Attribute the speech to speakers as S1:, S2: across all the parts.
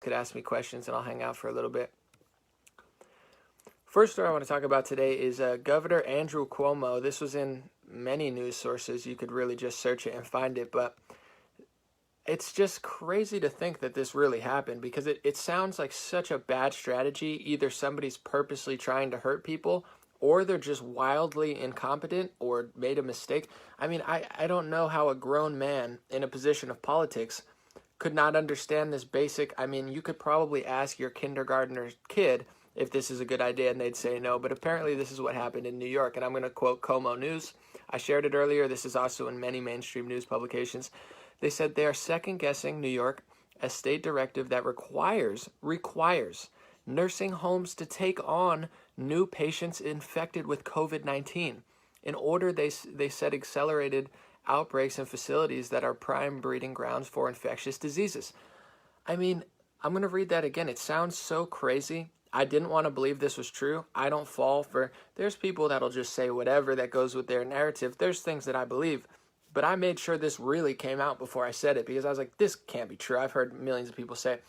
S1: could ask me questions and I'll hang out for a little bit. First story I want to talk about today is Governor Andrew Cuomo. This was in many news sources. You could really just search it and find it, but it's just crazy to think that this really happened because it sounds like such a bad strategy. Either somebody's purposely trying to hurt people or they're just wildly incompetent or made a mistake. I mean, I don't know how a grown man in a position of politics could not understand this basic. I mean, you could probably ask your kindergartner kid if this is a good idea and they'd say no, but apparently this is what happened in New York. And I'm going to quote Cuomo News. I shared it earlier. This is also in many mainstream news publications. They said they are second-guessing New York, a state directive that requires nursing homes to take on new patients infected with COVID-19 in order, they said, accelerated outbreaks in facilities that are prime breeding grounds for infectious diseases. I mean, I'm going to read that again. It sounds so crazy. I didn't want to believe this was true. I don't fall for, there's people that'll just say whatever that goes with their narrative. There's things that I believe. But I made sure this really came out before I said it because I was like, this can't be true. I've heard millions of people say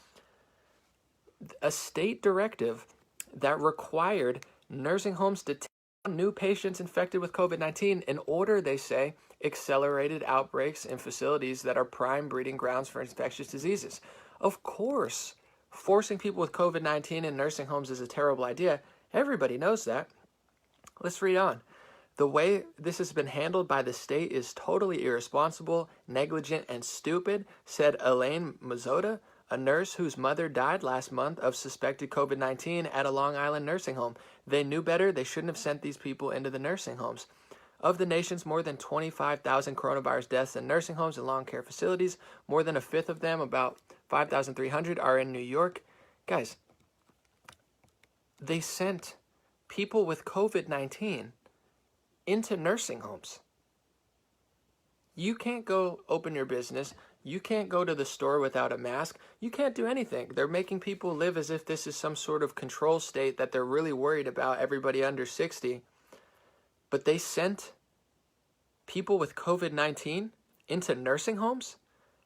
S1: a state directive that required nursing homes to take on new patients infected with COVID-19 in order, they say, accelerated outbreaks in facilities that are prime breeding grounds for infectious diseases. Of course, forcing people with COVID-19 in nursing homes is a terrible idea. Everybody knows that. Let's read on. The way this has been handled by the state is totally irresponsible, negligent, and stupid, said Elaine Mazzotta, a nurse whose mother died last month of suspected COVID-19 at a Long Island nursing home. They knew better. They shouldn't have sent these people into the nursing homes. Of the nation's more than 25,000 coronavirus deaths in nursing homes and long care facilities, more than a fifth of them, about 5,300, are in New York. Guys, they sent people with COVID-19 into nursing homes. You can't go open your business. You can't go to the store without a mask. You can't do anything. They're making people live as if this is some sort of control state that they're really worried about everybody under 60. But they sent people with COVID-19 into nursing homes?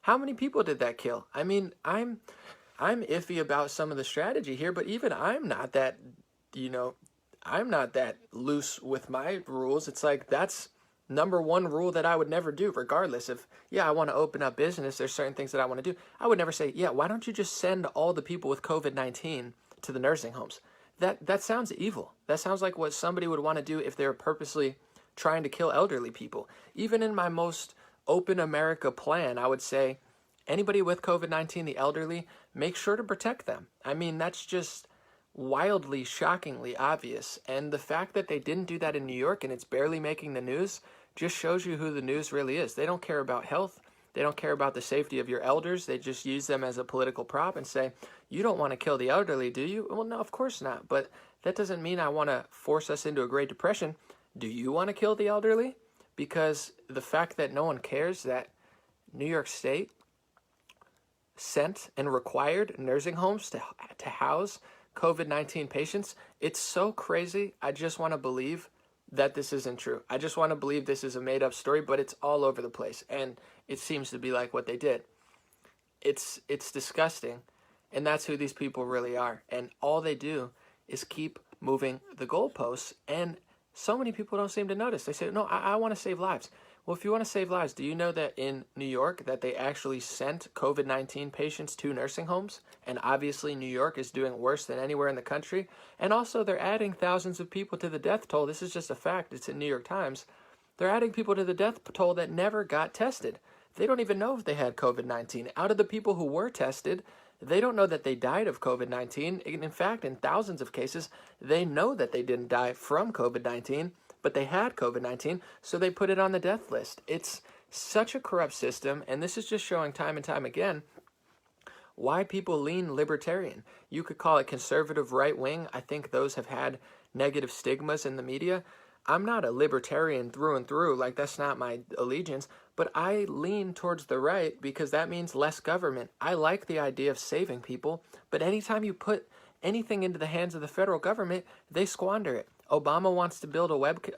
S1: How many people did that kill? I mean, I'm iffy about some of the strategy here, but even I'm not that, I'm not that loose with my rules. It's like that's number one rule that I would never do, regardless of, I want to open up business. There's certain things that I want to do. I would never say, why don't you just send all the people with COVID-19 to the nursing homes? That sounds evil. That sounds like what somebody would want to do if they were purposely trying to kill elderly people. Even in my most open America plan, I would say anybody with COVID-19, the elderly, make sure to protect them. I mean, that's just wildly, shockingly obvious. And the fact that they didn't do that in New York and it's barely making the news just shows you who the news really is. They don't care about health. They don't care about the safety of your elders. They just use them as a political prop and say, you don't want to kill the elderly, do you? Well, no, of course not. But that doesn't mean I want to force us into a Great Depression. Do you want to kill the elderly? Because the fact that no one cares that New York State sent and required nursing homes to house COVID-19 patients, it's so crazy. I just want to believe that this isn't true. I just want to believe this is a made-up story, but it's all over the place, and it seems to be like what they did. It's disgusting, and that's who these people really are, and all they do is keep moving the goalposts, and so many people don't seem to notice. They say, no, I want to save lives. Well, if you want to save lives, do you know that in New York that they actually sent COVID-19 patients to nursing homes? And obviously New York is doing worse than anywhere in the country. And also they're adding thousands of people to the death toll. This is just a fact. It's in New York Times. They're adding people to the death toll that never got tested. They don't even know if they had COVID-19. Out of the people who were tested, they don't know that they died of COVID-19. In fact, in thousands of cases, they know that they didn't die from COVID-19, but they had COVID-19, so they put it on the death list. It's such a corrupt system, and this is just showing time and time again why people lean libertarian. You could call it conservative right-wing. I think those have had negative stigmas in the media. I'm not a libertarian through and through, like that's not my allegiance, but I lean towards the right because that means less government. I like the idea of saving people, but anytime you put anything into the hands of the federal government, they squander it. Obama wants to build a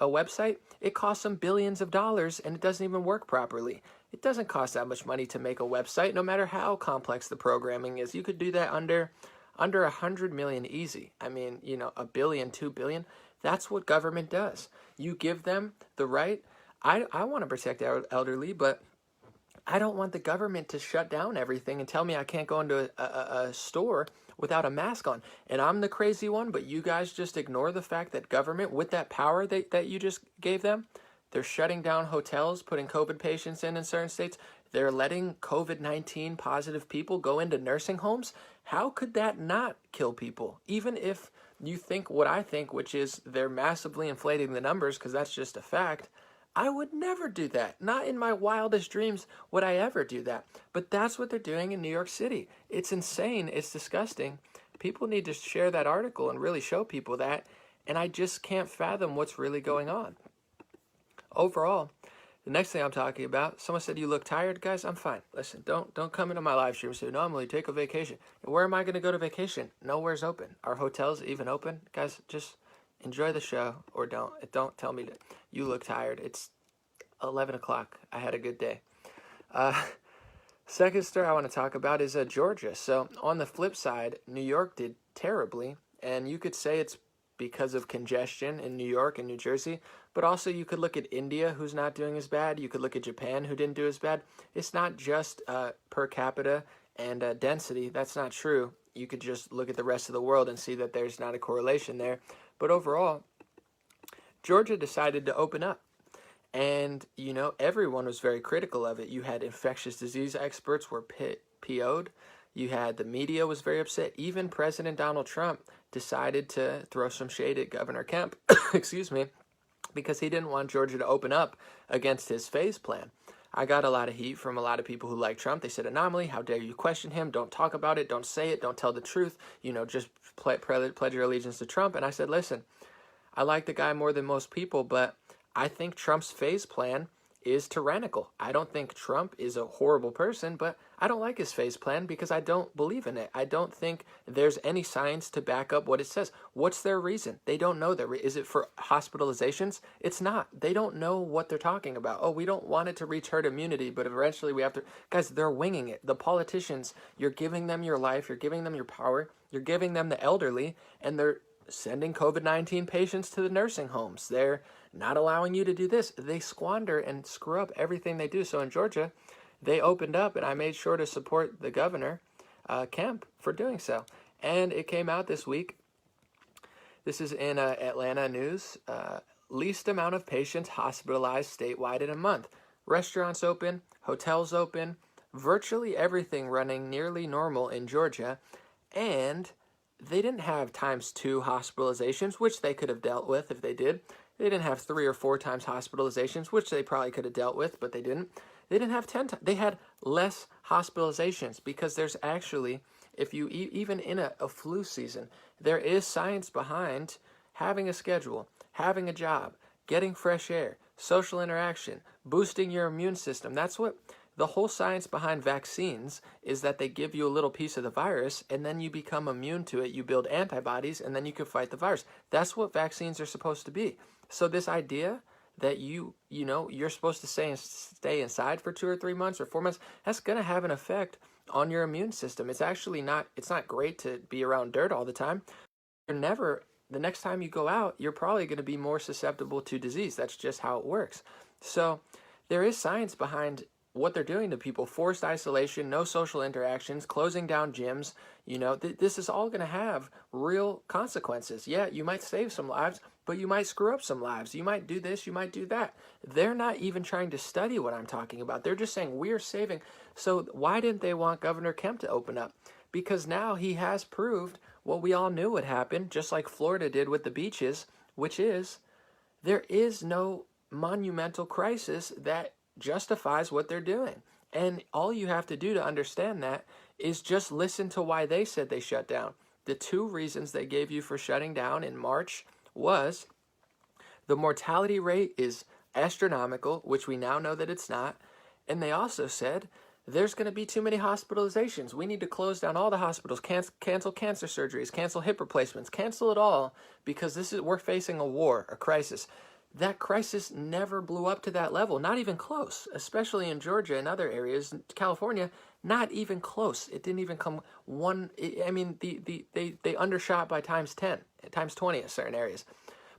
S1: website. It costs him billions of dollars and it doesn't even work properly. It doesn't cost that much money to make a website, no matter how complex the programming is. You could do that under 100 million easy. I mean, a billion, 2 billion. That's what government does. You give them the right. I want to protect our elderly, but I don't want the government to shut down everything and tell me I can't go into a store without a mask on. And I'm the crazy one, but you guys just ignore the fact that government, with that power that you just gave them, they're shutting down hotels, putting COVID patients in certain states. They're letting COVID-19 positive people go into nursing homes. How could that not kill people? Even if you think what I think, which is they're massively inflating the numbers, because that's just a fact, I would never do that. Not in my wildest dreams would I ever do that. But that's what they're doing in New York City. It's insane. It's disgusting. People need to share that article and really show people that. And I just can't fathom what's really going on. Overall, the next thing I'm talking about, someone said you look tired. Guys, I'm fine. Listen, don't come into my live stream and say, Anomaly, take a vacation. Where am I going to go to vacation? Nowhere's open. Are hotels even open? Guys, just enjoy the show or don't. Don't tell me that you look tired. It's 11 o'clock. I had a good day. Second story I want to talk about is Georgia. So on the flip side, New York did terribly. And you could say it's because of congestion in New York and New Jersey. But also you could look at India, who's not doing as bad. You could look at Japan, who didn't do as bad. It's not just per capita and density. That's not true. You could just look at the rest of the world and see that there's not a correlation there. But overall, Georgia decided to open up. And, everyone was very critical of it. You had infectious disease experts were PO'd. You had the media was very upset. Even President Donald Trump decided to throw some shade at Governor Kemp, excuse me, because he didn't want Georgia to open up against his phase plan. I got a lot of heat from a lot of people who like Trump. They said, Anomaly, how dare you question him? Don't talk about it. Don't say it. Don't tell the truth. Just pledge your allegiance to Trump. And I said, listen, I like the guy more than most people, but I think Trump's phase plan is tyrannical. I don't think Trump is a horrible person, but I don't like his phase plan because I don't believe in it. I don't think there's any science to back up what it says. What's their reason? They don't know is it for hospitalizations? It's not. They don't know what they're talking about. Oh, we don't want it to reach herd immunity, but eventually we have to. Guys, they're winging it. The politicians, you're giving them your life, you're giving them your power, you're giving them the elderly, and they're sending COVID-19 patients to the nursing homes. They're not allowing you to do this. They squander and screw up everything they do. So in Georgia, they opened up, and I made sure to support the governor, Kemp, for doing so. And it came out this week. This is in Atlanta news. Least amount of patients hospitalized statewide in a month. Restaurants open, hotels open, virtually everything running nearly normal in Georgia. And they didn't have ×2 hospitalizations, which they could have dealt with if they did. They didn't have 3 or 4 times hospitalizations, which they probably could have dealt with, but they didn't. They didn't have 10 times. They had less hospitalizations because there's actually, if you even in a flu season, there is science behind having a schedule, having a job, getting fresh air, social interaction, boosting your immune system. That's what the whole science behind vaccines is, that they give you a little piece of the virus and then you become immune to it. You build antibodies and then you can fight the virus. That's what vaccines are supposed to be. So this idea that you're supposed to stay inside for 2 or 3 months or 4 months, that's going to have an effect on your immune system. It's actually it's not great to be around dirt all the time. The next time you go out, you're probably going to be more susceptible to disease. That's just how it works. So there is science behind what they're doing to people. Forced isolation, no social interactions, closing down gyms. This is all going to have real consequences. Yeah, you might save some lives, but you might screw up some lives. You might do this, you might do that. They're not even trying to study what I'm talking about. They're just saying we're saving. So why didn't they want Governor Kemp to open up? Because now he has proved what we all knew would happen, just like Florida did with the beaches, which is there is no monumental crisis that justifies what they're doing. And all you have to do to understand that is just listen to why they said they shut down. The 2 reasons they gave you for shutting down in March was the mortality rate is astronomical, which we now know that it's not. And they also said there's going to be too many hospitalizations. We need to close down all the hospitals, cancel cancer surgeries, cancel hip replacements, cancel it all, because we're facing a war, a crisis. that crisis never blew up to that level, not even close, especially in Georgia and other areas. California, not even close. It didn't even come one. I mean, they undershot by times 10, times 20 in certain areas.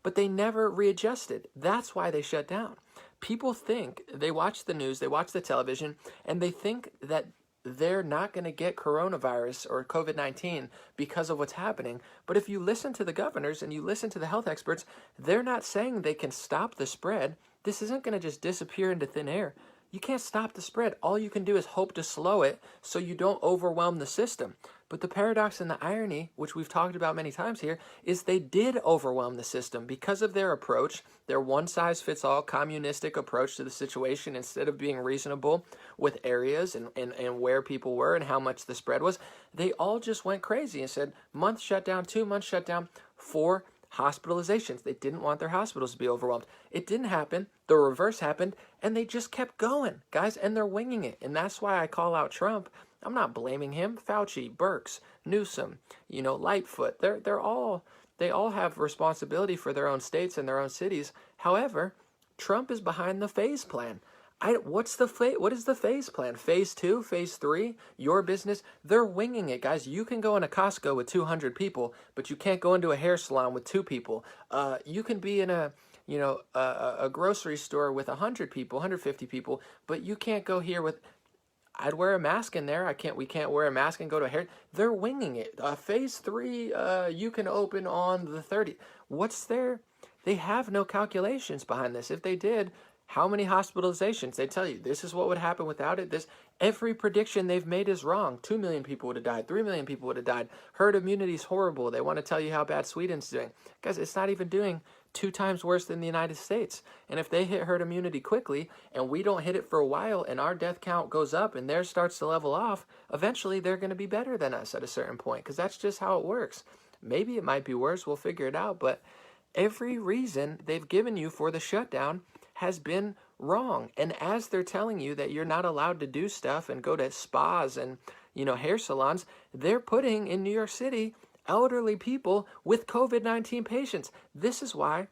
S1: But they never readjusted. That's why they shut down. People think, they watch the news, they watch the television, and they think that they're not going to get coronavirus or COVID-19 because of what's happening. But if you listen to the governors and you listen to the health experts, they're not saying they can stop the spread. This isn't going to just disappear into thin air. You can't stop the spread. All you can do is hope to slow it so you don't overwhelm the system. But the paradox and the irony, which we've talked about many times here, is they did overwhelm the system because of their approach, their one-size-fits-all communistic approach to the situation. Instead of being reasonable with areas and where people were and how much the spread was, they all just went crazy and said, month shut down, 2 months shut down, 4 hospitalizations. They didn't want their hospitals to be overwhelmed. It didn't happen. The reverse happened, and they just kept going, guys, and they're winging it. And that's why I call out Trump. I'm not blaming him. Fauci, Birx, Newsom, Lightfoot, they all have responsibility for their own states and their own cities. However, Trump is behind the phase plan. What is the phase plan? Phase 2, phase 3, your business? They're winging it, guys. You can go in a Costco with 200 people, but you can't go into a hair salon with 2 people. You can be in a grocery store with 100 people, 150 people, but you can't go here with. I'd wear a mask in there. We can't wear a mask and go to a hair. They're winging it. Phase 3, you can open on the 30th. What's there? They have no calculations behind this. If they did, how many hospitalizations? They tell you this is what would happen without it. Every prediction they've made is wrong. 2 million people would have died. 3 million people would have died. Herd immunity is horrible. They want to tell you how bad Sweden's doing. Guys, it's not even doing 2 times worse than the United States. And if they hit herd immunity quickly and we don't hit it for a while and our death count goes up and theirs starts to level off, eventually they're going to be better than us at a certain point, because that's just how it works. Maybe it might be worse. We'll figure it out. But every reason they've given you for the shutdown has been wrong. And as they're telling you that you're not allowed to do stuff and go to spas and hair salons, they're putting in New York City elderly people with COVID-19 patients. This is why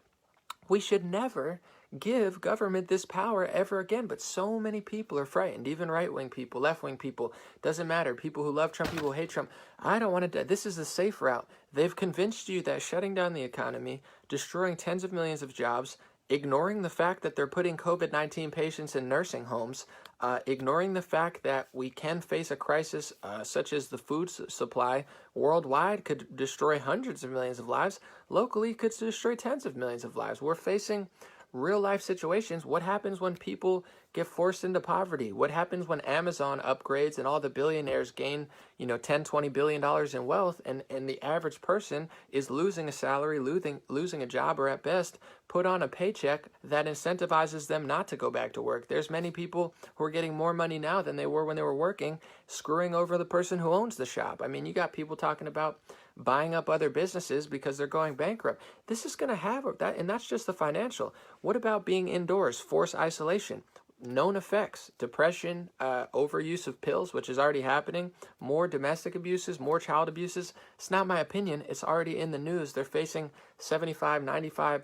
S1: we should never give government this power ever again. But so many people are frightened, even right-wing people, left-wing people, doesn't matter, people who love Trump, people who hate Trump. I don't want to. This is the safe route. They've convinced you that shutting down the economy, destroying tens of millions of jobs, ignoring the fact that they're putting COVID-19 patients in nursing homes, ignoring the fact that we can face a crisis such as the food supply worldwide could destroy hundreds of millions of lives, locally could destroy tens of millions of lives. We're facing real life situations. What happens when people get forced into poverty? What happens when Amazon upgrades and all the billionaires gain, $10-20 billion in wealth, and the average person is losing a salary, losing a job, or at best put on a paycheck that incentivizes them not to go back to work? There's many people who are getting more money now than they were when they were working, screwing over the person who owns the shop. I mean, you got people talking about buying up other businesses because they're going bankrupt. This is going to have that, and that's just the financial. What about being indoors, forced isolation? Known effects: depression, overuse of pills, which is already happening, more domestic abuses, more child abuses. It's not my opinion. It's already in the news. They're facing 75, 95,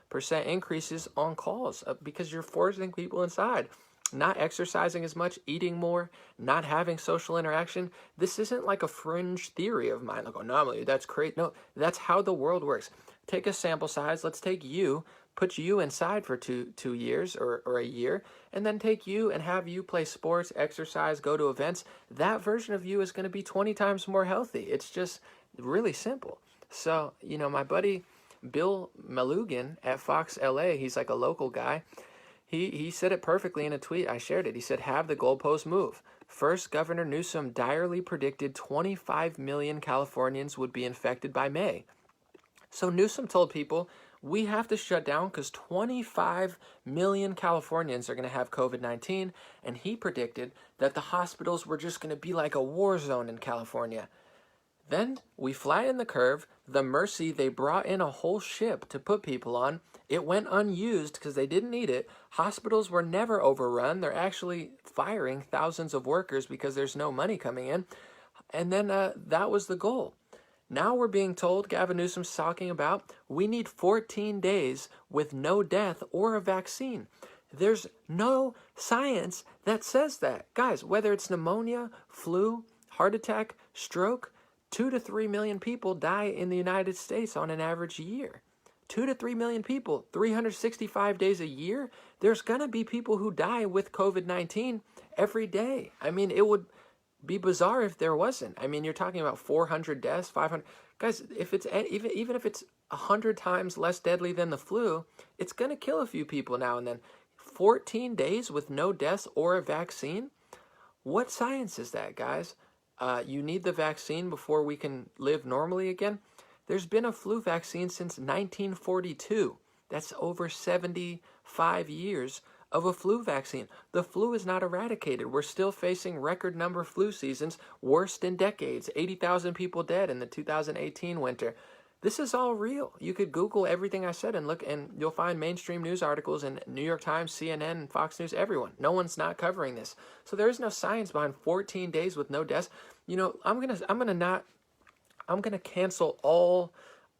S1: percent increases on calls because you're forcing people inside. Not exercising as much, eating more, not having social interaction. This isn't like a fringe theory of mine, like Anomaly, that's great. No, that's how the world works. Take a sample size. Let's take you, put you inside for two years or a year, and then take you and have you play sports, exercise, go to events. That version of you is going to be 20 times more healthy. It's just really simple. So, my buddy Bill Malugan at Fox LA, he's like a local guy. He said it perfectly in a tweet. I shared it. He said, have the goalpost move. First, Governor Newsom direly predicted 25 million Californians would be infected by May. So Newsom told people, we have to shut down because 25 million Californians are going to have COVID-19. And he predicted that the hospitals were just going to be like a war zone in California. Then we flattened the curve. The Mercy, they brought in a whole ship to put people on. It went unused because they didn't need it. Hospitals were never overrun. They're actually firing thousands of workers because there's no money coming in. And then that was the goal. Now we're being told, Gavin Newsom's talking about, we need 14 days with no death or a vaccine. There's no science that says that. Guys, whether it's pneumonia, flu, heart attack, stroke, 2 to 3 million people die in the United States on an average year. 2 to 3 million people, 365 days a year. There's going to be people who die with COVID-19 every day. I mean, it would be bizarre if there wasn't. I mean, you're talking about 400 deaths, 500. Guys, if it's even if it's 100 times less deadly than the flu, it's going to kill a few people now and then. 14 days with no deaths or a vaccine? What science is that, guys? You need the vaccine before we can live normally again? There's been a flu vaccine since 1942. That's over 75 years of a flu vaccine. The flu is not eradicated. We're still facing record number of flu seasons, worst in decades. 80,000 people dead in the 2018 winter. This is all real. You could Google everything I said and look, and you'll find mainstream news articles in New York Times, CNN, Fox News, everyone. No one's not covering this. So there is no science behind 14 days with no deaths. You know, I'm gonna cancel all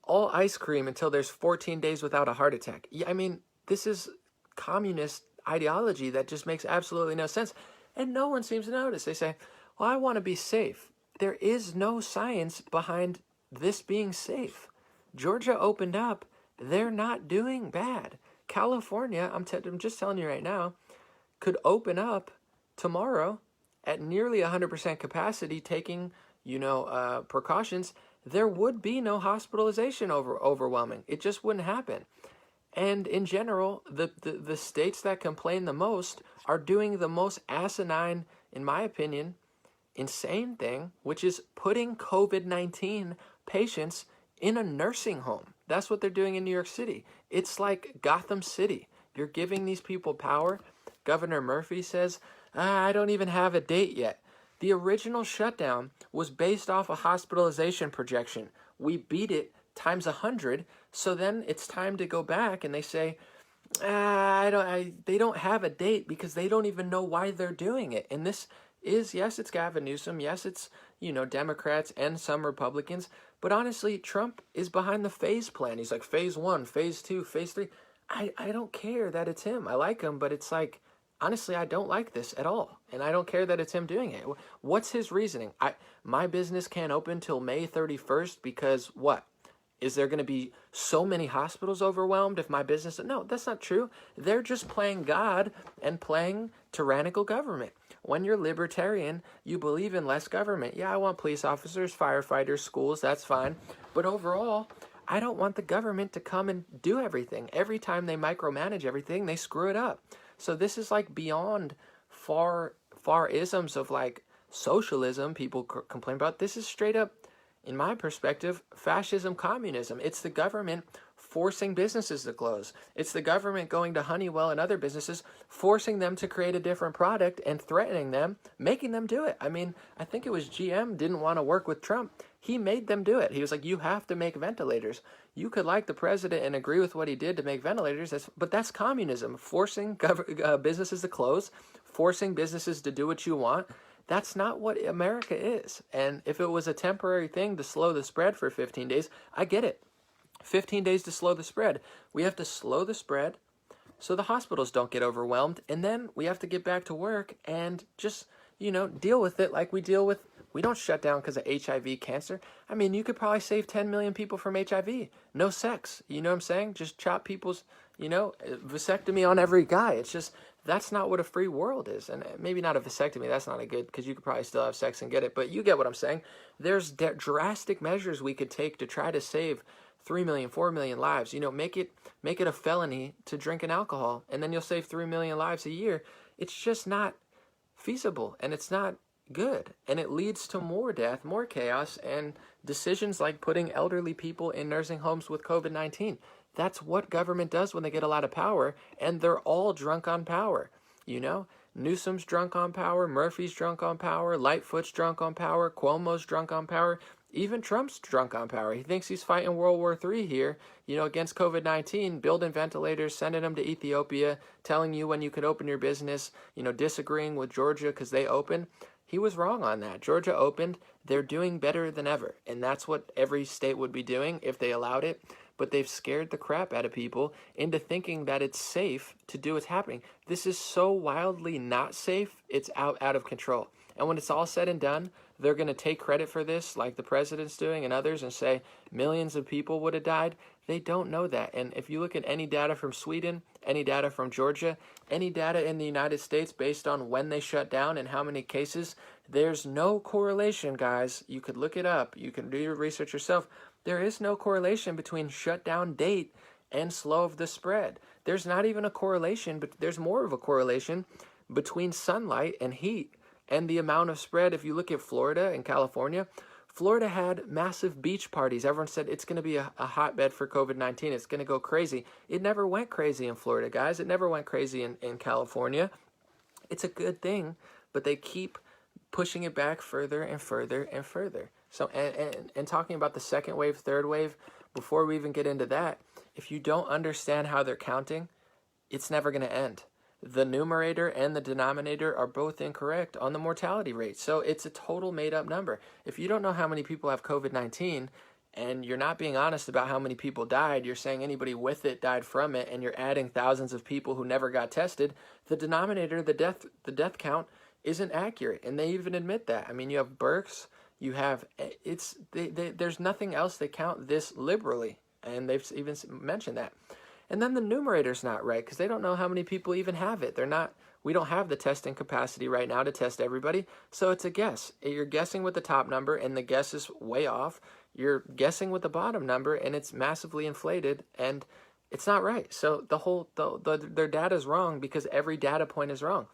S1: ice cream until there's 14 days without a heart attack. Yeah, I mean, this is communist ideology that just makes absolutely no sense. And no one seems to notice. They say, well, I want to be safe. There is no science behind this being safe. Georgia opened up. They're not doing bad. California, I'm just telling you right now, could open up tomorrow at nearly 100% capacity, taking, precautions. There would be no hospitalization overwhelming. It just wouldn't happen. And in general, the states that complain the most are doing the most asinine, in my opinion, insane thing, which is putting COVID-19 patients in a nursing home. That's what they're doing in New York City. It's like Gotham City. You're giving these people power. Governor Murphy says, I don't even have a date yet. The original shutdown was based off a hospitalization projection. We beat it times 100. So then it's time to go back, and they say, they don't have a date because they don't even know why they're doing it. And this is, yes, it's Gavin Newsom. Yes, it's, Democrats and some Republicans. But honestly, Trump is behind the phase plan. He's like phase 1, phase 2, phase 3. I don't care that it's him. I like him, but it's like, honestly, I don't like this at all. And I don't care that it's him doing it. What's his reasoning? My business can't open till May 31st because what? Is there going to be so many hospitals overwhelmed if my business... No, that's not true. They're just playing God and playing tyrannical government. When you're libertarian, you believe in less government. Yeah, I want police officers, firefighters, schools, that's fine. But overall, I don't want the government to come and do everything. Every time they micromanage everything, they screw it up. So this is like beyond far isms of like socialism people complain about. This is straight up, in my perspective, fascism, communism. It's the government forcing businesses to close. It's the government going to Honeywell and other businesses, forcing them to create a different product and threatening them, making them do it. I mean, I think it was GM didn't want to work with Trump. He made them do it. He was like, you have to make ventilators. You could like the president and agree with what he did to make ventilators, but that's communism, forcing businesses to close, forcing businesses to do what you want. That's not what America is. And if it was a temporary thing to slow the spread for 15 days, I get it. 15 days to slow the spread. We have to slow the spread so the hospitals don't get overwhelmed. And then we have to get back to work and just, deal with it like we deal with... We don't shut down because of HIV, cancer. I mean, you could probably save 10 million people from HIV. No sex. You know what I'm saying? Just chop people's, vasectomy on every guy. It's just... That's not what a free world is. And maybe not a vasectomy. That's not a good, because you could probably still have sex and get it. But you get what I'm saying. There's drastic measures we could take to try to save 3 million, 4 million lives. Make it a felony to drink an alcohol. And then you'll save 3 million lives a year. It's just not feasible. And it's not good. And it leads to more death, more chaos, and decisions like putting elderly people in nursing homes with COVID-19. That's what government does when they get a lot of power, and they're all drunk on power. Newsom's drunk on power, Murphy's drunk on power, Lightfoot's drunk on power, Cuomo's drunk on power, even Trump's drunk on power. He thinks he's fighting World War III here, against COVID-19, building ventilators, sending them to Ethiopia, telling you when you could open your business, disagreeing with Georgia because they open. He was wrong on that. Georgia opened. They're doing better than ever. And that's what every state would be doing if they allowed it. But they've scared the crap out of people into thinking that it's safe to do what's happening. This is so wildly not safe, it's out of control. And when it's all said and done, they're going to take credit for this, like the president's doing and others, and say millions of people would have died. They don't know that. And if you look at any data from Sweden, any data from Georgia, any data in the United States based on when they shut down and how many cases, there's no correlation, guys. You could look it up. You can do your research yourself. There is no correlation between shutdown date and slow of the spread. There's not even a correlation, but there's more of a correlation between sunlight and heat and the amount of spread. If you look at Florida and California, Florida had massive beach parties. Everyone said it's going to be a hotbed for COVID-19. It's going to go crazy. It never went crazy in Florida, guys. It never went crazy in California. It's a good thing, but they keep pushing it back further and further and further. So, and talking about the second wave, third wave, before we even get into that, if you don't understand how they're counting, it's never going to end. The numerator and the denominator are both incorrect on the mortality rate. So it's a total made-up number. If you don't know how many people have COVID-19 and you're not being honest about how many people died, you're saying anybody with it died from it, and you're adding thousands of people who never got tested, the denominator, the death count, isn't accurate. And they even admit that. I mean, you have Burks, you have, there's nothing else they count this liberally. And they've even mentioned that. And then the numerator's not right because they don't know how many people even have it. We don't have the testing capacity right now to test everybody. So it's a guess. You're guessing with the top number and the guess is way off. You're guessing with the bottom number and it's massively inflated and it's not right. So their data is wrong because every data point is wrong.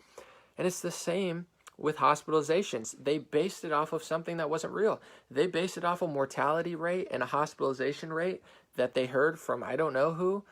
S1: And it's the same with hospitalizations. They based it off of something that wasn't real. They based it off a mortality rate and a hospitalization rate that they heard from I don't know who.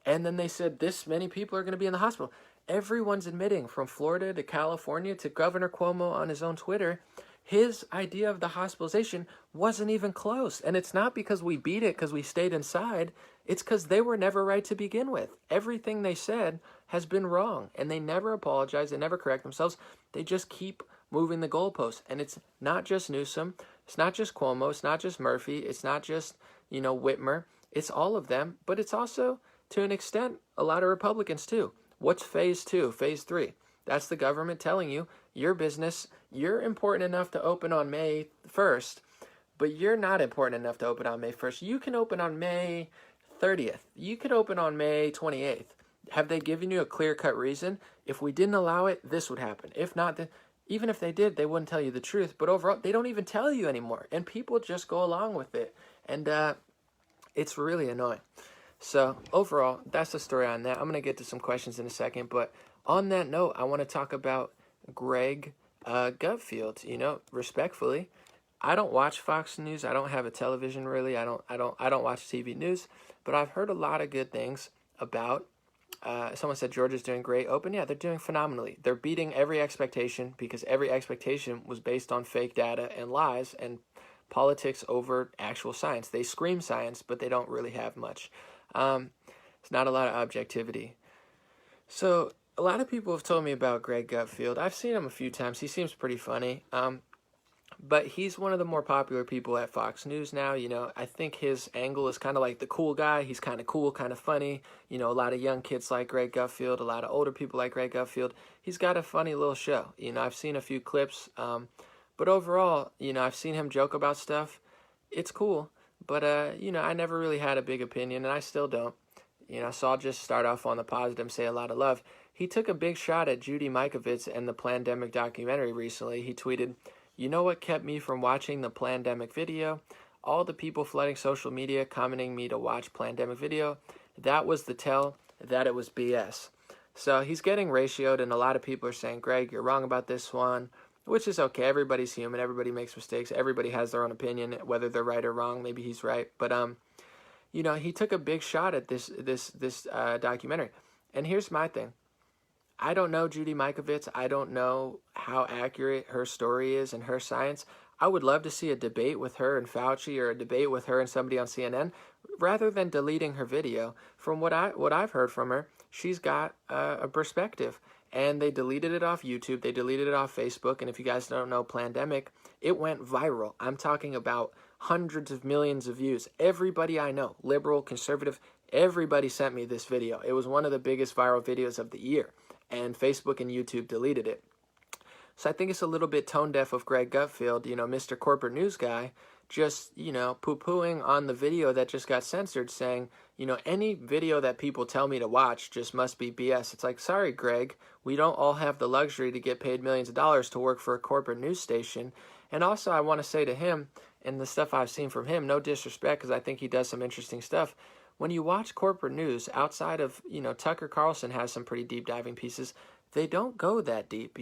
S1: And then they said this many people are going to be in the hospital. Everyone's admitting, from Florida to California to Governor Cuomo on his own Twitter, his idea of the hospitalization wasn't even close. And it's not because we beat it because we stayed inside. It's because they were never right to begin with. Everything they said has been wrong. And they never apologize. They never correct themselves. They just keep moving the goalposts. And it's not just Newsom. It's not just Cuomo. It's not just Murphy. It's not just, Whitmer. It's all of them. But it's also, to an extent, a lot of Republicans too. What's phase 2, phase 3? That's the government telling you, your business, you're important enough to open on May 1st, but you're not important enough to open on May 1st. You can open on May 30th. You could open on May 28th. Have they given you a clear-cut reason? If we didn't allow it, this would happen. If not, even if they did, they wouldn't tell you the truth. But overall, they don't even tell you anymore. And people just go along with it. And it's really annoying. So overall, that's the story on that. I'm going to get to some questions in a second. But on that note, I want to talk about Greg Gutfeld. Respectfully, I don't watch Fox News. I don't have a television really. I don't watch TV news. But I've heard a lot of good things about. Someone said Georgia's doing great open. Yeah, they're doing phenomenally. They're beating every expectation because every expectation was based on fake data and lies and politics over actual science. They scream science, but they don't really have much. It's not a lot of objectivity. So a lot of people have told me about Greg Gutfeld. I've seen him a few times. He seems pretty funny. But he's one of the more popular people at Fox News now. I think his angle is kind of like the cool guy. He's kind of cool, kind of funny. A lot of young kids like Greg Gutfeld, a lot of older people like Greg Gutfeld. He's got a funny little show. I've seen a few clips. But overall, I've seen him joke about stuff. It's cool. But, I never really had a big opinion, and I still don't. So I'll just start off on the positive, say a lot of love. He took a big shot at Judy Mikovitz and the Plandemic documentary recently. He tweeted, "You know what kept me from watching the Plandemic video? All the people flooding social media commenting me to watch Plandemic video. That was the tell that it was BS." So he's getting ratioed, and a lot of people are saying, "Greg, you're wrong about this one," which is okay. Everybody's human. Everybody makes mistakes. Everybody has their own opinion, whether they're right or wrong. Maybe he's right. But, he took a big shot at this documentary. And here's my thing. I don't know Judy Mikovitz. I don't know how accurate her story is and her science. I would love to see a debate with her and Fauci or a debate with her and somebody on CNN rather than deleting her video. From what I've heard from her, she's got a perspective. and they deleted it off YouTube, they deleted it off Facebook, and if you guys don't know Plandemic, it went viral. I'm talking about hundreds of millions of views. Everybody I know, liberal, conservative, everybody sent me this video. It was one of the biggest viral videos of the year, and Facebook and YouTube deleted it. So I think it's a little bit tone deaf of Greg Gutfeld, Mr. Corporate News Guy, just, poo-pooing on the video that just got censored, saying, any video that people tell me to watch just must be BS. It's like, sorry, Greg, we don't all have the luxury to get paid millions of dollars to work for a corporate news station. And also, I want to say to him, and the stuff I've seen from him, no disrespect, because I think he does some interesting stuff. When you watch corporate news, outside of, Tucker Carlson has some pretty deep diving pieces, they don't go that deep,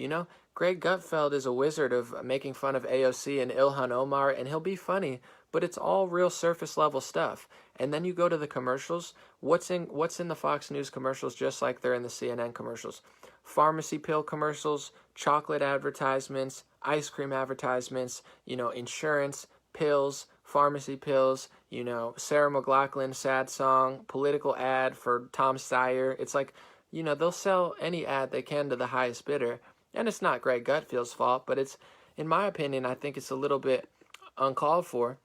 S1: Greg Gutfeld is a wizard of making fun of AOC and Ilhan Omar, and he'll be funny, but it's all real surface level stuff. And then you go to the commercials. What's in the Fox News commercials, just like they're in the CNN commercials? Pharmacy pill commercials, chocolate advertisements, ice cream advertisements, insurance, pills, pharmacy pills, Sarah McLachlan, sad song, political ad for Tom Steyer. It's like, they'll sell any ad they can to the highest bidder. And it's not Greg Gutfeld's fault, but it's, in my opinion, I think it's a little bit uncalled for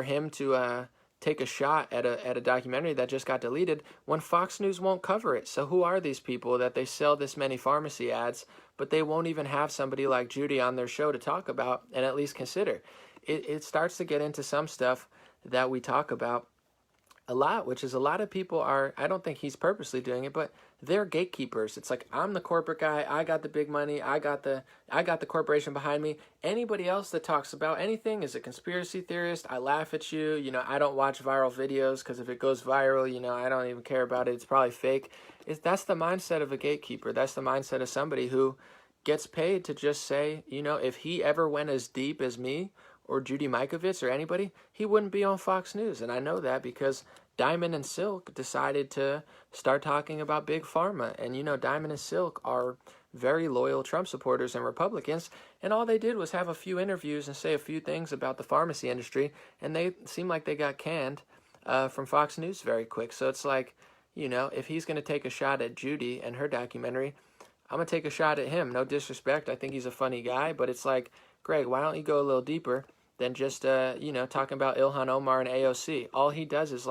S1: him to take a shot at a documentary that just got deleted when Fox News won't cover it. So who are these people that they sell this many pharmacy ads, but they won't even have somebody like Judy on their show to talk about and at least consider? It starts to get into some stuff that we talk about a lot, which is a lot of people are, I don't think he's purposely doing it, but they're gatekeepers. It's like, I'm the corporate guy, I got the big money, I got the corporation behind me. Anybody else that talks about anything is a conspiracy theorist. I laugh at you, I don't watch viral videos because if it goes viral, I don't even care about it. It's probably fake. That's the mindset of a gatekeeper. That's the mindset of somebody who gets paid to just say, if he ever went as deep as me or Judy Mikovitz or anybody, he wouldn't be on Fox News. And I know that because Diamond and Silk decided to start talking about Big Pharma. And, Diamond and Silk are very loyal Trump supporters and Republicans. And all they did was have a few interviews and say a few things about the pharmacy industry. And they seem like they got canned from Fox News very quick. So it's like, if he's going to take a shot at Judy and her documentary, I'm going to take a shot at him. No disrespect. I think he's a funny guy. But it's like, Greg, why don't you go a little deeper than just, talking about Ilhan Omar and AOC? All he does is,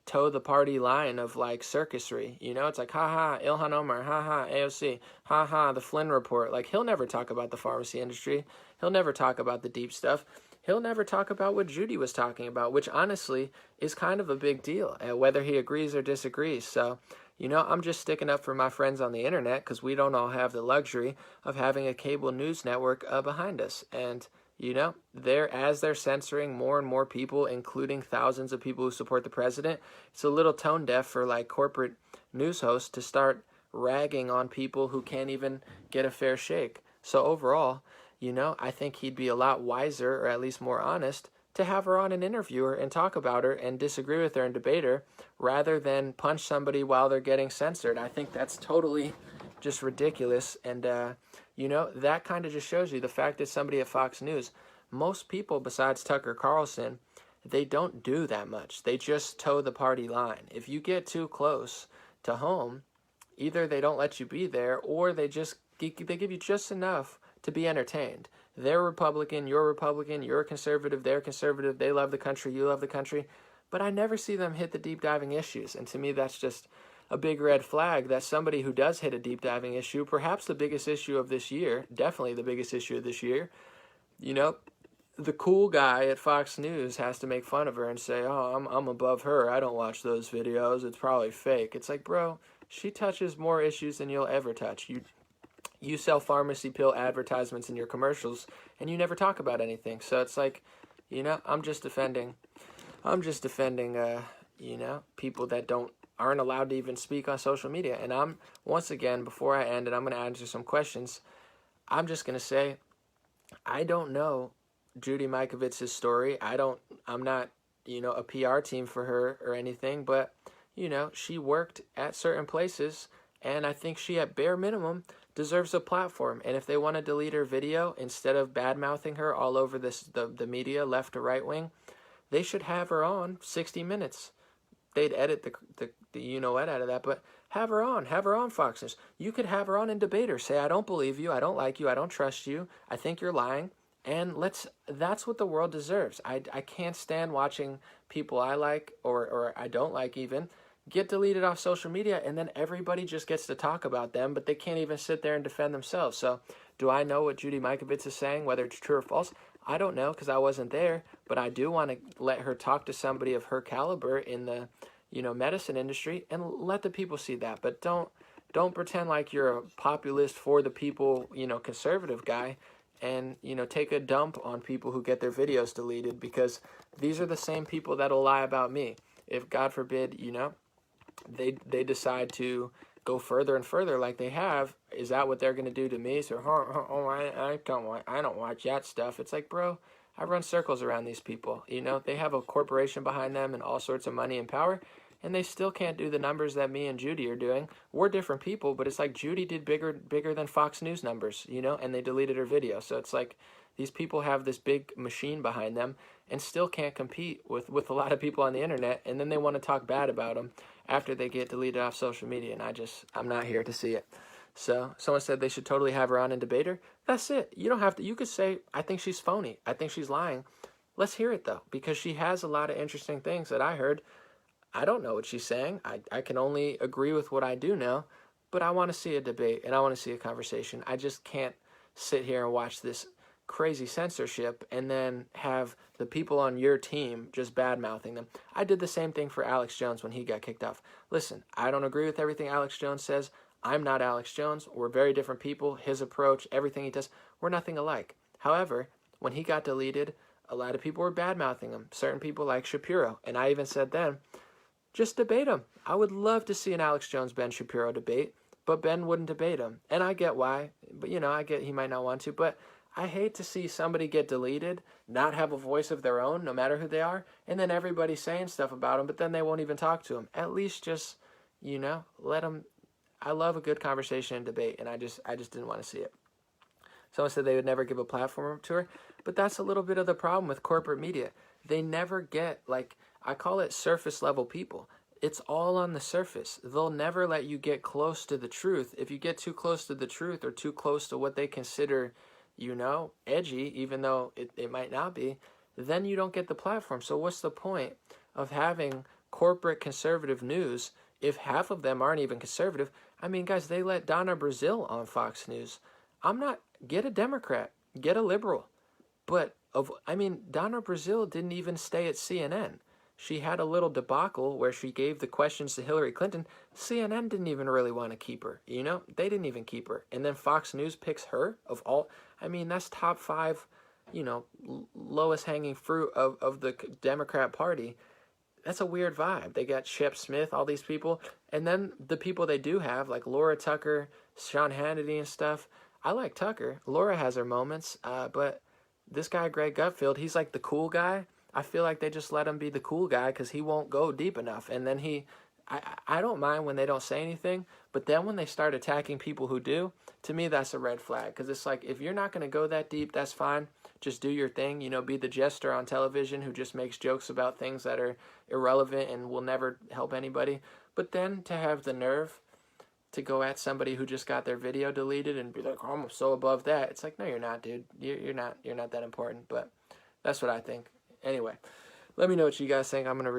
S1: toe the party line of, circusry. It's like, ha-ha, Ilhan Omar, ha-ha, AOC, ha-ha, the Flynn report. He'll never talk about the pharmacy industry. He'll never talk about the deep stuff. He'll never talk about what Judy was talking about, which, honestly, is kind of a big deal, whether he agrees or disagrees. So, I'm just sticking up for my friends on the internet because we don't all have the luxury of having a cable news network behind us. And as they're censoring more and more people, including thousands of people who support the president, it's a little tone deaf for corporate news hosts to start ragging on people who can't even get a fair shake. So overall, I think he'd be a lot wiser, or at least more honest, to have her on and interview her and talk about her and disagree with her and debate her rather than punch somebody while they're getting censored. I think that's totally just ridiculous. And, that kind of just shows you the fact that somebody at Fox News, most people besides Tucker Carlson, they don't do that much. They just toe the party line. If you get too close to home, either they don't let you be there or they give you just enough to be entertained. They're Republican, you're conservative, they're conservative, they love the country, you love the country. But I never see them hit the deep diving issues. And to me, that's just a big red flag that somebody who does hit a deep diving issue, perhaps the biggest issue of this year, definitely the biggest issue of this year, the cool guy at Fox News has to make fun of her and say, oh, I'm above her. I don't watch those videos. It's probably fake. It's like, bro, she touches more issues than you'll ever touch. You sell pharmacy pill advertisements in your commercials, and you never talk about anything. So it's like, I'm just defending, people that aren't allowed to even speak on social media. And once again, before I end it, I'm going to answer some questions. I'm just going to say, I don't know Judy Mikovitz's story. I'm not, a PR team for her or anything, but, she worked at certain places, and I think she, at bare minimum, deserves a platform. And if they want to delete her video, instead of bad-mouthing her all over the media, left to right wing, they should have her on 60 Minutes. they'd edit the you know what out of that, but have her on Fox News. You could have her on in Debater. Say, I don't believe you, I don't like you, I don't trust you, I think you're lying. And that's what the world deserves. I can't stand watching people I like or I don't like even get deleted off social media, and then everybody just gets to talk about them, but they can't even sit there and defend themselves. So do I know what Judy Mikovitz is saying, whether it's true or false? I don't know because I wasn't there, but I do want to let her talk to somebody of her caliber in the, medicine industry and let the people see that. But don't pretend like you're a populist for the people, conservative guy, and take a dump on people who get their videos deleted, because these are the same people that'll lie about me if, God forbid, they decide to go further and further like they have. Is that what they're going to do to me? So, I don't watch that stuff. It's like, bro, I run circles around these people. They have a corporation behind them and all sorts of money and power, and they still can't do the numbers that me and Judy are doing. We're different people, but it's like Judy did bigger than Fox News numbers, and they deleted her video. So it's like these people have this big machine behind them and still can't compete with a lot of people on the internet, and then they want to talk bad about them after they get deleted off social media, and I'm not here to see it. So someone said they should totally have her on in Debater. That's it. You don't have to. You could say, I think she's phony. I think she's lying. Let's hear it, though, because she has a lot of interesting things that I heard. I don't know what she's saying. I can only agree with what I do know, but I want to see a debate, and I want to see a conversation. I just can't sit here and watch this crazy censorship and then have the people on your team just bad-mouthing them. I did the same thing for Alex Jones when he got kicked off. Listen, I don't agree with everything Alex Jones says. I'm not Alex Jones. We're very different people. His approach, everything he does, we're nothing alike. However, when he got deleted, a lot of people were bad-mouthing him. Certain people like Shapiro. And I even said then, just debate him. I would love to see an Alex Jones-Ben Shapiro debate, but Ben wouldn't debate him. And I get why. But, I get he might not want to. But I hate to see somebody get deleted, not have a voice of their own, no matter who they are, and then everybody's saying stuff about them, but then they won't even talk to them. At least just, let them. I love a good conversation and debate, and I just didn't want to see it. Someone said they would never give a platform to her, but that's a little bit of the problem with corporate media. They never get, I call it surface level people. It's all on the surface. They'll never let you get close to the truth. If you get too close to the truth or too close to what they consider, edgy, even though it might not be, then you don't get the platform. So what's the point of having corporate conservative news if half of them aren't even conservative? I mean, guys, they let Donna Brazile on Fox News. Get a Democrat, get a liberal. But, Donna Brazile didn't even stay at CNN. She had a little debacle where she gave the questions to Hillary Clinton. CNN didn't even really want to keep her, They didn't even keep her. And then Fox News picks her of all. That's top 5, lowest hanging fruit of the Democrat Party. That's a weird vibe. They got Shep Smith, all these people. And then the people they do have, like Laura Tucker, Sean Hannity and stuff. I like Tucker. Laura has her moments. But this guy, Greg Gutfeld, he's like the cool guy. I feel like they just let him be the cool guy because he won't go deep enough. And then I don't mind when they don't say anything, but then when they start attacking people who do, to me that's a red flag. Because it's like, if you're not going to go that deep, that's fine. Just do your thing. Be the jester on television who just makes jokes about things that are irrelevant and will never help anybody. But then to have the nerve to go at somebody who just got their video deleted and be like, oh, I'm so above that. It's like, no, you're not, dude. You're not that important. But that's what I think. Anyway, let me know what you guys think. I'm going to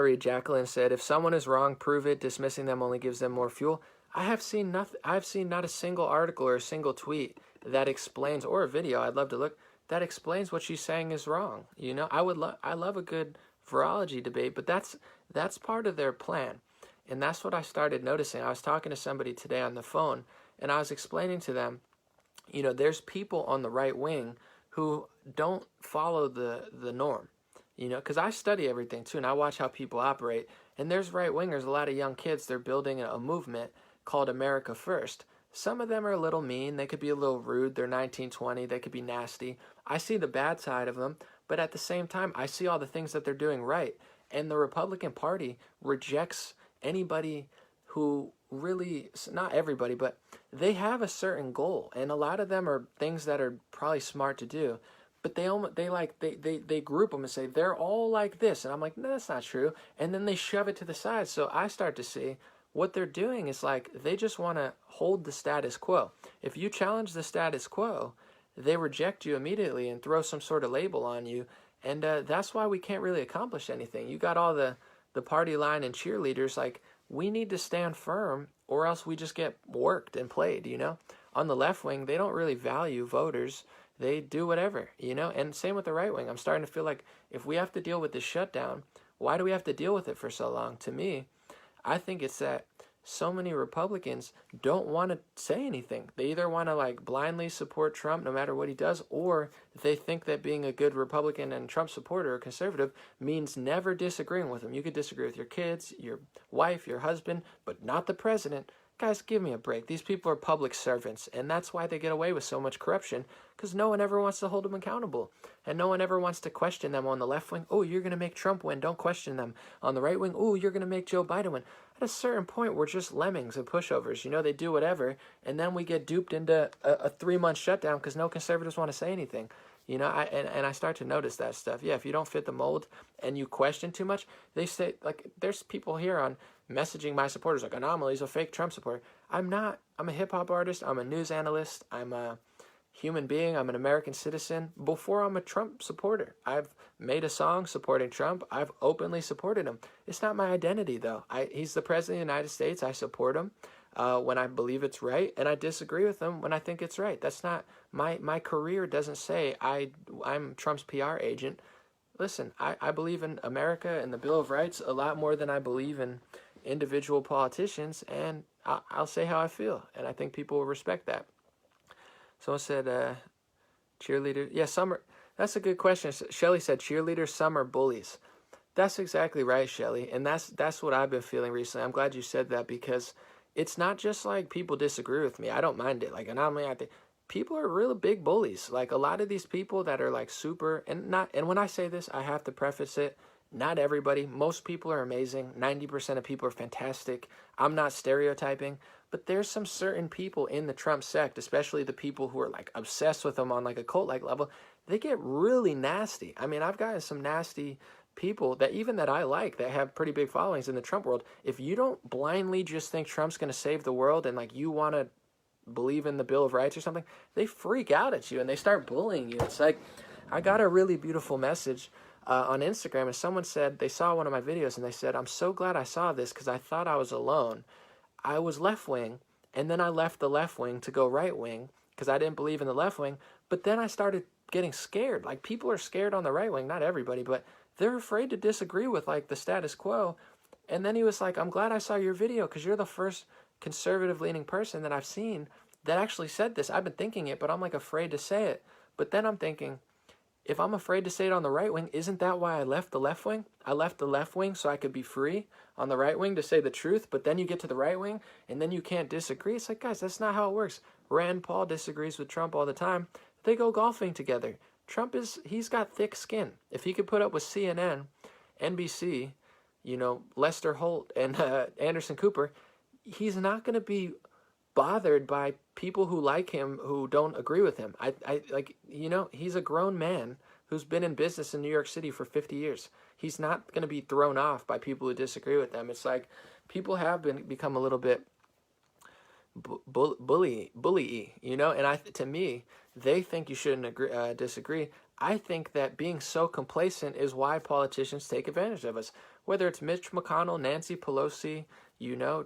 S1: read Jacqueline said, if someone is wrong, prove it. Dismissing them only gives them more fuel. I've seen not a single article or a single tweet that explains, or a video, I'd love to look, that explains what she's saying is wrong. I love a good virology debate, but that's part of their plan. And that's what I started noticing. I was talking to somebody today on the phone, and I was explaining to them, there's people on the right wing who don't follow the norm, because I study everything too, and I watch how people operate. And there's right-wingers, a lot of young kids, they're building a movement called America First. Some of them are a little mean, they could be a little rude, they're 19, 20, they could be nasty. I see the bad side of them, but at the same time, I see all the things that they're doing right. And the Republican Party rejects anybody who really, not everybody, but they have a certain goal. And a lot of them are things that are probably smart to do. but they group them and say they're all like this, and I'm like, no, that's not true, and then they shove it to the side. So I start to see what they're doing is like they just want to hold the status quo. If you challenge the status quo, they reject you immediately and throw some sort of label on you, and that's why we can't really accomplish anything. You got all the party line and cheerleaders. Like, we need to stand firm, or else we just get worked and played. On the left wing, they don't really value voters. They do whatever, and same with the right wing. I'm starting to feel like if we have to deal with this shutdown, why do we have to deal with it for so long? To me, I think it's that so many Republicans don't want to say anything. They either want to like blindly support Trump no matter what he does, or they think that being a good Republican and Trump supporter or conservative means never disagreeing with him. You could disagree with your kids, your wife, your husband, but not the president. Guys, give me a break. These people are public servants, and that's why they get away with so much corruption, because no one ever wants to hold them accountable, and no one ever wants to question them on the left wing. Oh, you're going to make Trump win. Don't question them. On the right wing, oh, you're going to make Joe Biden win. At a certain point, we're just lemmings and pushovers. They do whatever, and then we get duped into a 3-month shutdown because no conservatives want to say anything. I start to notice that stuff. Yeah, if you don't fit the mold and you question too much, they say, like, there's people here on messaging my supporters like Anomaly's a fake Trump supporter. I'm not. I'm a hip hop artist. I'm a news analyst. I'm a human being. I'm an American citizen. Before I'm a Trump supporter, I've made a song supporting Trump. I've openly supported him. It's not my identity, though. He's the president of the United States. I support him when I believe it's right, and I disagree with him when I think it's right. That's not my career. Doesn't say I'm Trump's PR agent. Listen, I believe in America and the Bill of Rights a lot more than I believe in individual politicians, and I'll say how I feel, and I think people will respect that. Someone said cheerleader. Yeah, summer. That's a good question. Shelly said cheerleaders, some are bullies. That's exactly right, Shelly, and that's what I've been feeling recently. I'm glad you said that, because it's not just like people disagree with me. I don't mind it. Like, Anomaly, I think people are really big bullies. Like, a lot of these people that are like super, and when I say this, I have to preface it. Not everybody. Most people are amazing. 90% of people are fantastic. I'm not stereotyping, but there's some certain people in the Trump sect, especially the people who are like obsessed with them on like a cult-like level. They get really nasty. I mean, I've gotten some nasty people that I like that have pretty big followings in the Trump world. If you don't blindly just think Trump's going to save the world and like you want to believe in the Bill of Rights or something, they freak out at you and they start bullying you. It's like, I got a really beautiful message on Instagram, and someone said they saw one of my videos and they said, I'm so glad I saw this because I thought I was alone. I was left wing, and then I left the left wing to go right wing because I didn't believe in the left wing. But then I started getting scared. Like, people are scared on the right wing, not everybody, but they're afraid to disagree with like the status quo. And then he was like, I'm glad I saw your video because you're the first conservative leaning person that I've seen that actually said this. I've been thinking it, but I'm like afraid to say it. But then I'm thinking, if I'm afraid to say it on the right wing, isn't that why I left the left wing? I left the left wing so I could be free on the right wing to say the truth, but then you get to the right wing and then you can't disagree. It's like, guys, that's not how it works. Rand Paul disagrees with Trump all the time. They go golfing together. He's got thick skin. If he could put up with CNN, NBC, Lester Holt and Anderson Cooper, he's not going to be bothered by people who like him who don't agree with him. He's a grown man who's been in business in New York City for 50 years. He's not going to be thrown off by people who disagree with them. It's like people have become a little bit bully-y, and to me, they think you shouldn't disagree. I think that being so complacent is why politicians take advantage of us. Whether it's Mitch McConnell, Nancy Pelosi,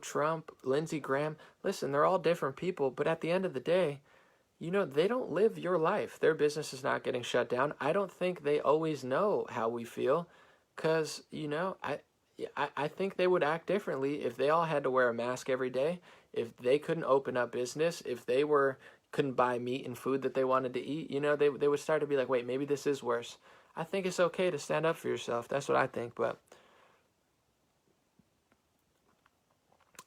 S1: Trump, Lindsey Graham. Listen, they're all different people, but at the end of the day, they don't live your life. Their business is not getting shut down. I don't think they always know how we feel because, I think they would act differently if they all had to wear a mask every day, if they couldn't open up business, if they couldn't buy meat and food that they wanted to eat. They would start to be like, wait, maybe this is worse. I think it's okay to stand up for yourself. That's what I think, but...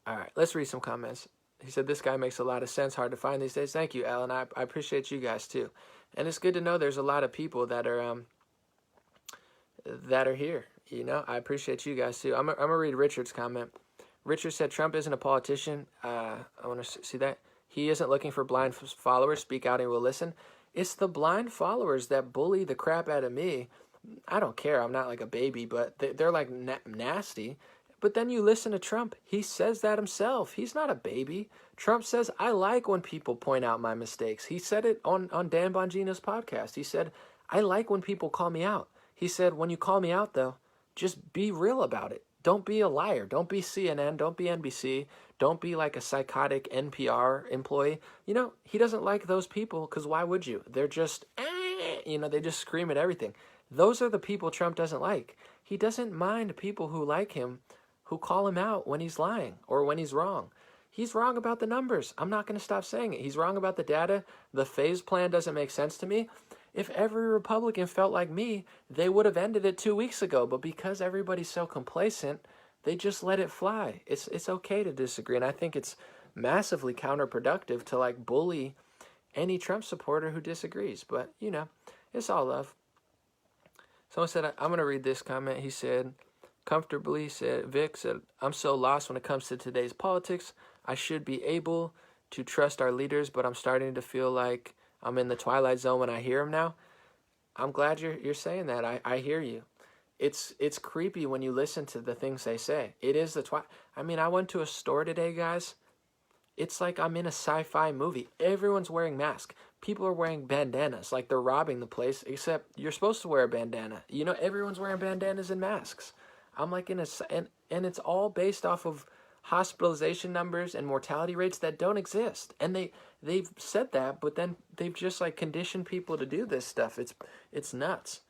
S1: All right, let's read some comments. He said, this guy makes a lot of sense, hard to find these days. Thank you, Alan. I appreciate you guys, too. And it's good to know there's a lot of people that are here, I appreciate you guys, too. I'm going to read Richard's comment. Richard said, Trump isn't a politician. I want to see that. He isn't looking for blind followers. Speak out and we'll listen. It's the blind followers that bully the crap out of me. I don't care. I'm not like a baby, but they're like nasty. But then you listen to Trump. He says that himself. He's not a baby. Trump says, I like when people point out my mistakes. He said it on Dan Bongino's podcast. He said, I like when people call me out. He said, when you call me out, though, just be real about it. Don't be a liar. Don't be CNN. Don't be NBC. Don't be like a psychotic NPR employee. He doesn't like those people because why would you? They're just, they just scream at everything. Those are the people Trump doesn't like. He doesn't mind people who like him, who call him out when he's lying or when he's wrong. He's wrong about the numbers. I'm not going to stop saying it. He's wrong about the data. The phase plan doesn't make sense to me. If every Republican felt like me, they would have ended it 2 weeks ago. But because everybody's so complacent, they just let it fly. It's okay to disagree. And I think it's massively counterproductive to like bully any Trump supporter who disagrees. But, it's all love. Someone said, I'm going to read this comment. He said, Vic said, I'm so lost when it comes to today's politics. I should be able to trust our leaders, but I'm starting to feel like I'm in the twilight zone when I hear them now. I'm glad you're saying that. I hear you. It's creepy when you listen to the things they say. It is the twilight. I went to a store today, guys. It's like I'm in a sci-fi movie. Everyone's wearing masks. People are wearing bandanas, like they're robbing the place, except you're supposed to wear a bandana. Everyone's wearing bandanas and masks. I'm like and it's all based off of hospitalization numbers and mortality rates that don't exist. And they've said that, but then they've just like conditioned people to do this stuff. It's nuts.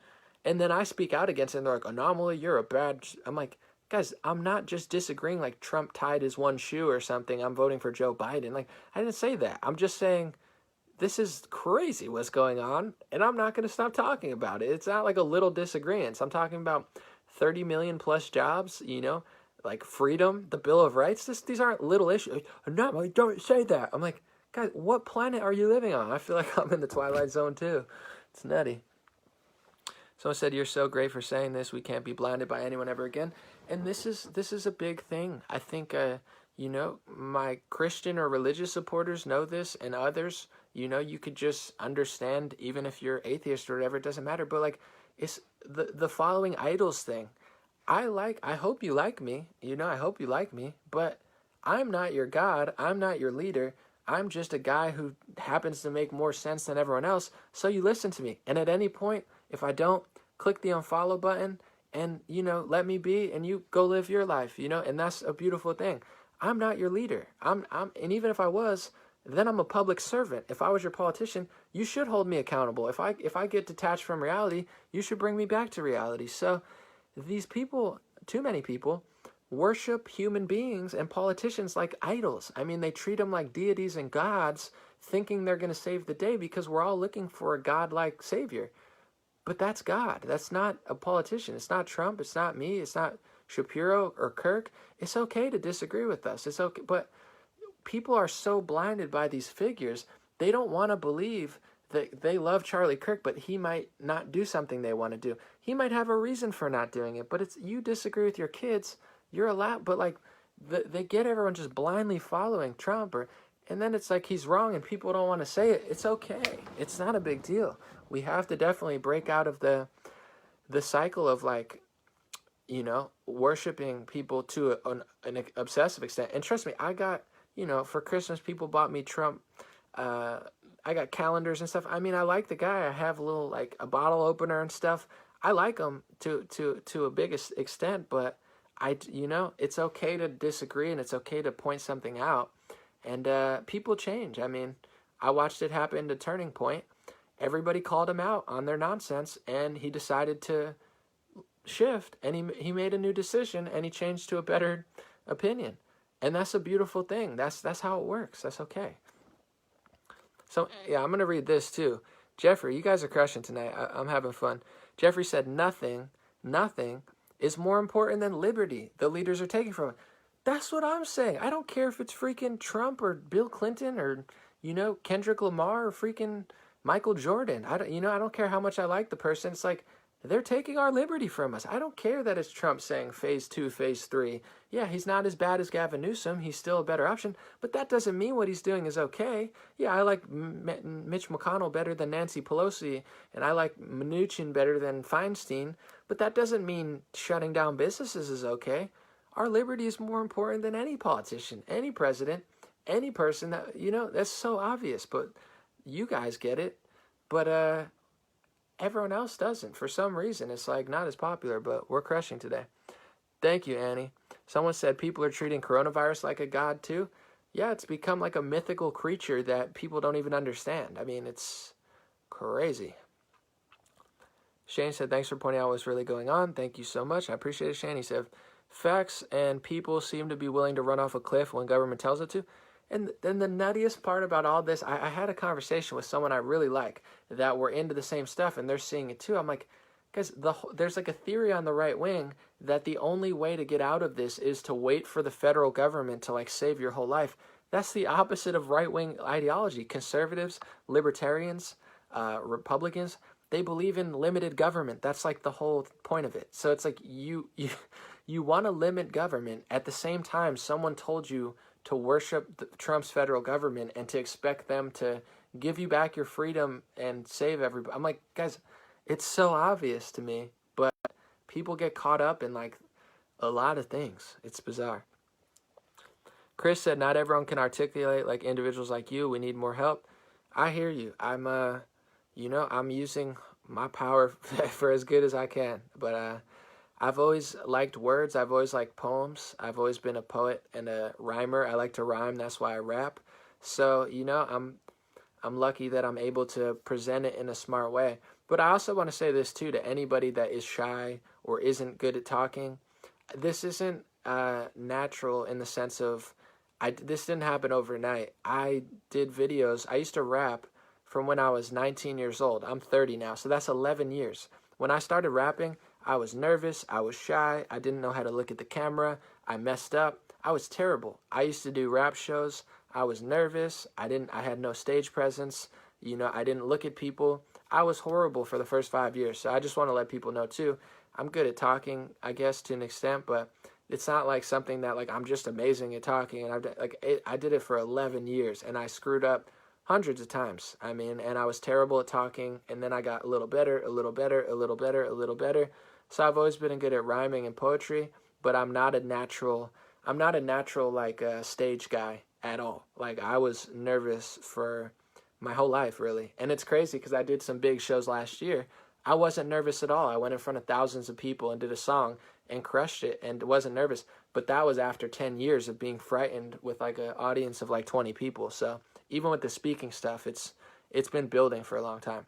S1: And then I speak out against it and they're like, Anomaly, you're a bad. I'm like, guys, I'm not just disagreeing like Trump tied his one shoe or something. I'm voting for Joe Biden. Like, I didn't say that. I'm just saying this is crazy what's going on, and I'm not going to stop talking about it. It's not like a little disagreement. I'm talking about 30 million plus jobs, like freedom, the Bill of Rights. These aren't little issues. No, don't say that. I'm like, guys, what planet are you living on? I feel like I'm in the Twilight Zone too. It's nutty. Someone said, you're so great for saying this. We can't be blinded by anyone ever again. And this is a big thing. I think, my Christian or religious supporters know this, and others, you could just understand, even if you're atheist or whatever, it doesn't matter. But like, it's the following idols thing. I hope you like me. I hope you like me. But I'm not your God. I'm not your leader. I'm just a guy who happens to make more sense than everyone else. So you listen to me. And at any point, if I don't, click the unfollow button and, let me be, and you go live your life, and that's a beautiful thing. I'm not your leader. And even if I was, then I'm a public servant. If I was your politician, you should hold me accountable. If I get detached from reality, you should bring me back to reality. So these people, too many people, worship human beings and politicians like idols. They treat them like deities and gods, thinking they're going to save the day because we're all looking for a godlike savior. But that's God. That's not a politician. It's not Trump. It's not me. It's not Shapiro or Kirk. It's okay to disagree with us. It's okay. But people are so blinded by these figures, they don't want to believe that they love Charlie Kirk, but he might not do something they want to do. He might have a reason for not doing it, but you disagree with your kids, you're allowed. But like, they get everyone just blindly following Trump, and then it's like he's wrong and people don't want to say it. It's okay. It's not a big deal. We have to definitely break out of the cycle of like, worshiping people to an obsessive extent. And trust me, I got, for Christmas, people bought me Trump. I got calendars and stuff. I like the guy. I have a bottle opener and stuff. I like him to a big extent, but it's okay to disagree and it's okay to point something out. And people change. I watched it happen to Turning Point. Everybody called him out on their nonsense, and he decided to shift, and he made a new decision, and he changed to a better opinion. And that's a beautiful thing. That's how it works. That's okay. So, yeah, I'm going to read this too. Jeffrey, you guys are crushing tonight. I'm having fun. Jeffrey said, nothing is more important than liberty the leaders are taking from it. That's what I'm saying. I don't care if it's freaking Trump or Bill Clinton or, Kendrick Lamar or freaking Michael Jordan. I don't care how much I like the person. It's like, They're taking our liberty from us. I don't care that it's Trump saying phase 2, phase 3. Yeah, he's not as bad as Gavin Newsom. He's still a better option. But that doesn't mean what he's doing is okay. Yeah, I like Mitch McConnell better than Nancy Pelosi. And I like Mnuchin better than Feinstein. But that doesn't mean shutting down businesses is okay. Our liberty is more important than any politician, any president, any person that, that's so obvious. But you guys get it. But, everyone else doesn't. For some reason, it's like not as popular, but we're crushing today. Thank you, Annie. Someone said people are treating coronavirus like a god too. Yeah, it's become like a mythical creature that people don't even understand. I mean, it's crazy. Shane said, thanks for pointing out what's really going on. Thank you so much. I appreciate it, Shane. He said, facts and people seem to be willing to run off a cliff when government tells it to. And then the nuttiest part about all this, I had a conversation with someone I really like that were into the same stuff, and they're seeing it too. I'm like, guys, there's like a theory on the right wing that the only way to get out of this is to wait for the federal government to like save your whole life. That's the opposite of right wing ideology. Conservatives, libertarians, Republicans, they believe in limited government. That's like the whole point of it. So it's like you want to limit government. At the same time, someone told you to worship Trump's federal government and to expect them to give you back your freedom and save everybody. I'm like, guys, it's so obvious to me, but people get caught up in like a lot of things. It's bizarre. Chris said, not everyone can articulate like individuals like you. We need more help. I hear you. I'm using my power for as good as I can, but I've always liked words. I've always liked poems. I've always been a poet and a rhymer. I like to rhyme. That's why I rap. So, I'm lucky that I'm able to present it in a smart way. But I also want to say this too to anybody that is shy or isn't good at talking. This isn't natural in the sense of this didn't happen overnight. I did videos. I used to rap from when I was 19 years old. I'm 30 now, so that's 11 years. When I started rapping, I was nervous, I was shy, I didn't know how to look at the camera, I messed up, I was terrible. I used to do rap shows, I was nervous, I had no stage presence, I didn't look at people. I was horrible for the first 5 years, so I just want to let people know too, I'm good at talking, I guess, to an extent, but it's not like something that like I'm just amazing at talking, and I did it for 11 years, and I screwed up hundreds of times. I mean, and I was terrible at talking, and then I got a little better, a little better, a little better, a little better. So I've always been good at rhyming and poetry, but I'm not a natural like stage guy at all. Like I was nervous for my whole life, really. And it's crazy because I did some big shows last year. I wasn't nervous at all. I went in front of thousands of people and did a song and crushed it and wasn't nervous. But that was after 10 years of being frightened with like an audience of like 20 people. So even with the speaking stuff, it's been building for a long time.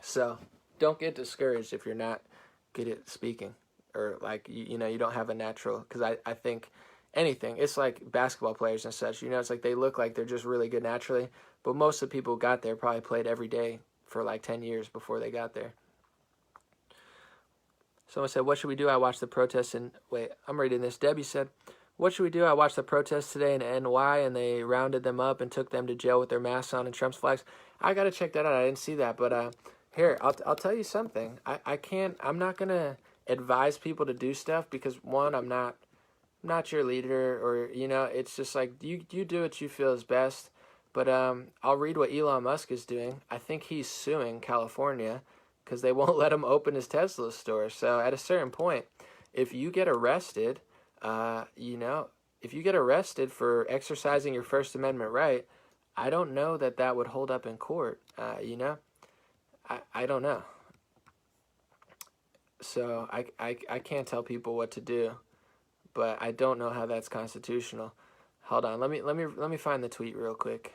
S1: So don't get discouraged if you're not good at speaking or like, you don't have a natural, because I think anything, it's like basketball players and such, it's like they look like they're just really good naturally, but most of the people who got there probably played every day for like 10 years before they got there. Someone said, what should we do? I watched the protests and wait, I'm reading this. Debbie said, what should we do? I watched the protests today in NY and they rounded them up and took them to jail with their masks on and Trump's flags. I got to check that out. I didn't see that, but here, I'll tell you something. I'm not going to advise people to do stuff because one, I'm not your leader, or, it's just like, you do what you feel is best. But I'll read what Elon Musk is doing. I think he's suing California because they won't let him open his Tesla store. So at a certain point, if you get arrested, if you get arrested for exercising your First Amendment right, I don't know that would hold up in court, I don't know. So I can't tell people what to do, but I don't know how that's constitutional. Hold on, let me find the tweet real quick.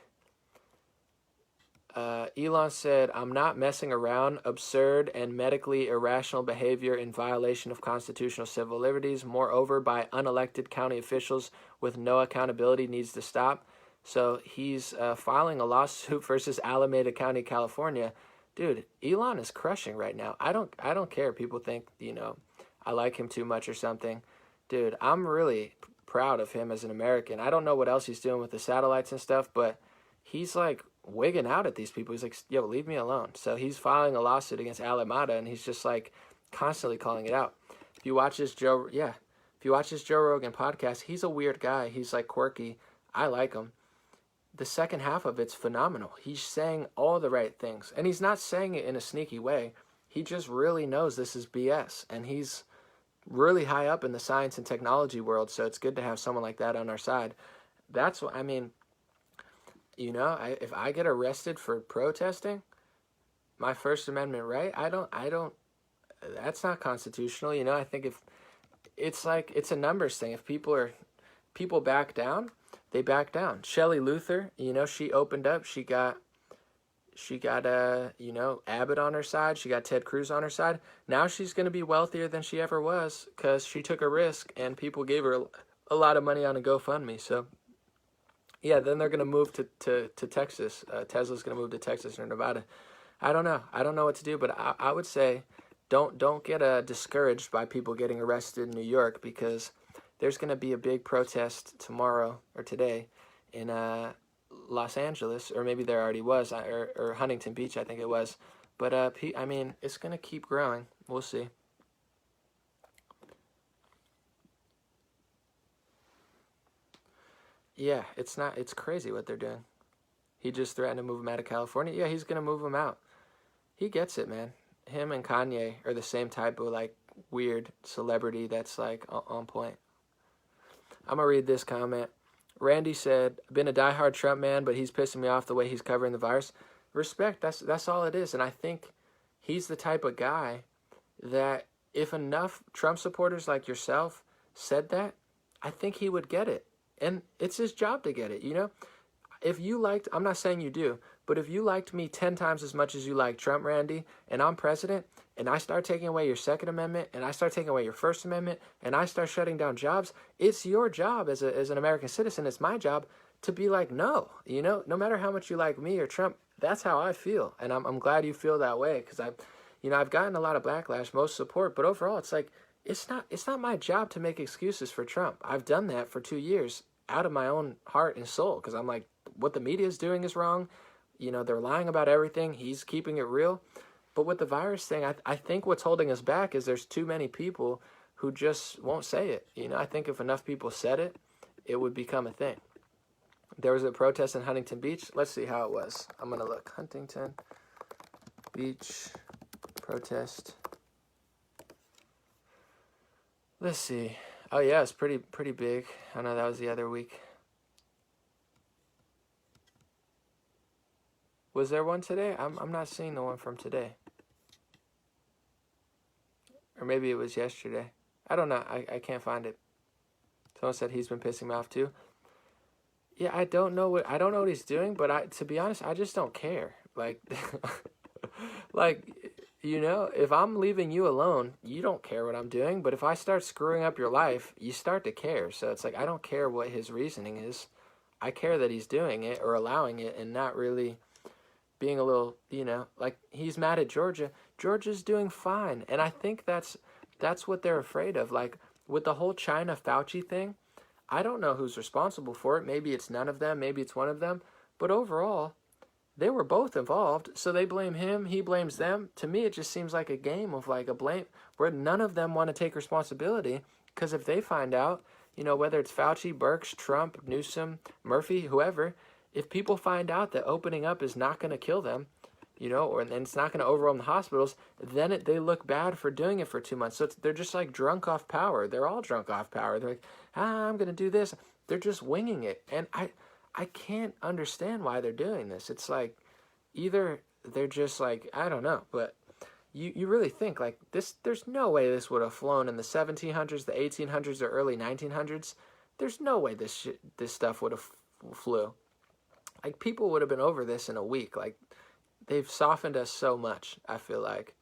S1: Elon said, I'm not messing around. Absurd and medically irrational behavior in violation of constitutional civil liberties, moreover by unelected county officials with no accountability, needs to stop. So he's filing a lawsuit versus Alameda County, California. Dude, Elon is crushing right now. I don't care. People think, I like him too much or something. Dude, I'm really proud of him as an American. I don't know what else he's doing with the satellites and stuff, but he's like wigging out at these people. He's like, yo, leave me alone. So he's filing a lawsuit against Alameda, and he's just like, constantly calling it out. If you watch his Joe Rogan podcast, he's a weird guy. He's like quirky. I like him. The second half of it's phenomenal. He's saying all the right things, and he's not saying it in a sneaky way. He just really knows this is BS, and he's really high up in the science and technology world, so it's good to have someone like that on our side. That's what I mean. You know, if I get arrested for protesting, my First Amendment right, I don't, that's not constitutional. You know, I think if it's like, it's a numbers thing. If people back down, they back down. Shelley Luther, you know, she opened up, she got you know, Abbott on her side. She got Ted Cruz on her side. Now she's going to be wealthier than she ever was because she took a risk and people gave her a lot of money on a GoFundMe. So, yeah, then they're going to move to Texas. Tesla's going to move to Texas or Nevada. I don't know. I don't know what to do, but I would say don't get discouraged by people getting arrested in New York, because there's going to be a big protest tomorrow or today in Los Angeles, or maybe there already was, or Huntington Beach, I think it was. But I mean, it's going to keep growing. We'll see. Yeah, it's crazy what they're doing. He just threatened to move him out of California. Yeah, he's going to move him out. He gets it, man. Him and Kanye are the same type of like weird celebrity that's like on point. I'm going to read this comment. Randy said, been a diehard Trump man, but he's pissing me off the way he's covering the virus. Respect, that's all it is. And I think he's the type of guy that if enough Trump supporters like yourself said that, I think he would get it. And it's his job to get it, you know? If you liked, I'm not saying you do, but if you liked me 10 times as much as you like Trump, Randy, and I'm president, and I start taking away your Second Amendment, and I start taking away your First Amendment, and I start shutting down jobs, it's your job as an American citizen, it's my job to be like, no, you know, no matter how much you like me or Trump, that's how I feel. And I'm glad you feel that way, because I've gotten a lot of backlash, most support, but overall it's like, it's not my job to make excuses for Trump. I've done that for 2 years out of my own heart and soul, because I'm like, what the media is doing is wrong. You know, they're lying about everything. He's keeping it real. But with the virus thing, I think what's holding us back is there's too many people who just won't say it. You know, I think if enough people said it, it would become a thing. There was a protest in Huntington Beach. Let's see how it was. I'm going to look. Huntington Beach protest. Let's see. Oh, yeah, it's pretty big. I know that was the other week. Was there one today? I'm not seeing the one from today. Or maybe it was yesterday. I don't know. I can't find it. Someone said he's been pissing me off too. Yeah, I don't know what he's doing, but to be honest, I just don't care. Like like, you know, if I'm leaving you alone, you don't care what I'm doing, but if I start screwing up your life, you start to care. So it's like I don't care what his reasoning is. I care that he's doing it or allowing it and not really being a little, you know, like he's mad at Georgia. Georgia's doing fine. And I think that's what they're afraid of. Like with the whole China Fauci thing, I don't know who's responsible for it. Maybe it's none of them. Maybe it's one of them. But overall, they were both involved. So they blame him. He blames them. To me, it just seems like a game of like a blame where none of them want to take responsibility. Because if they find out, you know, whether it's Fauci, Birx, Trump, Newsom, Murphy, whoever, if people find out that opening up is not going to kill them, you know, and it's not going to overwhelm the hospitals, then they look bad for doing it for 2 months. So they're just like drunk off power. They're all drunk off power. They're like, I'm going to do this. They're just winging it. And I can't understand why they're doing this. It's like either they're just like, I don't know, but you really think like this, there's no way this would have flown in the 1700s, the 1800s, or early 1900s. There's no way this stuff would have flew. Like, people would have been over this in a week. Like, they've softened us so much, I feel like,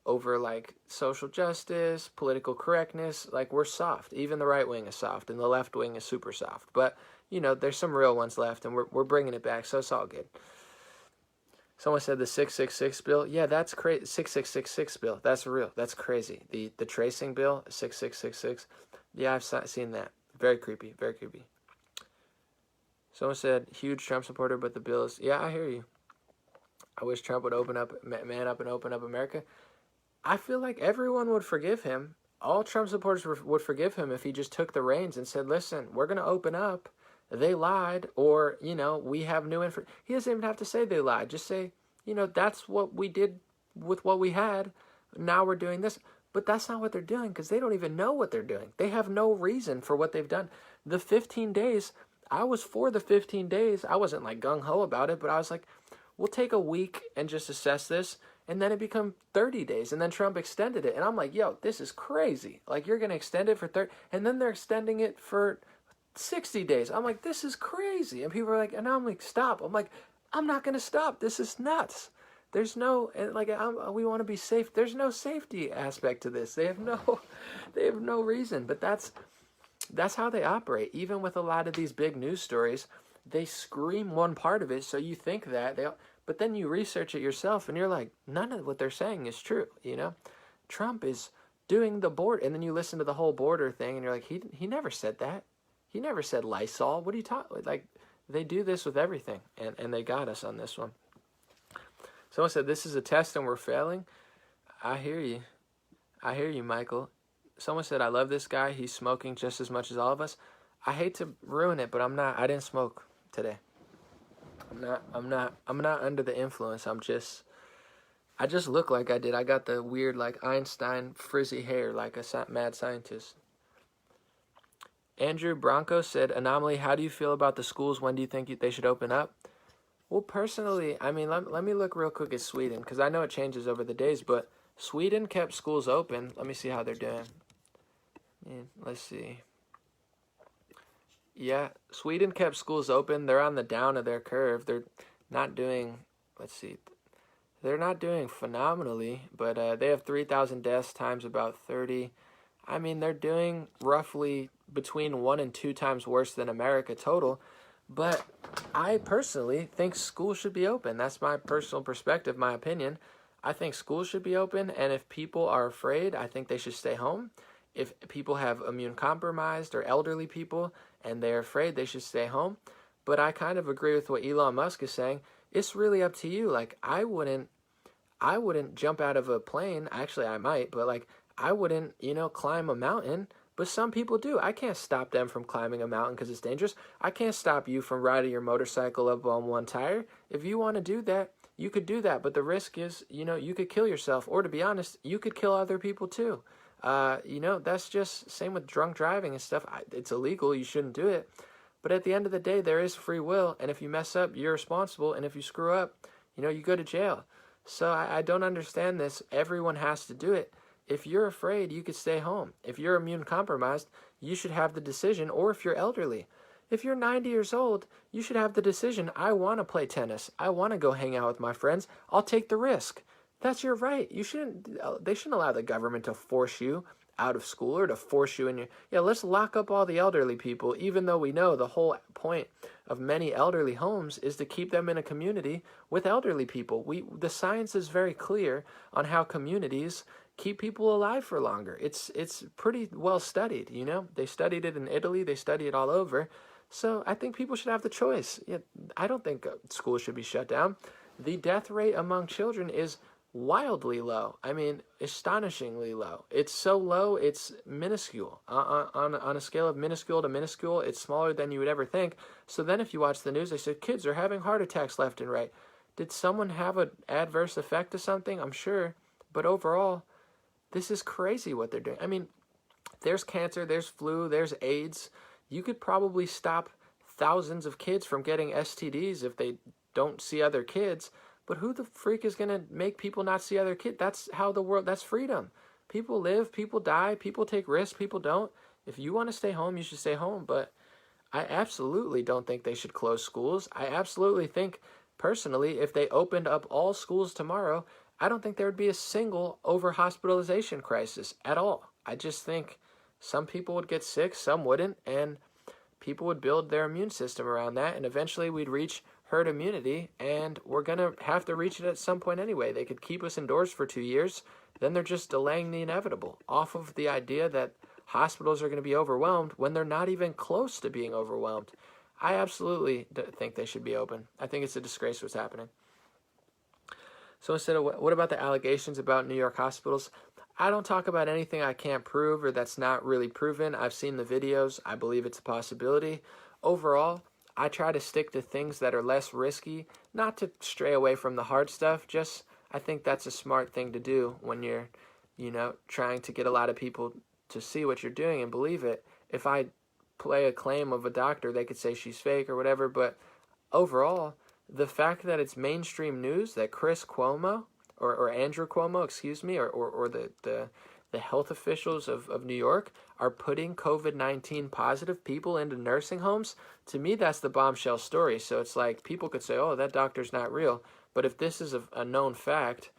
S1: over, like, social justice, political correctness. Like, we're soft. Even the right wing is soft, and the left wing is super soft. But, you know, there's some real ones left, and we're bringing it back, so it's all good. Someone said the 666 bill. Yeah, that's crazy. 6666 bill. That's real. That's crazy. The tracing bill, 6666. Yeah, I've seen that. Very creepy. Very creepy. Someone said, huge Trump supporter, but the bill is... Yeah, I hear you. I wish Trump would man up and open up America. I feel like everyone would forgive him. All Trump supporters would forgive him if he just took the reins and said, listen, we're going to open up. They lied, or, we have new info. He doesn't even have to say they lied. Just say, that's what we did with what we had. Now we're doing this. But that's not what they're doing, because they don't even know what they're doing. They have no reason for what they've done. The 15 days, I was for the 15 days. I wasn't like gung-ho about it, but I was like, we'll take a week and just assess this. And then it became 30 days. And then Trump extended it. And I'm like, yo, this is crazy. Like, you're going to extend it for 30. And then they're extending it for 60 days. I'm like, this is crazy. And people are like, and I'm like, stop. I'm like, I'm not going to stop. This is nuts. There's no, like, we want to be safe. There's no safety aspect to this. They have no reason. But that's how they operate. Even with a lot of these big news stories, they scream one part of it. So you think that but then you research it yourself and you're like, none of what they're saying is true. Trump is doing the border. And then you listen to the whole border thing and you're like, he never said that. He never said Lysol. What are you talking? Like, they do this with everything. And they got us on this one. Someone said, this is a test and we're failing. I hear you. I hear you, Michael. Someone said, I love this guy. He's smoking just as much as all of us. I hate to ruin it, but I'm not. I didn't smoke today. I'm not under the influence. I just look like I did. I got the weird, like, Einstein frizzy hair, like a mad scientist. Andrew Bronco said, Anomaly, how do you feel about the schools? When do you think they should open up? Well, personally, I mean, let me look real quick at Sweden, because I know it changes over the days, but Sweden kept schools open. Let me see how they're doing. Let's see. Yeah, Sweden kept schools open. They're on the down of their curve. They're not doing, let's see, they're not doing phenomenally, but they have 3,000 deaths times about 30. I mean, they're doing roughly between 1 and 2 times worse than America total. But I personally think schools should be open. That's my personal perspective, my opinion. I think schools should be open, and if people are afraid, I think they should stay home. If people have immune compromised or elderly people and they're afraid, they should stay home. But I kind of agree with what Elon Musk is saying. It's really up to you. Like, I wouldn't jump out of a plane. Actually, I might, but like, I wouldn't, climb a mountain. But some people do. I can't stop them from climbing a mountain because it's dangerous. I can't stop you from riding your motorcycle up on one tire. If you want to do that, you could do that. But the risk is, you could kill yourself. Or to be honest, you could kill other people too. That's just same with drunk driving and stuff. It's illegal. You shouldn't do it. But at the end of the day, there is free will. And if you mess up, you're responsible. And if you screw up, you go to jail. So I don't understand this. Everyone has to do it. If you're afraid, you could stay home. If you're immune compromised, you should have the decision. Or if you're elderly, if you're 90 years old, you should have the decision. I want to play tennis. I want to go hang out with my friends. I'll take the risk. That's your right. They shouldn't allow the government to force you out of school or to force you in your, let's lock up all the elderly people, even though we know the whole point of many elderly homes is to keep them in a community with elderly people. The science is very clear on how communities keep people alive for longer. It's pretty well studied, They studied it in Italy. They study it all over. So I think people should have the choice. I don't think schools should be shut down. The death rate among children is wildly low. I mean, astonishingly low. It's so low, it's minuscule. On a scale of minuscule to minuscule, it's smaller than you would ever think. So then if you watch the news, they said kids are having heart attacks left and right. Did someone have an adverse effect to something? I'm sure. But overall, this is crazy what they're doing. I mean, there's cancer, there's flu, there's AIDS. You could probably stop thousands of kids from getting STDs if they don't see other kids. But who the freak is going to make people not see other kids? That's how the world, that's freedom. People live, people die, people take risks, people don't. If you want to stay home, you should stay home. But I absolutely don't think they should close schools. I absolutely think, personally, if they opened up all schools tomorrow, I don't think there would be a single over-hospitalization crisis at all. I just think some people would get sick, some wouldn't, and people would build their immune system around that, and eventually we'd reach herd immunity, and we're going to have to reach it at some point anyway. They could keep us indoors for 2 years, then they're just delaying the inevitable off of the idea that hospitals are going to be overwhelmed when they're not even close to being overwhelmed. I absolutely think they should be open. I think it's a disgrace what's happening. So instead of what about the allegations about New York hospitals? I don't talk about anything I can't prove or that's not really proven. I've seen the videos. I believe it's a possibility. Overall, I try to stick to things that are less risky, not to stray away from the hard stuff. Just, I think that's a smart thing to do when you're, trying to get a lot of people to see what you're doing and believe it. If I play a claim of a doctor, they could say she's fake or whatever, but overall, the fact that it's mainstream news that Chris Cuomo or Andrew Cuomo, excuse me, or the health officials of New York are putting COVID-19 positive people into nursing homes, to me, that's the bombshell story. So it's like people could say, oh, that doctor's not real. But if this is a known fact,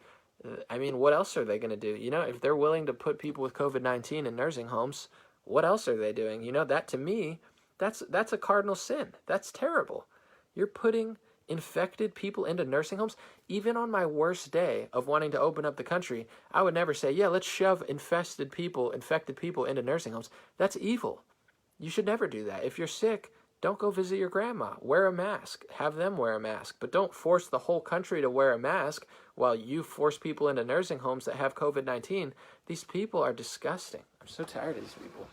S1: I mean, what else are they going to do? If they're willing to put people with COVID-19 in nursing homes, what else are they doing? That to me, that's a cardinal sin. That's terrible. You're putting infected people into nursing homes. Even on my worst day of wanting to open up the country, I would never say, yeah, let's shove infected people into nursing homes. That's evil. You should never do that. If you're sick, don't go visit your grandma. Wear a mask. Have them wear a mask. But don't force the whole country to wear a mask while you force people into nursing homes that have COVID-19. These people are disgusting. I'm so tired of these people.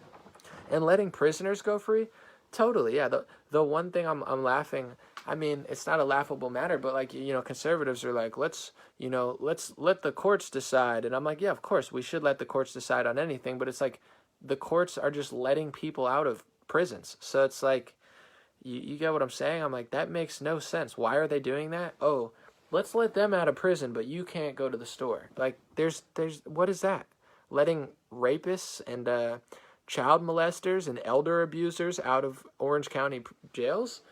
S1: And letting prisoners go free? Totally, yeah. The one thing I'm laughing, I mean, it's not a laughable matter, but like, conservatives are like, let's let the courts decide. And I'm like, yeah, of course, we should let the courts decide on anything, but it's like the courts are just letting people out of prisons. So it's like, you get what I'm saying? I'm like, that makes no sense. Why are they doing that? Oh, let's let them out of prison, but you can't go to the store. Like, there's what is that? Letting rapists and child molesters and elder abusers out of Orange County jails?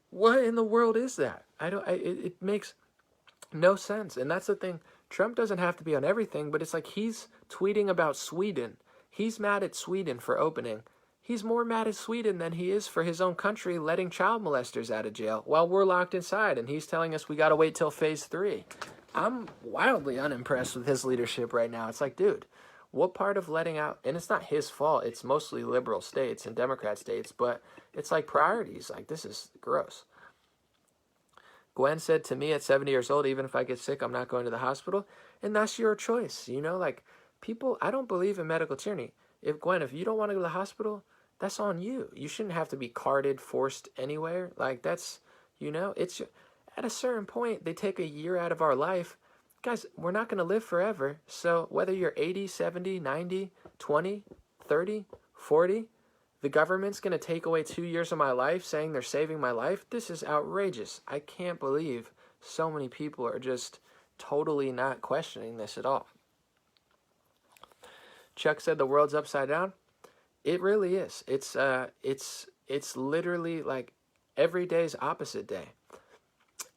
S1: What in the world is that? It makes no sense. And that's the thing. Trump doesn't have to be on everything, but it's like he's tweeting about Sweden. He's mad at Sweden for opening. He's more mad at Sweden than he is for his own country letting child molesters out of jail while we're locked inside, and he's telling us we got to wait till phase 3. I'm wildly unimpressed with his leadership right now. It's like, dude, what part of letting out, and it's not his fault, it's mostly liberal states and Democrat states, but it's like priorities. Like, this is gross. Gwen said to me at 70 years old, even if I get sick, I'm not going to the hospital. And that's your choice. Like people, I don't believe in medical tyranny. If you don't want to go to the hospital, that's on you. You shouldn't have to be carted, forced anywhere. Like it's at a certain point, they take a year out of our life. Guys, we're not going to live forever. So whether you're 80, 70, 90, 20, 30, 40, the government's going to take away 2 years of my life saying they're saving my life. This is outrageous. I can't believe so many people are just totally not questioning this at all. Chuck said the world's upside down. It really is. It's literally like every day's opposite day.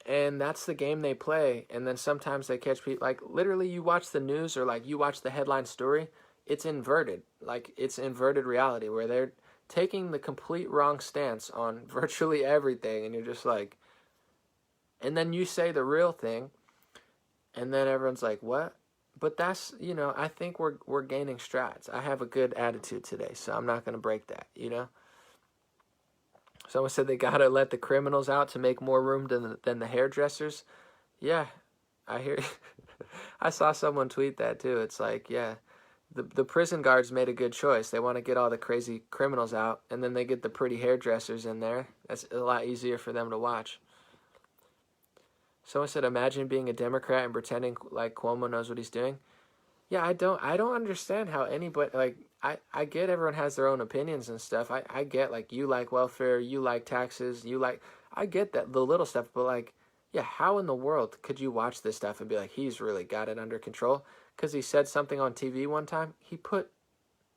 S1: And that's the game they play. And then sometimes they catch people, like literally you watch the news or like you watch the headline story, it's inverted. Like it's inverted reality where they're taking the complete wrong stance on virtually everything. And you're just like, and then you say the real thing. And then everyone's like, what? But that's, I think we're gaining strides. I have a good attitude today, so I'm not going to break that, Someone said they got to let the criminals out to make more room than the hairdressers. Yeah, I hear you. I saw someone tweet that too. It's like, yeah, the prison guards made a good choice. They want to get all the crazy criminals out, and then they get the pretty hairdressers in there. That's a lot easier for them to watch. Someone said, imagine being a Democrat and pretending like Cuomo knows what he's doing. Yeah, I don't understand how anybody, like, I get everyone has their own opinions and stuff. I get, like, you like welfare, you like taxes, I get that, the little stuff, but, like, yeah, how in the world could you watch this stuff and be like, he's really got it under control? Because he said something on TV one time, he put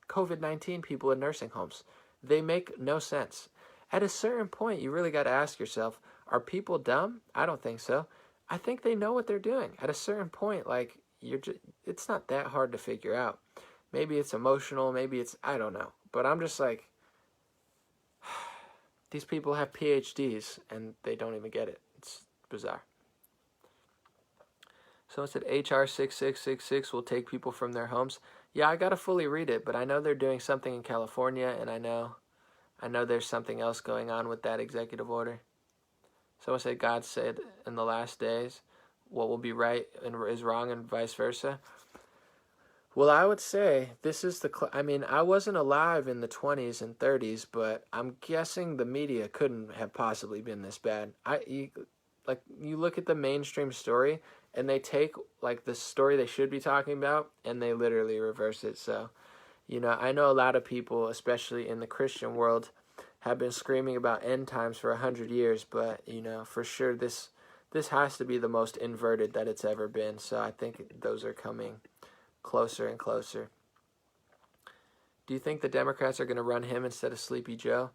S1: COVID-19 people in nursing homes. They make no sense. At a certain point, you really got to ask yourself, are people dumb? I don't think so. I think they know what they're doing. At a certain point, like, it's not that hard to figure out. Maybe it's emotional, maybe it's, I don't know. But I'm just like, these people have PhDs and they don't even get it. It's bizarre. Someone said HR 6666 will take people from their homes. Yeah, I got to fully read it, but I know they're doing something in California, and I know there's something else going on with that executive order. Someone said God said in the last days, what will be right and is wrong and vice versa. Well, I would say this is I mean, I wasn't alive in the 20s and 30s, but I'm guessing the media couldn't have possibly been this bad. You look at the mainstream story, and they take like the story they should be talking about, and they literally reverse it. So, I know a lot of people, especially in the Christian world, have been screaming about end times for 100 years, but for sure this has to be the most inverted that it's ever been. So I think those are coming closer and closer. Do you think the Democrats are going to run him instead of Sleepy Joe?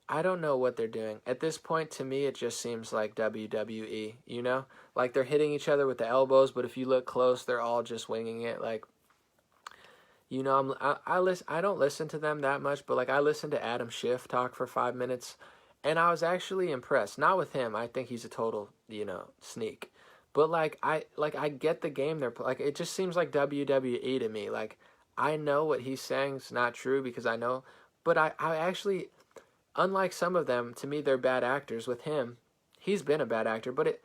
S1: I don't know what they're doing. At this point, to me, it just seems like WWE, Like they're hitting each other with the elbows, but if you look close, they're all just winging it. Like, I don't listen to them that much, but like I listened to Adam Schiff talk for 5 minutes, and I was actually impressed. Not with him. I think he's a total, sneak. But I get the game they're like. It just seems like WWE to me. Like I know what he's saying is not true because I know, but I actually, unlike some of them, to me they're bad actors. With him, he's been a bad actor, but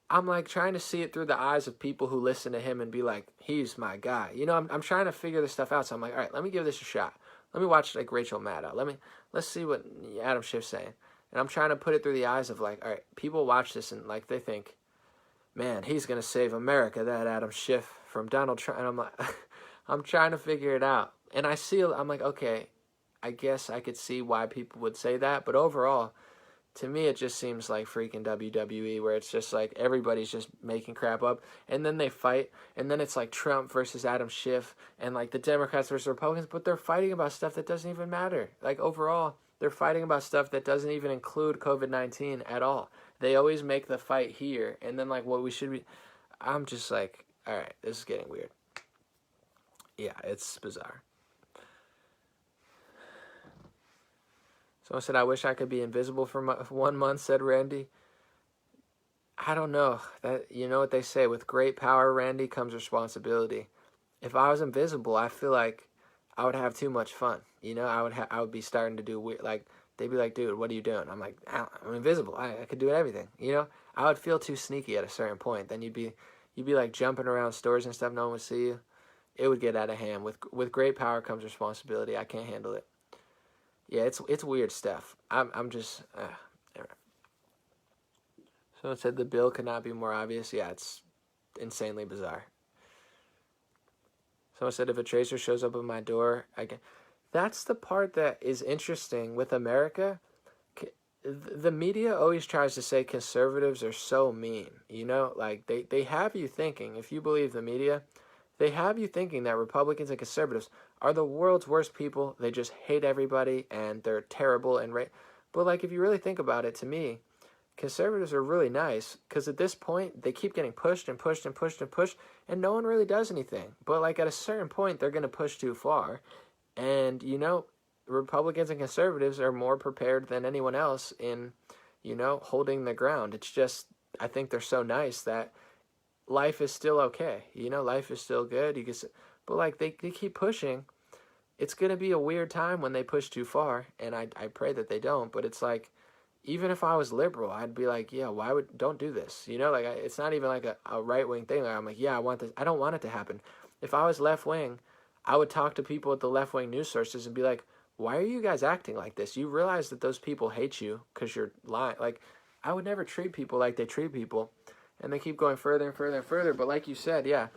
S1: I'm like trying to see it through the eyes of people who listen to him and be like, he's my guy. I'm trying to figure this stuff out. So I'm like, all right, let me give this a shot. Let me watch like Rachel Maddow. Let's see what Adam Schiff's saying. And I'm trying to put it through the eyes of like, all right, people watch this and like they think, man, he's going to save America, that Adam Schiff from Donald Trump. And I'm like, I'm trying to figure it out. And I'm like, okay, I guess I could see why people would say that. But overall, to me, it just seems like freaking WWE, where it's just like everybody's just making crap up. And then they fight. And then it's like Trump versus Adam Schiff and like the Democrats versus Republicans. But they're fighting about stuff that doesn't even matter. Like overall, they're fighting about stuff that doesn't even include COVID-19 at all. They always make the fight here. And then like what we should be. I'm just like, all right, this is getting weird. Yeah, it's bizarre. Someone said, I wish I could be invisible for 1 month, said Randy. I don't know. You know what they say, with great power, Randy, comes responsibility. If I was invisible, I feel like I would have too much fun. I would be starting to do weird, like, they'd be like, dude, what are you doing? I'm like, I'm invisible. I could do everything, I would feel too sneaky at a certain point. Then you'd be like jumping around stores and stuff, no one would see you. It would get out of hand. With great power comes responsibility. I can't handle it. Yeah, it's weird stuff. I'm just. Someone said the bill could not be more obvious. Yeah, it's insanely bizarre. Someone said if a tracer shows up at my door, I can. That's the part that is interesting with America. The media always tries to say conservatives are so mean. Like they have you thinking, if you believe the media, they have you thinking that Republicans and conservatives are the world's worst people. They just hate everybody and they're terrible but like if you really think about it, to me, conservatives are really nice because at this point they keep getting pushed and pushed and pushed and pushed and no one really does anything. But like at a certain point they're going to push too far, and Republicans and conservatives are more prepared than anyone else in holding the ground. It's just I think they're so nice that life is still okay. Life is still good. But like they keep pushing. It's going to be a weird time when they push too far, and I pray that they don't. But it's like, even if I was liberal, I'd be like, yeah, don't do this. It's not even like a right-wing thing. Like, I'm like, yeah, I want this. I don't want it to happen. If I was left-wing, I would talk to people at the left-wing news sources and be like, why are you guys acting like this? You realize that those people hate you because you're lying. Like, I would never treat people like they treat people. And they keep going further and further and further. But like you said, yeah,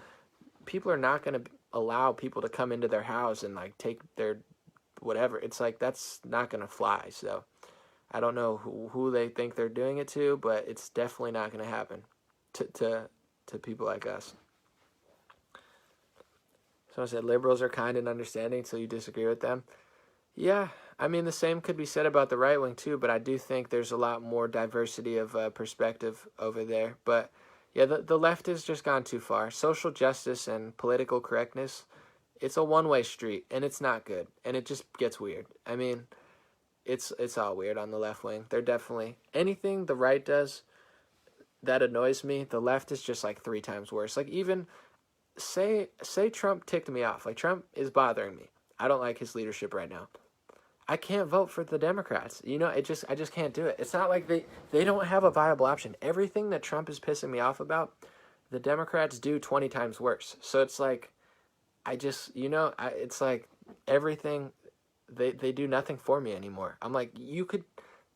S1: people are not going to allow people to come into their house and like take their whatever. It's like that's not going to fly. So I don't know who they think they're doing it to, but it's definitely not going to happen to people like us. Someone said liberals are kind and understanding, so you disagree with them. Yeah, I mean, the same could be said about the right wing too, but I do think there's a lot more diversity of perspective over there. But yeah, the left has just gone too far. Social justice and political correctness, it's a one-way street, and it's not good, and it just gets weird. I mean, it's all weird on the left wing. They're definitely, anything the right does that annoys me, the left is just like 3 times worse. Like even say Trump ticked me off. Like Trump is bothering me. I don't like his leadership right now. I can't vote for the Democrats. I just can't do it. It's not like they don't have a viable option. Everything that Trump is pissing me off about, the Democrats do 20 times worse. So it's like, it's like everything, they do nothing for me anymore. I'm like, you could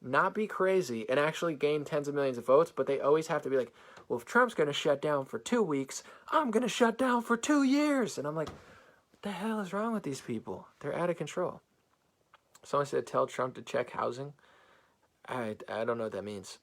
S1: not be crazy and actually gain tens of millions of votes, but they always have to be like, well, if Trump's going to shut down for 2 weeks, I'm going to shut down for 2 years. And I'm like, what the hell is wrong with these people? They're out of control. Someone said, tell Trump to check housing. I don't know what that means.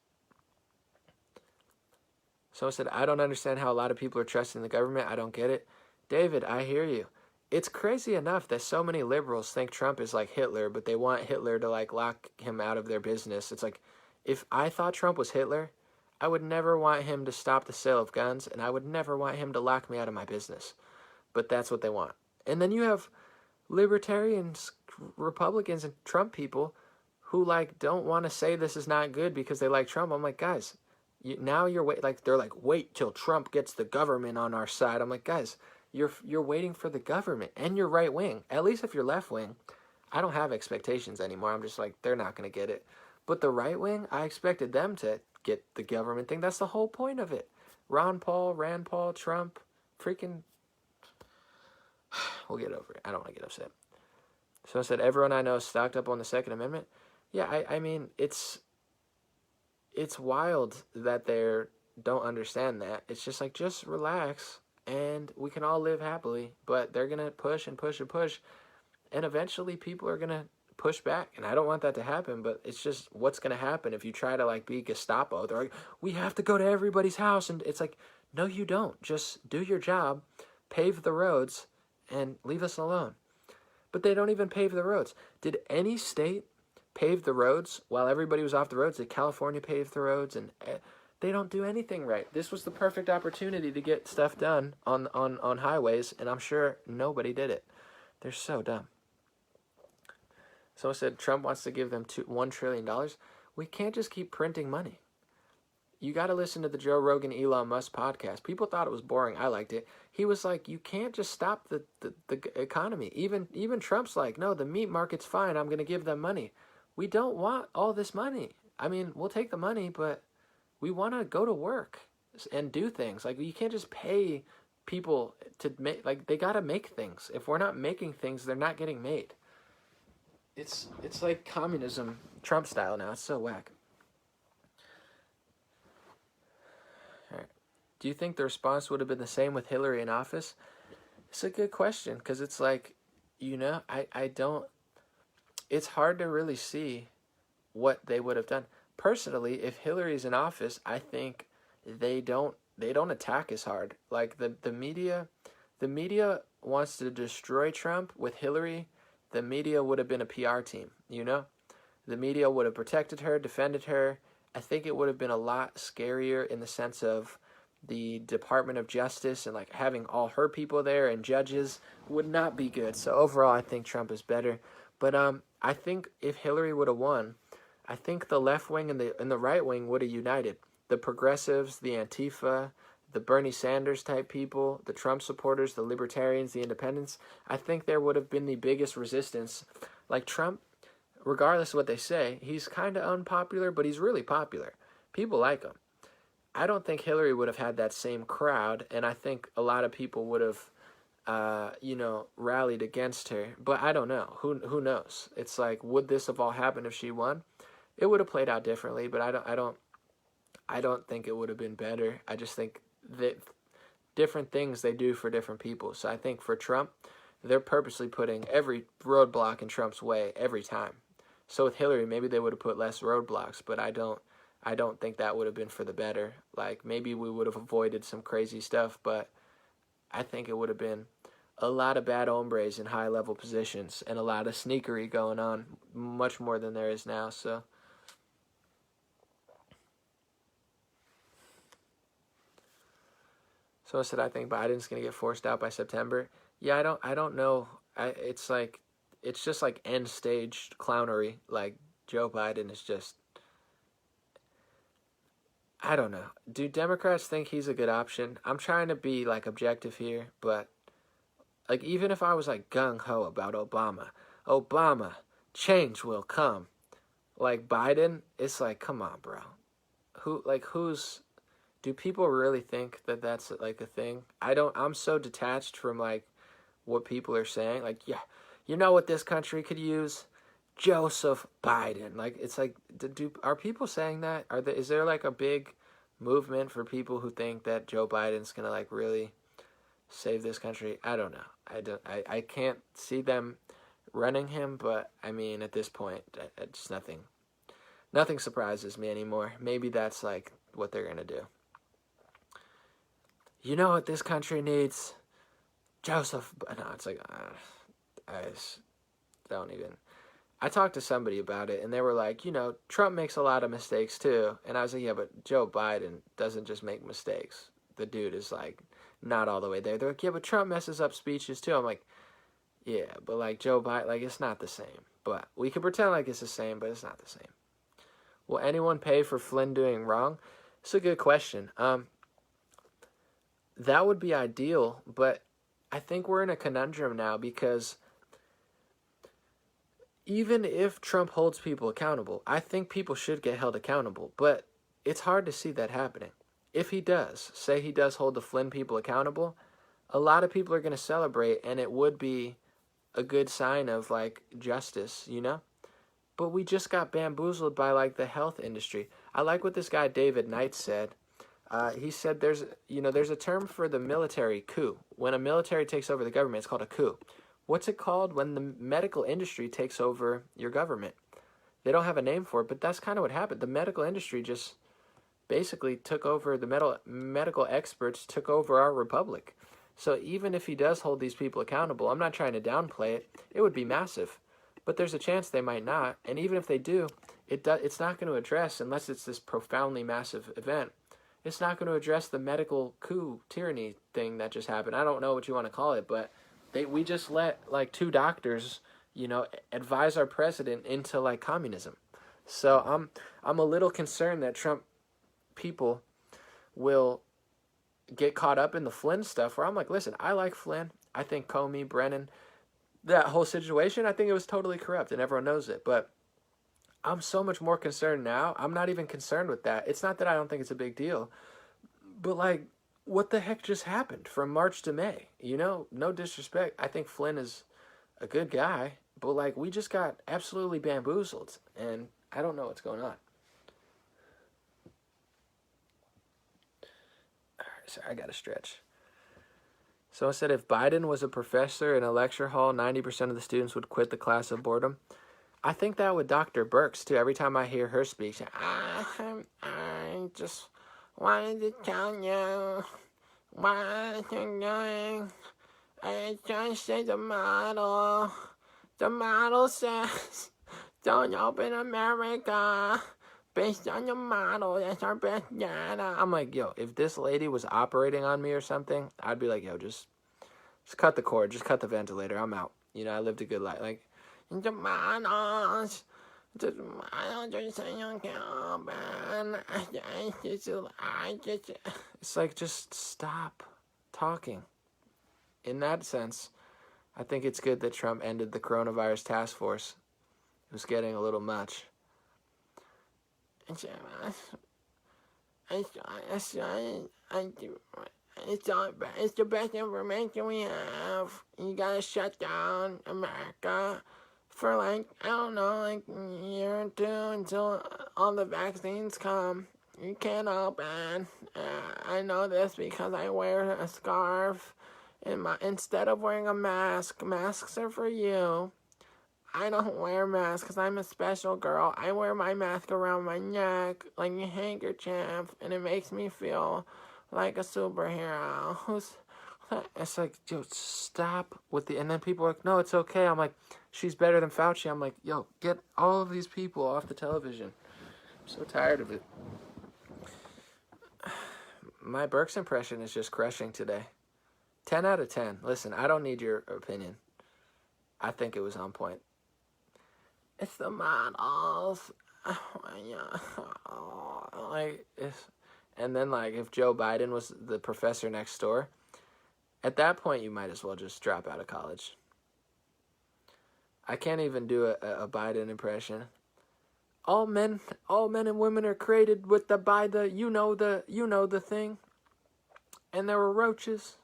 S1: Someone said, I don't understand how a lot of people are trusting the government. I don't get it. David, I hear you. It's crazy enough that so many liberals think Trump is like Hitler, but they want Hitler to like lock him out of their business. It's like, if I thought Trump was Hitler, I would never want him to stop the sale of guns, and I would never want him to lock me out of my business. But that's what they want. And then you have libertarians, Republicans, and Trump people who like don't want to say this is not good because they like Trump. I'm like, guys, now you're they're like, wait till Trump gets the government on our side. I'm like, guys, you're waiting for the government, and you're right wing. At least if you're left wing, I don't have expectations anymore. I'm just like, they're not going to get it. But the right wing, I expected them to get the government thing. That's the whole point of it. Rand Paul, Trump, freaking. We'll get over it. I don't want to get upset. So I said, everyone I know is stocked up on the Second Amendment. Yeah, I mean, it's wild that they don't understand that. It's just like, just relax, and we can all live happily. But they're going to push and push and push, and eventually people are going to push back. And I don't want that to happen, but it's just what's going to happen if you try to like be Gestapo. They're like, we have to go to everybody's house. And it's like, no, you don't. Just do your job, pave the roads, and leave us alone. But they don't even pave the roads. Did any state pave the roads while everybody was off the roads? Did California pave the roads? And they don't do anything right. This was the perfect opportunity to get stuff done on highways, and I'm sure nobody did it. They're so dumb. Someone said Trump wants to give them $1 trillion. We can't just keep printing money. You got to listen to the Joe Rogan Elon Musk podcast. People thought it was boring. I liked it. He was like, you can't just stop the economy. Even Trump's like, no, the meat market's fine. I'm going to give them money. We don't want all this money. I mean, we'll take the money, but we want to go to work and do things. Like, you can't just pay people to make, like, they got to make things. If we're not making things, they're not getting made. It's like communism, Trump style now. It's so whack. All right. Do you think the response would have been the same with Hillary in office? It's a good question, because it's like, I don't, it's hard to really see what they would have done. Personally, if Hillary's in office, I think they don't attack as hard. Like the media wants to destroy Trump. With Hillary, the media would have been a PR team, The media would have protected her, defended her. I think it would have been a lot scarier in the sense of the Department of Justice and like having all her people there and judges would not be good. So overall, I think Trump is better. But I think if Hillary would have won, I think the left wing and the right wing would have united. The progressives, the Antifa, the Bernie Sanders type people, the Trump supporters, the libertarians, the independents. I think there would have been the biggest resistance. Like Trump, regardless of what they say, he's kind of unpopular, but he's really popular. People like him. I don't think Hillary would have had that same crowd, and I think a lot of people would have, rallied against her. But I don't know. Who knows? It's like, would this have all happened if she won? It would have played out differently, but I don't think it would have been better. I just think that different things they do for different people. So I think for Trump, they're purposely putting every roadblock in Trump's way every time. So with Hillary, maybe they would have put less roadblocks, but I don't think that would have been for the better. Like, maybe we would have avoided some crazy stuff, but I think it would have been a lot of bad hombres in high-level positions and a lot of sneakery going on, much more than there is now. So I said, I think Biden's going to get forced out by September. Yeah, I don't know. It's just like end-stage clownery. Like, Joe Biden is just, I don't know. Do Democrats think he's a good option? I'm trying to be, like, objective here, but, like, even if I was, like, gung-ho about Obama, change will come. Like, Biden, it's like, come on, bro. Who's do people really think that that's like a thing? I'm so detached from like what people are saying. Like, yeah, you know what this country could use? Joseph Biden. Like, it's like, are people saying that? Is there like a big movement for people who think that Joe Biden's gonna like really save this country? I don't know. I can't see them running him, but I mean, at this point, it's nothing surprises me anymore. Maybe that's like what they're gonna do. You know what this country needs? Joseph. No, it's like, I just don't even. I talked to somebody about it, and they were like, Trump makes a lot of mistakes too. And I was like, yeah, but Joe Biden doesn't just make mistakes. The dude is like not all the way there. They're like, yeah, but Trump messes up speeches too. I'm like, yeah, but like Joe Biden, like it's not the same. But we can pretend like it's the same, but it's not the same. Will anyone pay for Flynn doing wrong? It's a good question. That would be ideal, but I think we're in a conundrum now because even if Trump holds people accountable, I think people should get held accountable, but it's hard to see that happening. If he does, say he does hold the Flynn people accountable, a lot of people are going to celebrate, and it would be a good sign of, like, justice, But we just got bamboozled by, like, the health industry. I like what this guy David Knight said. He said there's a term for the military coup. When a military takes over the government, it's called a coup. What's it called when the medical industry takes over your government? They don't have a name for it, but that's kind of what happened. The medical industry just basically took over, the medical experts took over our republic. So even if he does hold these people accountable, I'm not trying to downplay it, it would be massive. But there's a chance they might not. And even if they do, it's not going to address, unless it's this profoundly massive event, it's not going to address the medical coup tyranny thing that just happened. I don't know what you want to call it, but we just let like 2 doctors, advise our president into like communism. So I'm a little concerned that Trump people will get caught up in the Flynn stuff where I'm like, listen, I like Flynn. I think Comey, Brennan, that whole situation, I think it was totally corrupt and everyone knows it. But I'm so much more concerned now. I'm not even concerned with that. It's not that I don't think it's a big deal, but like, what the heck just happened from March to May? No disrespect. I think Flynn is a good guy, but like, we just got absolutely bamboozled, and I don't know what's going on. All right, sorry, I got to stretch. Someone said if Biden was a professor in a lecture hall, 90% of the students would quit the class of boredom. I think that with Dr. Birx, too. Every time I hear her speak, I just wanted to tell you what you're doing. I just say the model. The model says, don't open America based on the model. That's our best data. I'm like, yo, if this lady was operating on me or something, I'd be like, yo, just cut the cord. Just cut the ventilator. I'm out. I lived a good life. Like, the models. It's like, just stop talking. In that sense, I think it's good that Trump ended the coronavirus task force. It was getting a little much. It's the best information we have. You gotta shut down America for like, I don't know, like a year or 2 until all the vaccines come. You can't open. I know this because I wear a scarf instead of wearing a mask. Masks are for you. I don't wear masks because I'm a special girl. I wear my mask around my neck like a handkerchief, and it makes me feel like a superhero. It's like, dude, stop with and then people are like, no, it's okay. I'm like, she's better than Fauci. I'm like, yo, get all of these people off the television. I'm so tired of it. My Birx impression is just crushing today. 10 out of 10. Listen, I don't need your opinion. I think it was on point. It's the models. And then, like, if Joe Biden was the professor next door, at that point, you might as well just drop out of college. I can't even do a Biden impression. all men and women are created with the by the the thing. And there were roaches,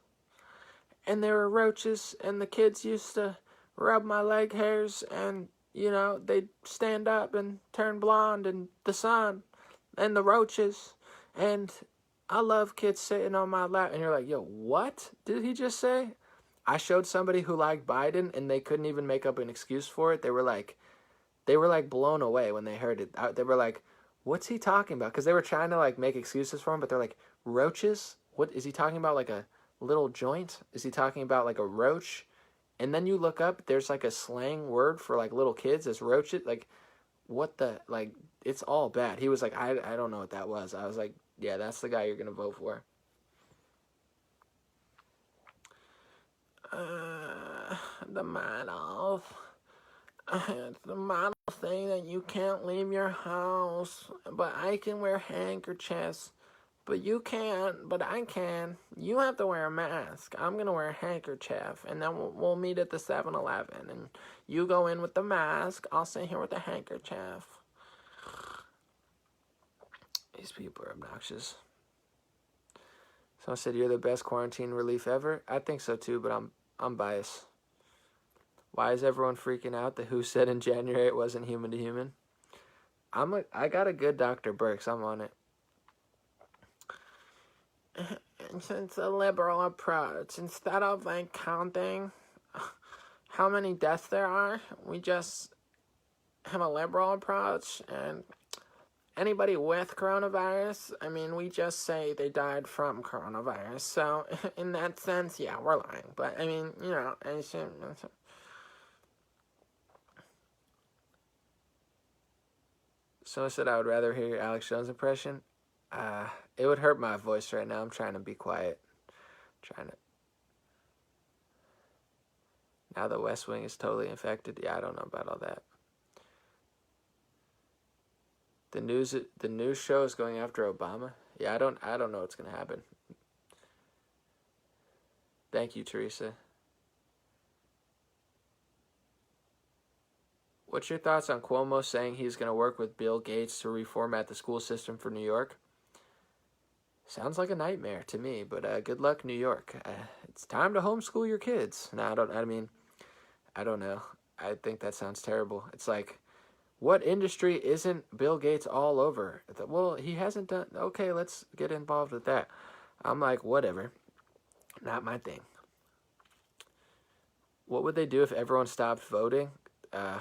S1: and and the kids used to rub my leg hairs, and they'd stand up and turn blonde, and the sun, and the roaches, and I love kids sitting on my lap. And you're like, yo, what did he just say? I showed somebody who liked Biden, and they couldn't even make up an excuse for it. They were like blown away when they heard it. They were like, what's he talking about? Because they were trying to like make excuses for him, but they're like, roaches? What is he talking about? Like a little joint? Is he talking about like a roach? And then you look up, there's like a slang word for like little kids as roaches. Like, what the, like, it's all bad. He was like, I don't know what that was. I was like, yeah, that's the guy you're going to vote for. The model. It's the model thing that you can't leave your house, but I can wear handkerchiefs. But you can't, but I can. You have to wear a mask. I'm going to wear a handkerchief, and then we'll meet at the 7-Eleven, and you go in with the mask. I'll sit here with the handkerchief. These people are obnoxious. Someone said, you're the best quarantine relief ever. I think so too, but I'm biased. Why is everyone freaking out? The WHO said in January it wasn't human to human. I got a good Dr. Burks. I'm on it. It's a liberal approach. Instead of like counting how many deaths there are, we just have a liberal approach, and anybody with coronavirus, I mean, we just say they died from coronavirus. So in that sense, yeah, we're lying. But I mean, someone said I would rather hear your Alex Jones impression. It would hurt my voice right now. I'm trying to be quiet. Now the West Wing is totally infected. Yeah, I don't know about all that. The news show is going after Obama. Yeah, I don't know what's gonna happen. Thank you, Teresa. What's your thoughts on Cuomo saying he's gonna work with Bill Gates to reformat the school system for New York? Sounds like a nightmare to me, but good luck, New York. It's time to homeschool your kids. No, I don't know. I think that sounds terrible. It's like, what industry isn't Bill Gates all over? Well, he hasn't done. Okay, let's get involved with that. I'm like, whatever. Not my thing. What would they do if everyone stopped voting? I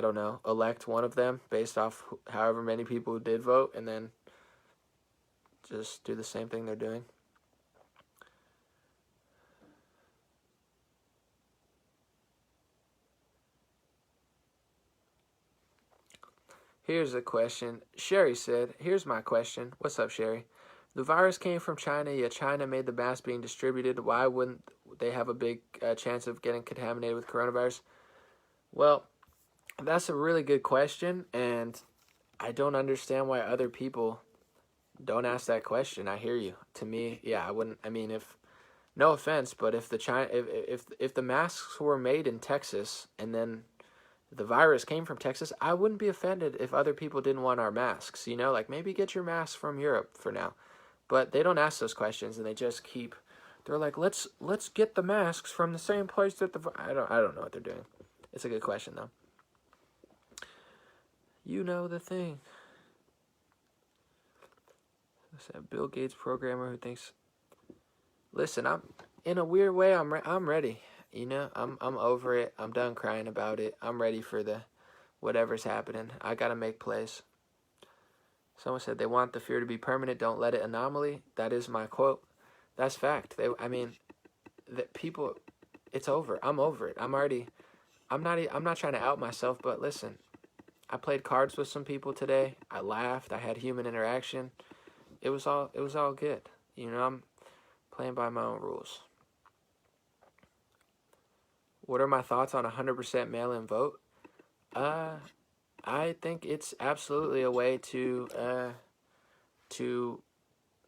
S1: don't know. Elect one of them based off however many people who did vote, and then just do the same thing they're doing. Here's a question. Sherry said, here's my question. What's up, Sherry? The virus came from China, yet China made the mask being distributed. Why wouldn't they have a big chance of getting contaminated with coronavirus? Well, that's a really good question, and I don't understand why other people don't ask that question. I hear you. To me, yeah, I wouldn't. I mean, if no offense, but if the masks were made in Texas and then the virus came from Texas, I wouldn't be offended if other people didn't want our masks. Like maybe get your masks from Europe for now. But they don't ask those questions, and they just keep. They're like, let's get the masks from the same place that I don't know what they're doing. It's a good question though. You know the thing. What's that Bill Gates programmer who thinks? Listen, I'm in a weird way. I'm ready. I'm over it. I'm done crying about it. I'm ready for the whatever's happening. I gotta make plays. Someone said they want the fear to be permanent. Don't let it anomaly. That is my quote. That's fact. That people, it's over. I'm over it. I'm not trying to out myself, but listen, I played cards with some people today. I laughed. I had human interaction. It was all good. I'm playing by my own rules. What are my thoughts on 100% mail-in vote? I think it's absolutely a way to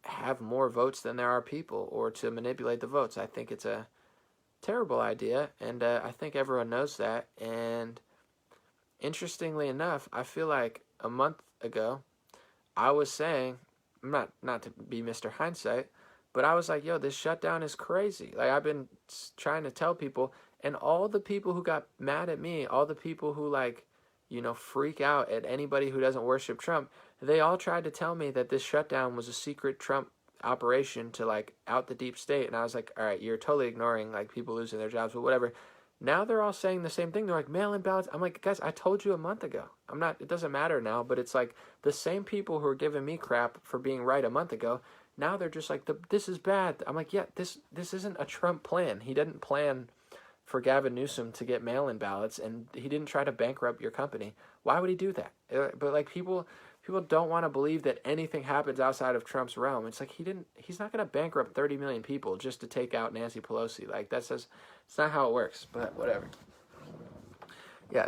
S1: have more votes than there are people, or to manipulate the votes. I think it's a terrible idea, and I think everyone knows that. And interestingly enough, I feel like a month ago, I was saying, not to be Mr. Hindsight, but I was like, yo, this shutdown is crazy. Like, I've been trying to tell people, and all the people who got mad at me, all the people who, like, freak out at anybody who doesn't worship Trump, they all tried to tell me that this shutdown was a secret Trump operation to, like, out the deep state. And I was like, all right, you're totally ignoring, like, people losing their jobs, but whatever. Now they're all saying the same thing. They're like, mail-in ballots. I'm like, guys, I told you a month ago. It doesn't matter now, but it's like the same people who were giving me crap for being right a month ago, now they're just like, this is bad. I'm like, yeah, this isn't a Trump plan. He didn't plan for Gavin Newsom to get mail-in ballots, and he didn't try to bankrupt your company. Why would he do that? But like people don't want to believe that anything happens outside of Trump's realm. It's like he's not going to bankrupt 30 million people just to take out Nancy Pelosi. Like it's not how it works, but whatever. Yeah,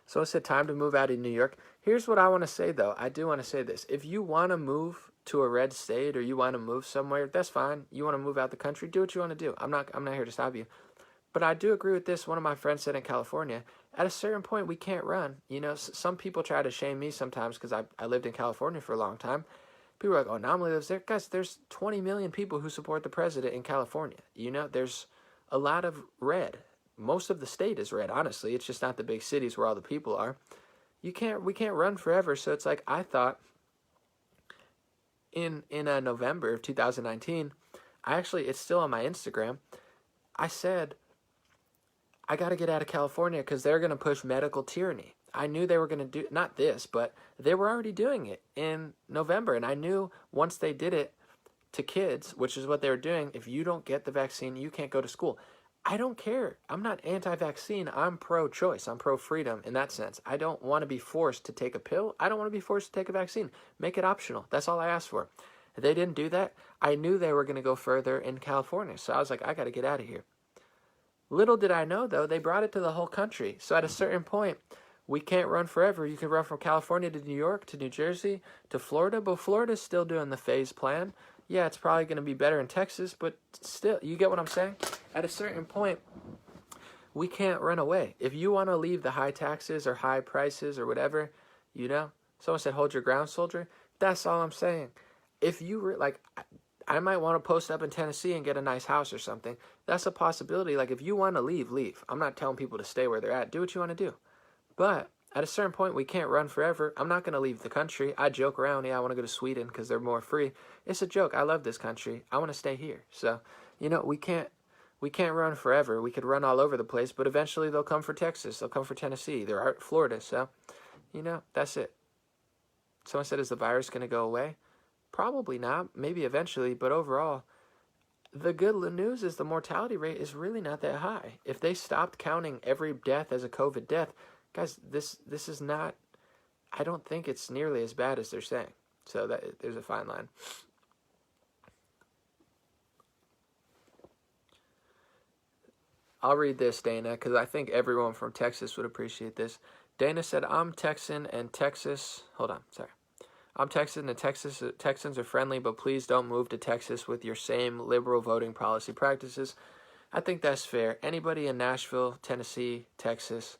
S1: so it's time to move out of New York. Here's what I want to say, though. I do want to say this. If you want to move to a red state or you want to move somewhere, that's fine. You want to move out the country, do what you want to do. I'm not here to stop you. But I do agree with this. One of my friends said in California, at a certain point, we can't run. Some people try to shame me sometimes because I lived in California for a long time. People are like, oh, Anomaly lives there. Guys, there's 20 million people who support the president in California. There's a lot of red. Most of the state is red, honestly. It's just not the big cities where all the people are. We can't run forever. So it's like I thought in November of 2019, it's still on my Instagram, I said, I got to get out of California because they're going to push medical tyranny. I knew they were going to do, not this, but they were already doing it in November. And I knew once they did it to kids, which is what they were doing, if you don't get the vaccine, you can't go to school. I don't care. I'm not anti-vaccine. I'm pro-choice. I'm pro-freedom in that sense. I don't want to be forced to take a pill. I don't want to be forced to take a vaccine. Make it optional. That's all I asked for. If they didn't do that, I knew they were going to go further in California. So I was like, I got to get out of here. Little did I know, though, they brought it to the whole country. So at a certain point, we can't run forever. You can run from California to New York, to New Jersey, to Florida, but Florida's still doing the phase plan. Yeah, it's probably going to be better in Texas, but still, you get what I'm saying? At a certain point, we can't run away. If you want to leave the high taxes or high prices or whatever, someone said, hold your ground, soldier. That's all I'm saying. If you were like, I might want to post up in Tennessee and get a nice house or something. That's a possibility. Like, if you want to leave, leave. I'm not telling people to stay where they're at. Do what you want to do. But at a certain point, we can't run forever. I'm not going to leave the country. I joke around. Yeah, I want to go to Sweden because they're more free. It's a joke. I love this country. I want to stay here. So, we can't run forever. We could run all over the place, but eventually they'll come for Texas. They'll come for Tennessee. They're Florida. So, that's it. Someone said, is the virus going to go away? Probably not. Maybe eventually. But overall, the good news is the mortality rate is really not that high. If they stopped counting every death as a COVID death, guys, this is not, I don't think it's nearly as bad as they're saying. So there's a fine line. I'll read this, Dana, because I think everyone from Texas would appreciate this. Dana said, I'm Texan and Texas, hold on, sorry. I'm Texan and Texans are friendly, but please don't move to Texas with your same liberal voting policy practices. I think that's fair. Anybody in Nashville, Tennessee, Texas,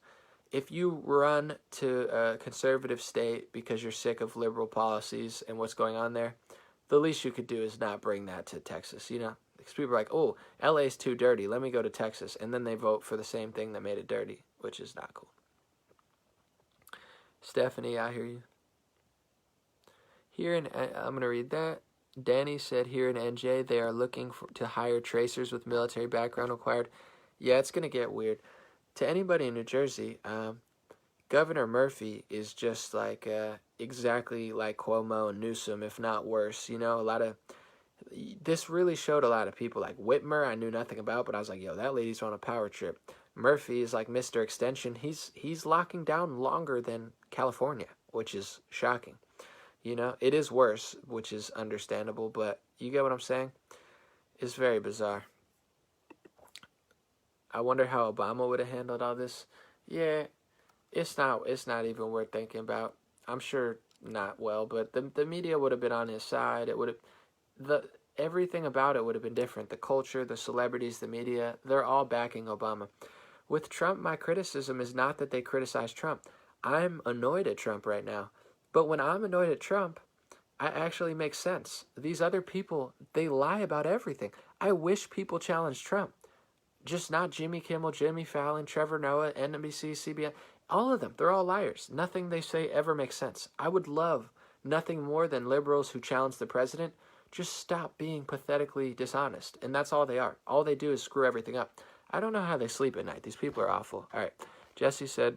S1: if you run to a conservative state because you're sick of liberal policies and what's going on there, the least you could do is not bring that to Texas, Because people are like, oh, LA's too dirty, let me go to Texas. And then they vote for the same thing that made it dirty, which is not cool. Stephanie, I hear you. Here I'm going to read that. Danny said here in NJ, they are looking to hire tracers with military background required. Yeah, it's going to get weird. To anybody in New Jersey, Governor Murphy is just like exactly like Cuomo and Newsom, if not worse. This really showed a lot of people. Like Whitmer, I knew nothing about, but I was like, yo, that lady's on a power trip. Murphy is like Mr. Extension. He's locking down longer than California, which is shocking. It is worse, which is understandable, but you get what I'm saying? It's very bizarre. I wonder how Obama would have handled all this. Yeah, it's not even worth thinking about. I'm sure not well, but the media would have been on his side. It would have everything about it would have been different. The culture, the celebrities, the media, they're all backing Obama. With Trump, my criticism is not that they criticize Trump. I'm annoyed at Trump right now. But when I'm annoyed at Trump, I actually make sense. These other people, they lie about everything. I wish people challenge Trump. Just not Jimmy Kimmel, Jimmy Fallon, Trevor Noah, NBC, CBS. All of them, they're all liars. Nothing they say ever makes sense. I would love nothing more than liberals who challenge the president just stop being pathetically dishonest. And that's all they are. All they do is screw everything up. I don't know how they sleep at night. These people are awful. All right. Jesse said,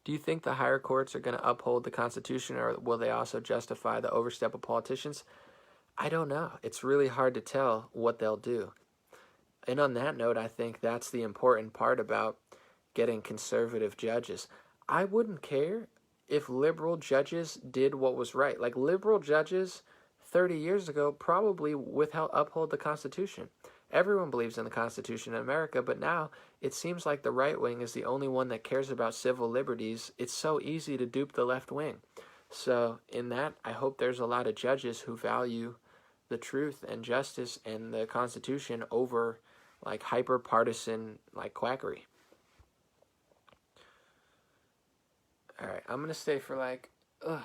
S1: do you think the higher courts are going to uphold the Constitution, or will they also justify the overstep of politicians? I don't know. It's really hard to tell what they'll do. And on that note, I think that's the important part about getting conservative judges. I wouldn't care if liberal judges did what was right. Like, liberal judges 30 years ago probably uphold the Constitution. Everyone believes in the Constitution in America, but now it seems like the right wing is the only one that cares about civil liberties. It's so easy to dupe the left wing. So in that, I hope there's a lot of judges who value the truth and justice and the Constitution over like hyper-partisan like quackery. All right, I'm going to stay for like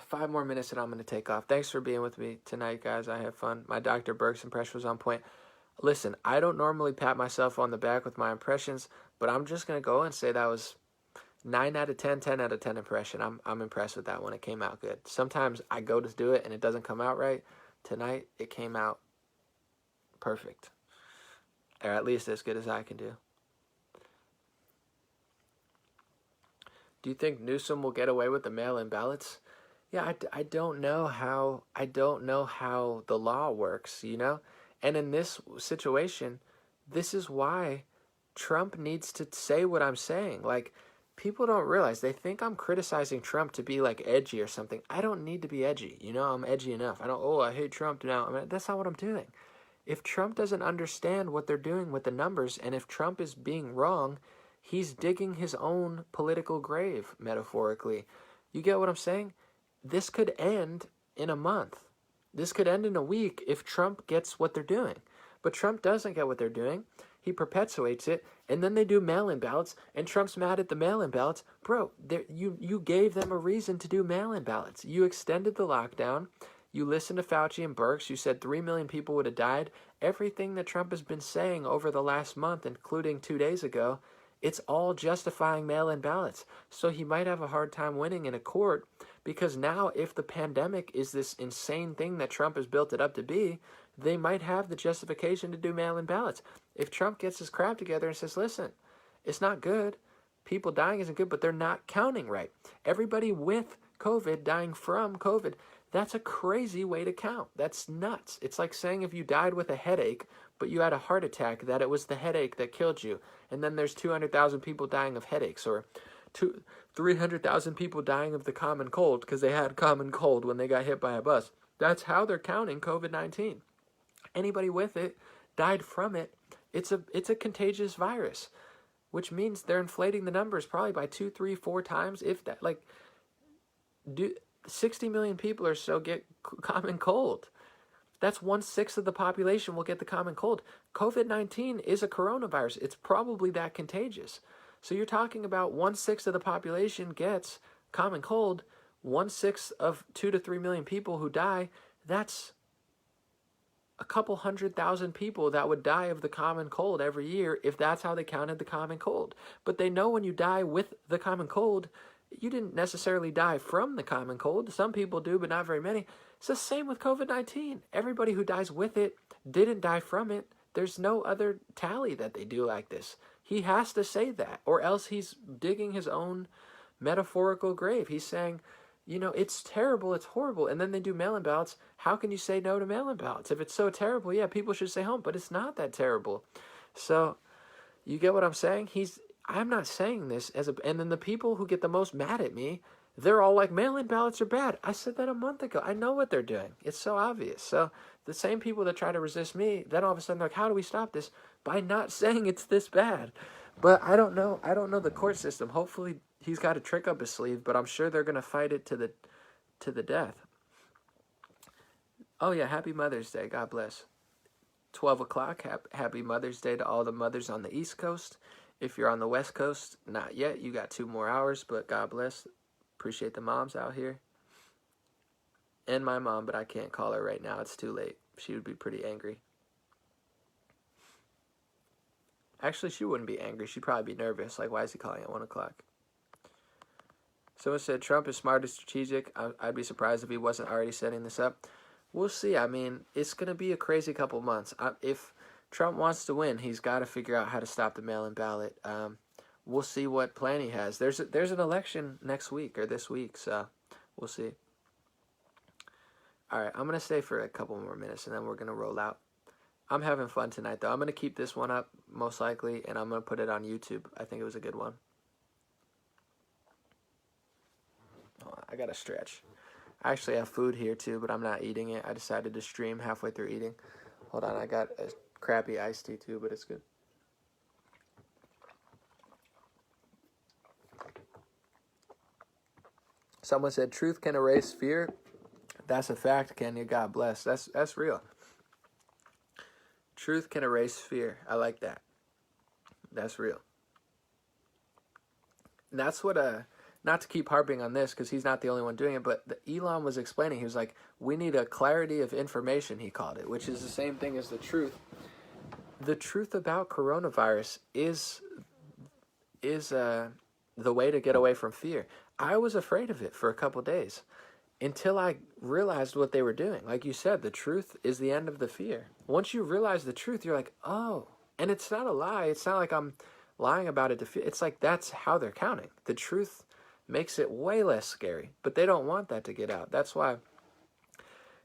S1: 5 more minutes and I'm going to take off. Thanks for being with me tonight, guys. I had fun. My Dr. Burke's impression was on point. Listen, I don't normally pat myself on the back with my impressions, but I'm just going to go and say that was 9 out of 10, 10 out of 10 impression. I'm impressed with that one. It came out good. Sometimes I go to do it and it doesn't come out right. Tonight, it came out perfect. Or at least as good as I can do. Do you think Newsom will get away with the mail-in ballots? Yeah, I don't know how the law works, you know? And in this situation, this is why Trump needs to say what I'm saying. Like, people don't realize. They think I'm criticizing Trump to be, like, edgy or something. I don't need to be edgy. You know, I'm edgy enough. I hate Trump now. I mean, that's not what I'm doing. If Trump doesn't understand what they're doing with the numbers, and if Trump is being wrong, he's digging his own political grave, metaphorically. You get what I'm saying? This could end in a month. This could end in a week if Trump gets what they're doing. But Trump doesn't get what they're doing. He perpetuates it, and then they do mail-in ballots, and Trump's mad at the mail-in ballots. Bro, you gave them a reason to do mail-in ballots. You extended the lockdown. You listened to Fauci and Birx. You said 3 million people would have died. Everything that Trump has been saying over the last month, including 2 days ago, it's all justifying mail-in ballots. So he might have a hard time winning in a court, because now if the pandemic is this insane thing that Trump has built it up to be, they might have the justification to do mail-in ballots. If Trump gets his crap together and says, listen, it's not good. People dying isn't good, but they're not counting right. Everybody with COVID dying from COVID, that's a crazy way to count. That's nuts. It's like saying if you died with a headache, but you had a heart attack, that it was the headache that killed you. And then there's 200,000 people dying of headaches, or 300,000 people dying of the common cold because they had common cold when they got hit by a bus. That's how they're counting COVID-19. Anybody with it died from it. It's a contagious virus, which means they're inflating the numbers probably by 2, 3, 4 times, if that. Like, 60 million people or so get common cold. That's 1/6 of the population will get the common cold. COVID-19 is a coronavirus. It's probably that contagious. So you're talking about 1/6 of the population gets common cold, 1/6 of 2 to 3 million people who die. That's a couple 100,000 people that would die of the common cold every year if that's how they counted the common cold. But they know when you die with the common cold, you didn't necessarily die from the common cold. Some people do, but not very many. It's the same with COVID-19. Everybody who dies with it didn't die from it. There's no other tally that they do like this. He has to say that, or else he's digging his own metaphorical grave. He's saying, you know, it's terrible, it's horrible. And then they do mail-in ballots. How can you say no to mail-in ballots? If it's so terrible, yeah, people should stay home, but it's not that terrible. So you get what I'm saying? I'm not saying this and then the people who get the most mad at me, they're all like, mail-in ballots are bad. I said that a month ago. I know what they're doing. It's so obvious. So the same people that try to resist me, then all of a sudden they're like, how do we stop this? By not saying it's this bad. But I don't know the court system. Hopefully he's got a trick up his sleeve, but I'm sure they're going to fight it to the death. Oh yeah, happy Mother's Day. God bless. 12 o'clock. Happy Mother's Day to all the mothers on the East Coast. If you're on the West Coast, not yet. You got 2 more hours, but God bless. Appreciate the moms out here. And my mom, but I can't call her right now. It's too late. She would be pretty angry. Actually, she wouldn't be angry. She'd probably be nervous. Like, why is he calling at 1 o'clock? Someone said Trump is smart and strategic. I'd be surprised if he wasn't already setting this up. We'll see. I mean, it's going to be a crazy couple months. If Trump wants to win, he's got to figure out how to stop the mail-in ballot. We'll see what plan he has. There's an election next week or this week, so we'll see. All right, I'm going to stay for a couple more minutes, and then we're going to roll out. I'm having fun tonight, though. I'm going to keep this one up, most likely, and I'm going to put it on YouTube. I think it was a good one. Oh, I got to stretch. I actually have food here, too, but I'm not eating it. I decided to stream halfway through eating. Hold on, I got a crappy iced tea, too, but it's good. Someone said, truth can erase fear. That's a fact, Kenya. God bless. That's real. Truth can erase fear. I like that. That's real. And that's what, not to keep harping on this because he's not the only one doing it, but Elon was explaining, he was like, we need a clarity of information, he called it, which is the same thing as the truth. The truth about coronavirus is the way to get away from fear. I was afraid of it for a couple days until I realized what they were doing. Like you said, the truth is the end of the fear. Once you realize the truth, you're like, oh, and it's not a lie. It's not like I'm lying about it to fear. It's like that's how they're counting. The truth makes it way less scary, but they don't want that to get out. That's why,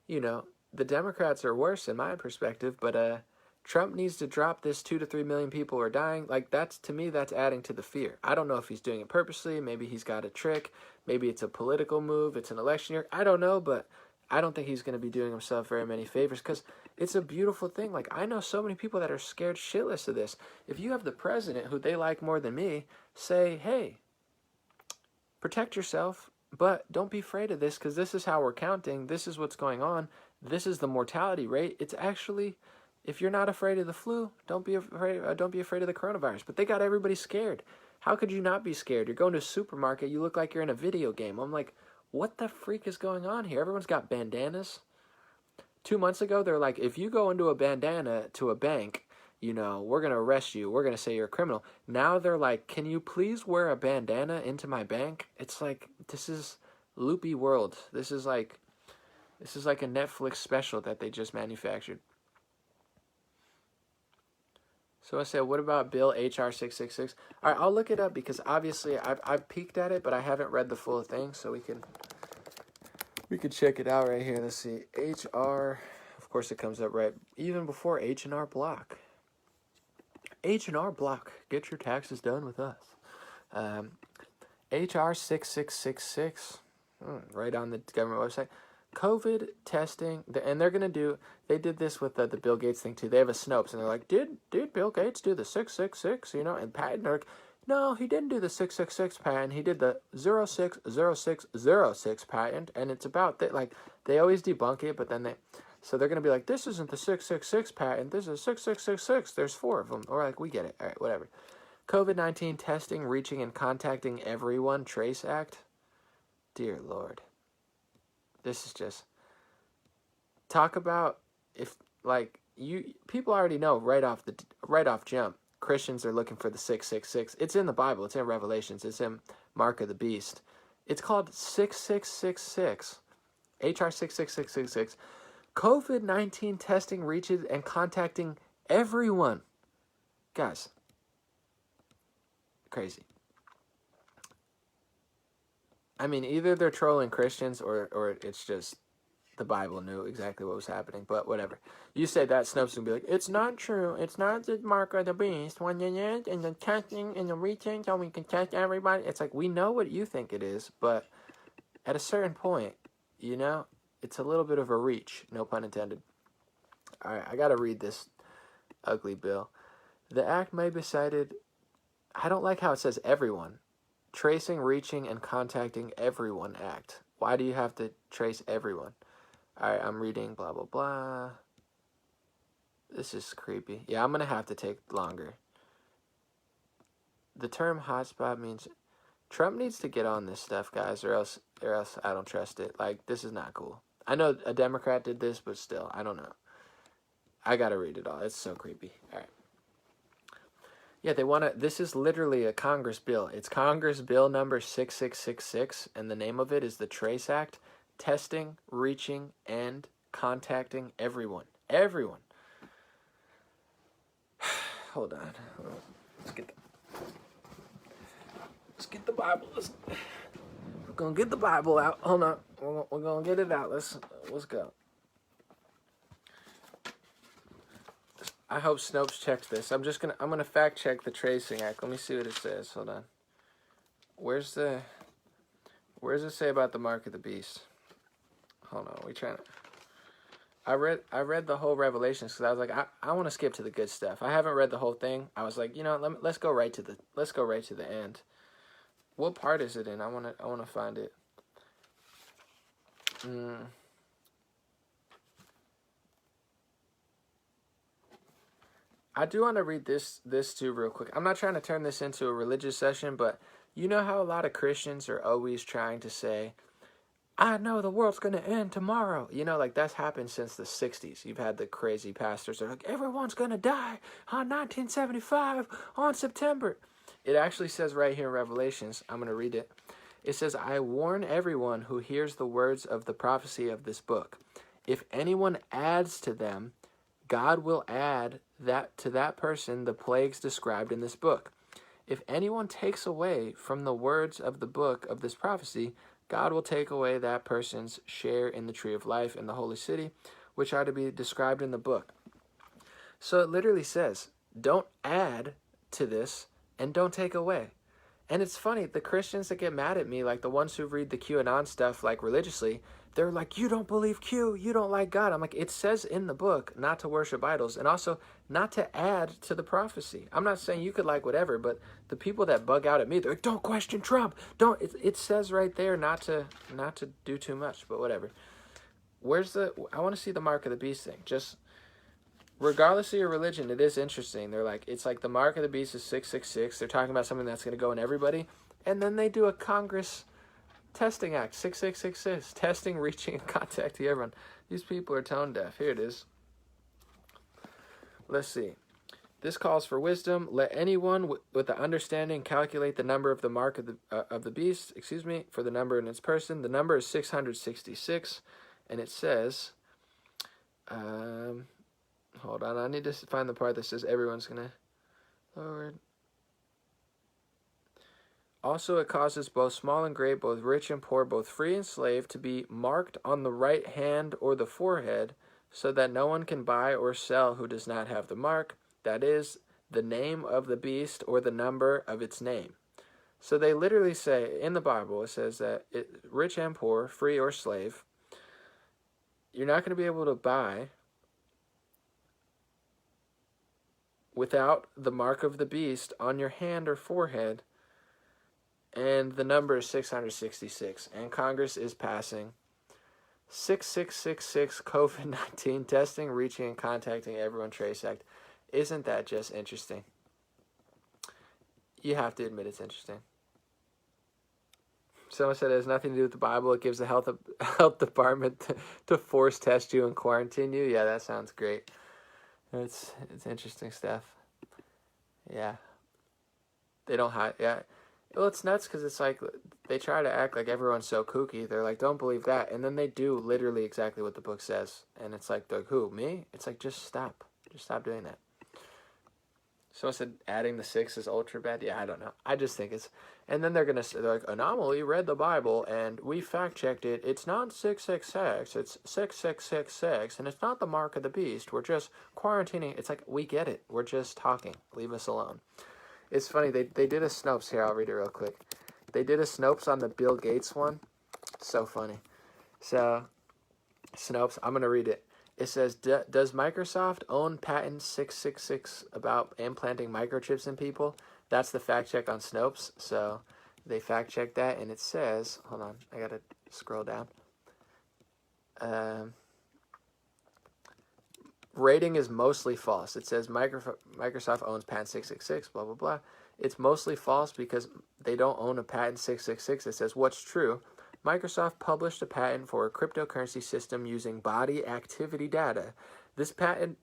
S1: the Democrats are worse in my perspective, but Trump needs to drop this 2 to 3 million people are dying. Like, to me, that's adding to the fear. I don't know if he's doing it purposely. Maybe he's got a trick. Maybe it's a political move. It's an election year. I don't know, but I don't think he's going to be doing himself very many favors because it's a beautiful thing. Like, I know so many people that are scared shitless of this. If you have the president, who they like more than me, say, hey, protect yourself, but don't be afraid of this because this is how we're counting. This is what's going on. This is the mortality rate. It's actually, if you're not afraid of the flu, don't be afraid of the coronavirus. But they got everybody scared. How could you not be scared? You're going to a supermarket. You look like you're in a video game. I'm like, what the freak is going on here? Everyone's got bandanas. 2 months ago, they're like, if you go into a bandana to a bank, we're going to arrest you. We're going to say you're a criminal. Now they're like, can you please wear a bandana into my bank? It's like, this is loopy world. This is like a Netflix special that they just manufactured. So I said, what about Bill HR 666? All right, I'll look it up because obviously I've peeked at it, but I haven't read the full thing, so we could check it out right here. Let's see, HR. Of course, it comes up right even before H&R Block. H&R Block, get your taxes done with us. HR 6666, right on the government website. COVID testing, and they're going to do, they did this with the Bill Gates thing too. They have a Snopes, and they're like, did Bill Gates do the 666, and patent? They're like, no, he didn't do the 666 patent. He did the 060606 patent, and it's about that. Like, they always debunk it, but then so they're going to be like, this isn't the 666 patent. This is 6666. There's 4 of them. Or like, we get it. All right, whatever. COVID-19 testing, reaching, and contacting everyone. Trace Act. Dear Lord. This is just, talk about, if like people already know right off jump, Christians are looking for the 666. It's in the Bible. It's in Revelations. It's in Mark of the Beast. It's called 6666. HR 66666. COVID-19 testing, reaches, and contacting everyone. Guys, crazy. I mean, either they're trolling Christians or it's just the Bible knew exactly what was happening, but whatever. You say that, Snopes will be like, it's not true. It's not the mark of the beast. When you need and the testing and the reaching so we can test everybody. It's like, we know what you think it is, but at a certain point, it's a little bit of a reach, no pun intended. All right, I got to read this ugly bill. The act may be cited, I don't like how it says everyone. Tracing, reaching, and contacting everyone act. Why do you have to trace everyone? All right, I'm reading blah, blah, blah. This is creepy. Yeah, I'm going to have to take longer. the term hotspot means Trump needs to get on this stuff, guys, or else I don't trust it. Like, this is not cool. I know a Democrat did this, but still, I don't know. I gotta read it all. It's so creepy. All right. Yeah, they want to. This is literally a Congress bill. It's Congress Bill number 6666, and the name of it is the Trace Act, testing, reaching, and contacting everyone. Everyone. Hold on. Let's get the Bible. We're gonna get the Bible out. Hold on. We're gonna get it out. Let's go. I hope Snopes checked this. I'm gonna fact check the Tracing Act. Let me see what it says. Hold on. Where's it say about the mark of the beast? Hold on. We trying to. I read the whole Revelations because I was like, I want to skip to the good stuff. I haven't read the whole thing. I was like, let's go right to the end. What part is it in? I wanna find it. I do want to read this too real quick. I'm not trying to turn this into a religious session, but you know how a lot of Christians are always trying to say, I know the world's going to end tomorrow. Like that's happened since the 60s. You've had the crazy pastors that are like, everyone's going to die on 1975 on September. It actually says right here in Revelations, I'm going to read it. It says, I warn everyone who hears the words of the prophecy of this book. If anyone adds to them, God will add to that person the plagues described in this book. If anyone takes away from the words of the book of this prophecy, God will take away that person's share in the tree of life in the holy city, which are to be described in the book. So it literally says, don't add to this and don't take away. And it's funny, the Christians that get mad at me, like the ones who read the QAnon stuff like religiously, they're like, you don't believe Q, you don't like God. I'm like, it says in the book not to worship idols and also not to add to the prophecy. I'm not saying you could like whatever, but the people that bug out at me, they're like, don't question Trump. Don't. It says right there not to do too much, but whatever. I want to see the mark of the beast thing. Just regardless of your religion, it is interesting. They're like, it's like the mark of the beast is 666. They're talking about something that's going to go in everybody. And then they do a Congress Testing Act 6666, testing, reaching, and contacting everyone. These people are tone deaf. Here it is. Let's see. This calls for wisdom. Let anyone with the understanding calculate the number of the mark of the beast. For the number in its person. The number is 666, and it says, hold on. I need to find the part that says everyone's gonna. Lord. Also, it causes both small and great, both rich and poor, both free and slave, to be marked on the right hand or the forehead, so that no one can buy or sell who does not have the mark, that is, the name of the beast or the number of its name. So they literally say, in the Bible, it says that rich and poor, free or slave, you're not going to be able to buy without the mark of the beast on your hand or forehead. And the number is 666. And Congress is passing 6666 COVID-19 testing, reaching, and contacting everyone Trace Act. Isn't that just interesting? You have to admit it's interesting. Someone said it has nothing to do with the Bible. It gives the health department to force test you and quarantine you. Yeah, that sounds great. It's interesting stuff. Yeah. They don't hide. Yeah. Well, it's nuts because it's like they try to act like everyone's so kooky. They're like, don't believe that. And then they do literally exactly what the book says. And it's like, they're like, who, me? It's like, just stop. Just stop doing that. Someone said adding the 6 is ultra bad. Yeah, I don't know. I just think it's... And then they're like, Anomaly read the Bible and we fact-checked it. It's not 666. It's 6666. And it's not the mark of the beast. We're just quarantining. It's like, we get it. We're just talking. Leave us alone. It's funny, they did a Snopes here. I'll read it real quick. They did a Snopes on the Bill Gates one. So funny. So, Snopes, I'm going to read it. It says, does Microsoft own patent 666 about implanting microchips in people? That's the fact check on Snopes. So, they fact checked that, and it says, hold on, I got to scroll down. Rating is mostly false. It says Microsoft owns patent 666, blah, blah, blah. It's mostly false because they don't own a patent 666. It says, what's true? Microsoft published a patent for a cryptocurrency system using body activity data. This patent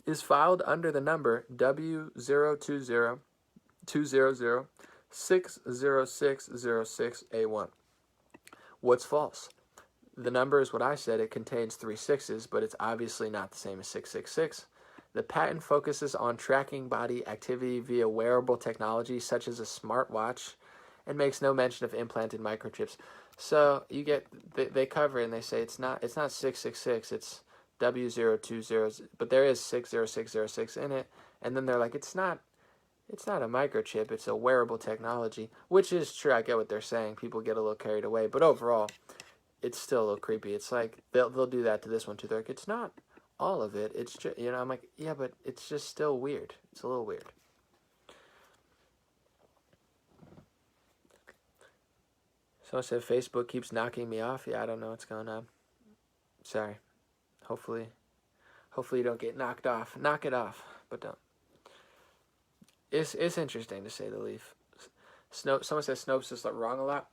S1: is filed under the number W02020060606A1. What's false? The number is what I said. It contains 3 sixes, but it's obviously not the same as 666. The patent focuses on tracking body activity via wearable technology such as a smartwatch and makes no mention of implanted microchips. So you get they cover it and they say it's not 666, it's W020, but there is 60606 in it, and then they're like it's not a microchip, it's a wearable technology, which is true. I get what they're saying. People get a little carried away, but overall it's still a little creepy. It's like they'll do that to this one too. They're like, it's not all of it. It's just, I'm like, yeah, but it's just still weird. It's a little weird. Someone said Facebook keeps knocking me off. Yeah, I don't know what's going on. Sorry. Hopefully you don't get knocked off. Knock it off, but don't. It's interesting to say the least. Someone says Snopes is wrong a lot.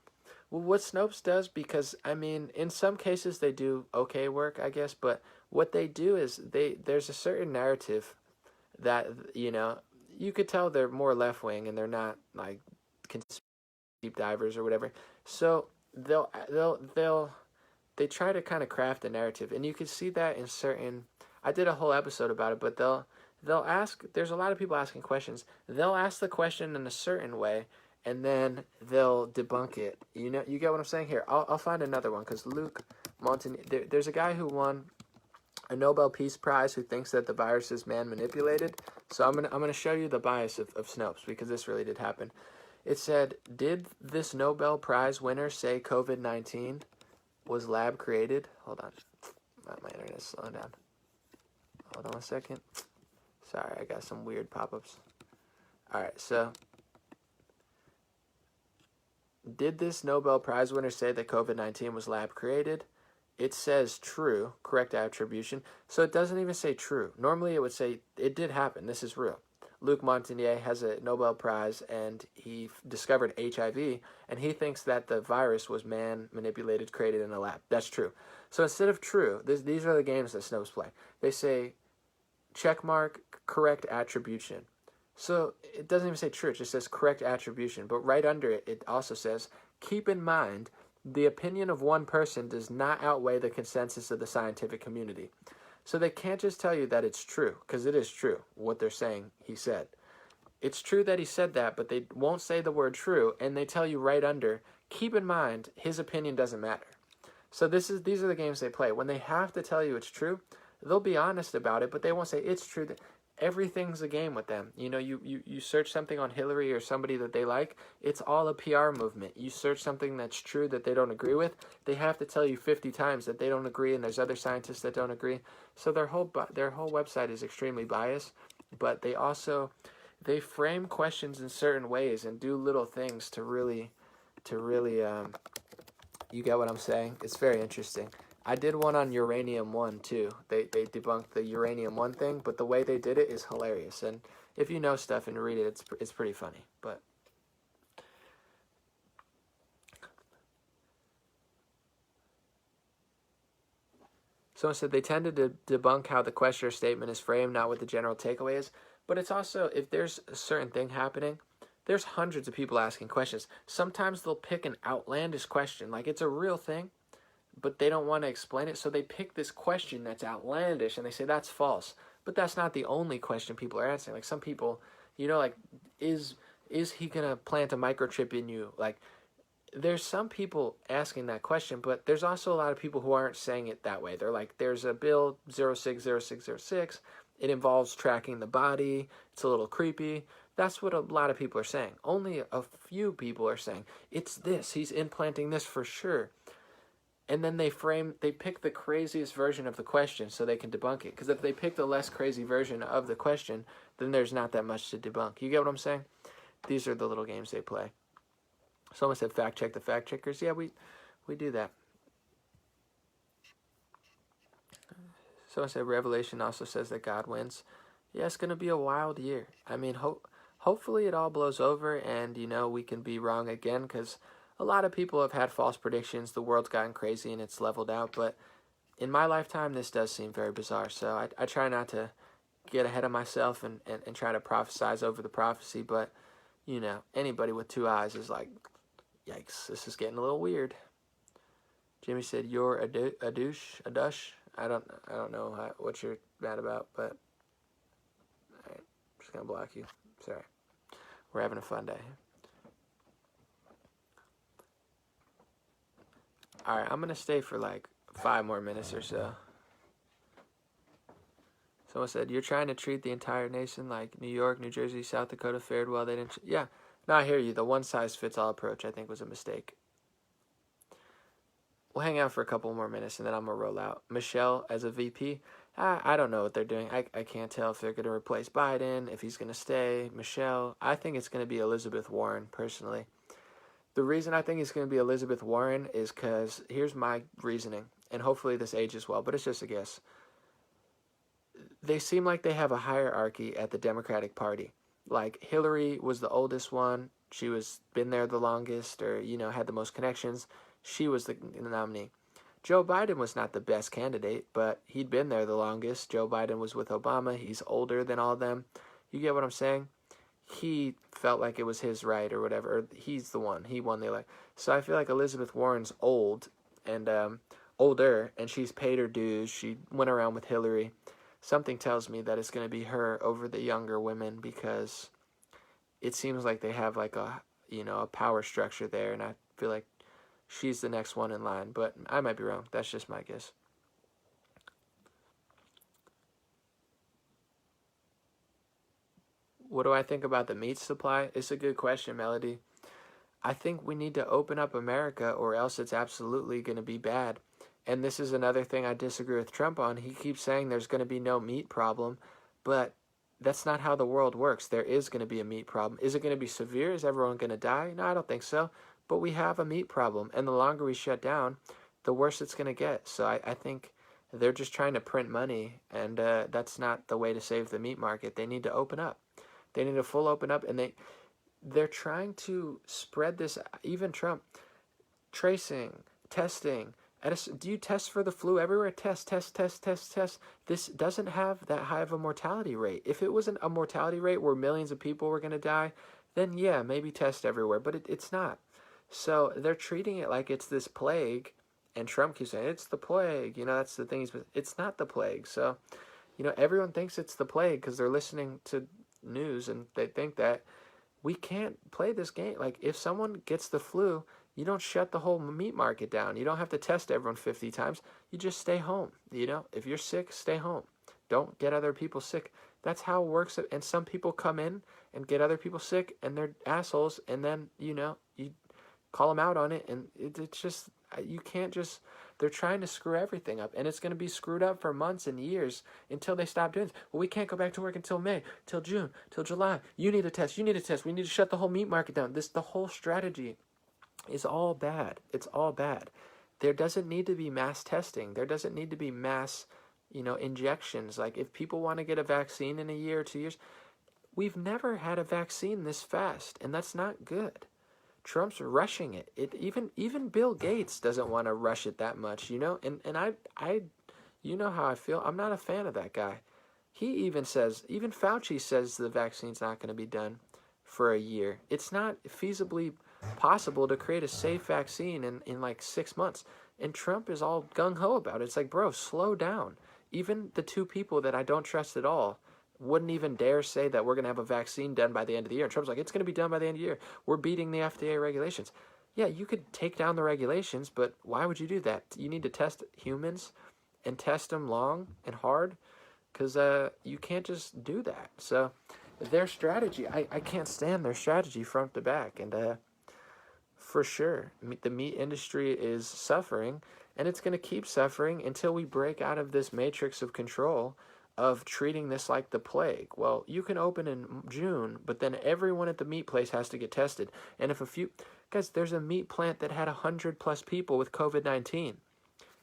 S1: Well, what Snopes does, because I mean, in some cases they do okay work, I guess, but what they do is there's a certain narrative that you could tell they're more left wing and they're not like deep divers or whatever. So they try to kind of craft a narrative, and you can see that in certain. I did a whole episode about it, but they'll ask. There's a lot of people asking questions. They'll ask the question in a certain way, and then they'll debunk it. You get what I'm saying here. I'll find another one because Luke Montagnier. There's a guy who won a Nobel Peace Prize who thinks that the virus is man manipulated. So I'm gonna show you the bias of Snopes because this really did happen. It said, did this Nobel Prize winner say COVID-19 was lab created? Hold on, my internet is slowing down. Hold on a second. Sorry, I got some weird pop-ups. All right, so. Did this Nobel Prize winner say that COVID-19 was lab created? It says true, correct attribution. So it doesn't even say true. Normally it would say it did happen. This is real. Luc Montagnier has a Nobel Prize and he discovered HIV and he thinks that the virus was man manipulated, created in a lab. That's true. So instead of true, these are the games that Snopes play. They say check mark, correct attribution. So it doesn't even say true, it just says correct attribution. But right under it, it also says, keep in mind, the opinion of one person does not outweigh the consensus of the scientific community. So they can't just tell you that it's true, because it is true, what they're saying he said. It's true that he said that, but they won't say the word true, and they tell you right under, keep in mind, his opinion doesn't matter. So these are the games they play. When they have to tell you it's true, they'll be honest about it, but they won't say it's true. Everything's a game with them. You search something on Hillary or somebody that they like, it's all a PR movement. You search something that's true that they don't agree with, they have to tell you 50 times that they don't agree and there's other scientists that don't agree. So their whole website is extremely biased, but they frame questions in certain ways and do little things to really you get what I'm saying? It's very interesting. I did one on Uranium-1 too. They debunked the Uranium-1 thing, but the way they did it is hilarious. And if you know stuff and read it, it's pretty funny. But someone said they tended to debunk how the question or statement is framed, not what the general takeaway is. But it's also, if there's a certain thing happening, there's hundreds of people asking questions. Sometimes they'll pick an outlandish question, like it's a real thing, but they don't want to explain it, so they pick this question that's outlandish, and they say that's false. But that's not the only question people are answering. Like some people, like, is he going to plant a microchip in you? Like, there's some people asking that question, but there's also a lot of people who aren't saying it that way. They're like, there's a bill 060606, it involves tracking the body, it's a little creepy. That's what a lot of people are saying. Only a few people are saying, it's this, he's implanting this for sure. And then they pick the craziest version of the question so they can debunk it. Because if they pick the less crazy version of the question, then there's not that much to debunk. You get what I'm saying? These are the little games they play. Someone said fact check the fact checkers. Yeah, we do that. Someone said Revelation also says that God wins. Yeah, it's going to be a wild year. I mean, hopefully it all blows over and, we can be wrong again, because a lot of people have had false predictions. The world's gotten crazy and it's leveled out. But in my lifetime, this does seem very bizarre. So I try not to get ahead of myself and try to prophesize over the prophecy. But, anybody with two eyes is like, yikes, this is getting a little weird. Jimmy said, "You're a douche, a dush." I don't know what you're mad about, but all right, I'm just gonna block you. Sorry, we're having a fun day. All right, I'm gonna stay for like 5 more minutes or so. Someone said, "You're trying to treat the entire nation like New York, New Jersey, South Dakota fared well. They didn't." Yeah, no, I hear you. The one-size-fits-all approach, I think, was a mistake. We'll hang out for a couple more minutes, and then I'm going to roll out. Michelle as a VP, I don't know what they're doing. I can't tell if they're going to replace Biden, if he's going to stay. Michelle, I think it's going to be Elizabeth Warren, personally. The reason I think it's going to be Elizabeth Warren is because, here's my reasoning, and hopefully this ages well, but it's just a guess. They seem like they have a hierarchy at the Democratic Party. Like, Hillary was the oldest one. She was been there the longest, or, had the most connections. She was the nominee. Joe Biden was not the best candidate, but he'd been there the longest. Joe Biden was with Obama. He's older than all of them. You get what I'm saying? He felt like it was his right or whatever. Or he's the one. He won the election. So I feel like Elizabeth Warren's old and older, and she's paid her dues. She went around with Hillary. Something tells me that it's going to be her over the younger women, because it seems like they have like a power structure there, and I feel like she's the next one in line, but I might be wrong. That's just my guess. What do I think about the meat supply? It's a good question, Melody. I think we need to open up America, or else it's absolutely going to be bad. And this is another thing I disagree with Trump on. He keeps saying there's going to be no meat problem, but that's not how the world works. There is going to be a meat problem. Is it going to be severe? Is everyone going to die? No, I don't think so. But we have a meat problem, and the longer we shut down, the worse it's going to get. So I think they're just trying to print money, and that's not the way to save the meat market. They need to open up. They need to full open up, and they're trying to spread this. Even Trump, tracing, testing. Do you test for the flu everywhere? Test. This doesn't have that high of a mortality rate. If it wasn't a mortality rate where millions of people were going to die, then yeah, maybe test everywhere. But it's not. So they're treating it like it's this plague, and Trump keeps saying, it's the plague. That's the thing. It's not the plague. So, everyone thinks it's the plague because they're listening to news, and they think that we can't play this game. Like, if someone gets the flu, you don't shut the whole meat market down. You don't have to test everyone 50 times. You just stay home. If you're sick, stay home. Don't get other people sick. That's how it works. And some people come in and get other people sick, and they're assholes, and then, you call them out on it, and it's just, you can't just, they're trying to screw everything up, and it's going to be screwed up for months and years until they stop doing this. Well, we can't go back to work until May, till June, till July. You need a test. We need to shut the whole meat market down. The whole strategy is all bad. It's all bad. There doesn't need to be mass testing. There doesn't need to be mass, injections. Like, if people want to get a vaccine in a year or 2 years, we've never had a vaccine this fast, and that's not good. Trump's rushing it. Even Bill Gates doesn't want to rush it that much, And I you know how I feel. I'm not a fan of that guy. Even Fauci says the vaccine's not going to be done for a year. It's not feasibly possible to create a safe vaccine in like 6 months. And Trump is all gung-ho about it. It's like, bro, slow down. Even the two people that I don't trust at all wouldn't even dare say that we're going to have a vaccine done by the end of the year. And Trump's like, it's going to be done by the end of the year. We're beating the FDA regulations. Yeah, you could take down the regulations, but why would you do that? You need to test humans and test them long and hard, because you can't just do that. So their strategy, I can't stand their strategy front to back. And for sure, the meat industry is suffering, and it's going to keep suffering until we break out of this matrix of control of treating this like the plague. Well, you can open in June, but then everyone at the meat place has to get tested. And if guys, there's a meat plant that had 100+ people with COVID-19.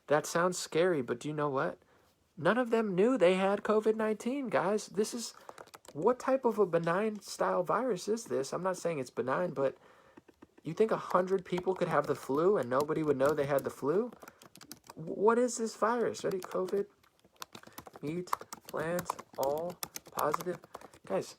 S1: That sounds scary, but do you know what? None of them knew they had COVID-19, guys. what type of a benign style virus is this? I'm not saying it's benign, but you think 100 people could have the flu and nobody would know they had the flu? What is this virus? Ready? COVID, meat, plant, all positive. Guys,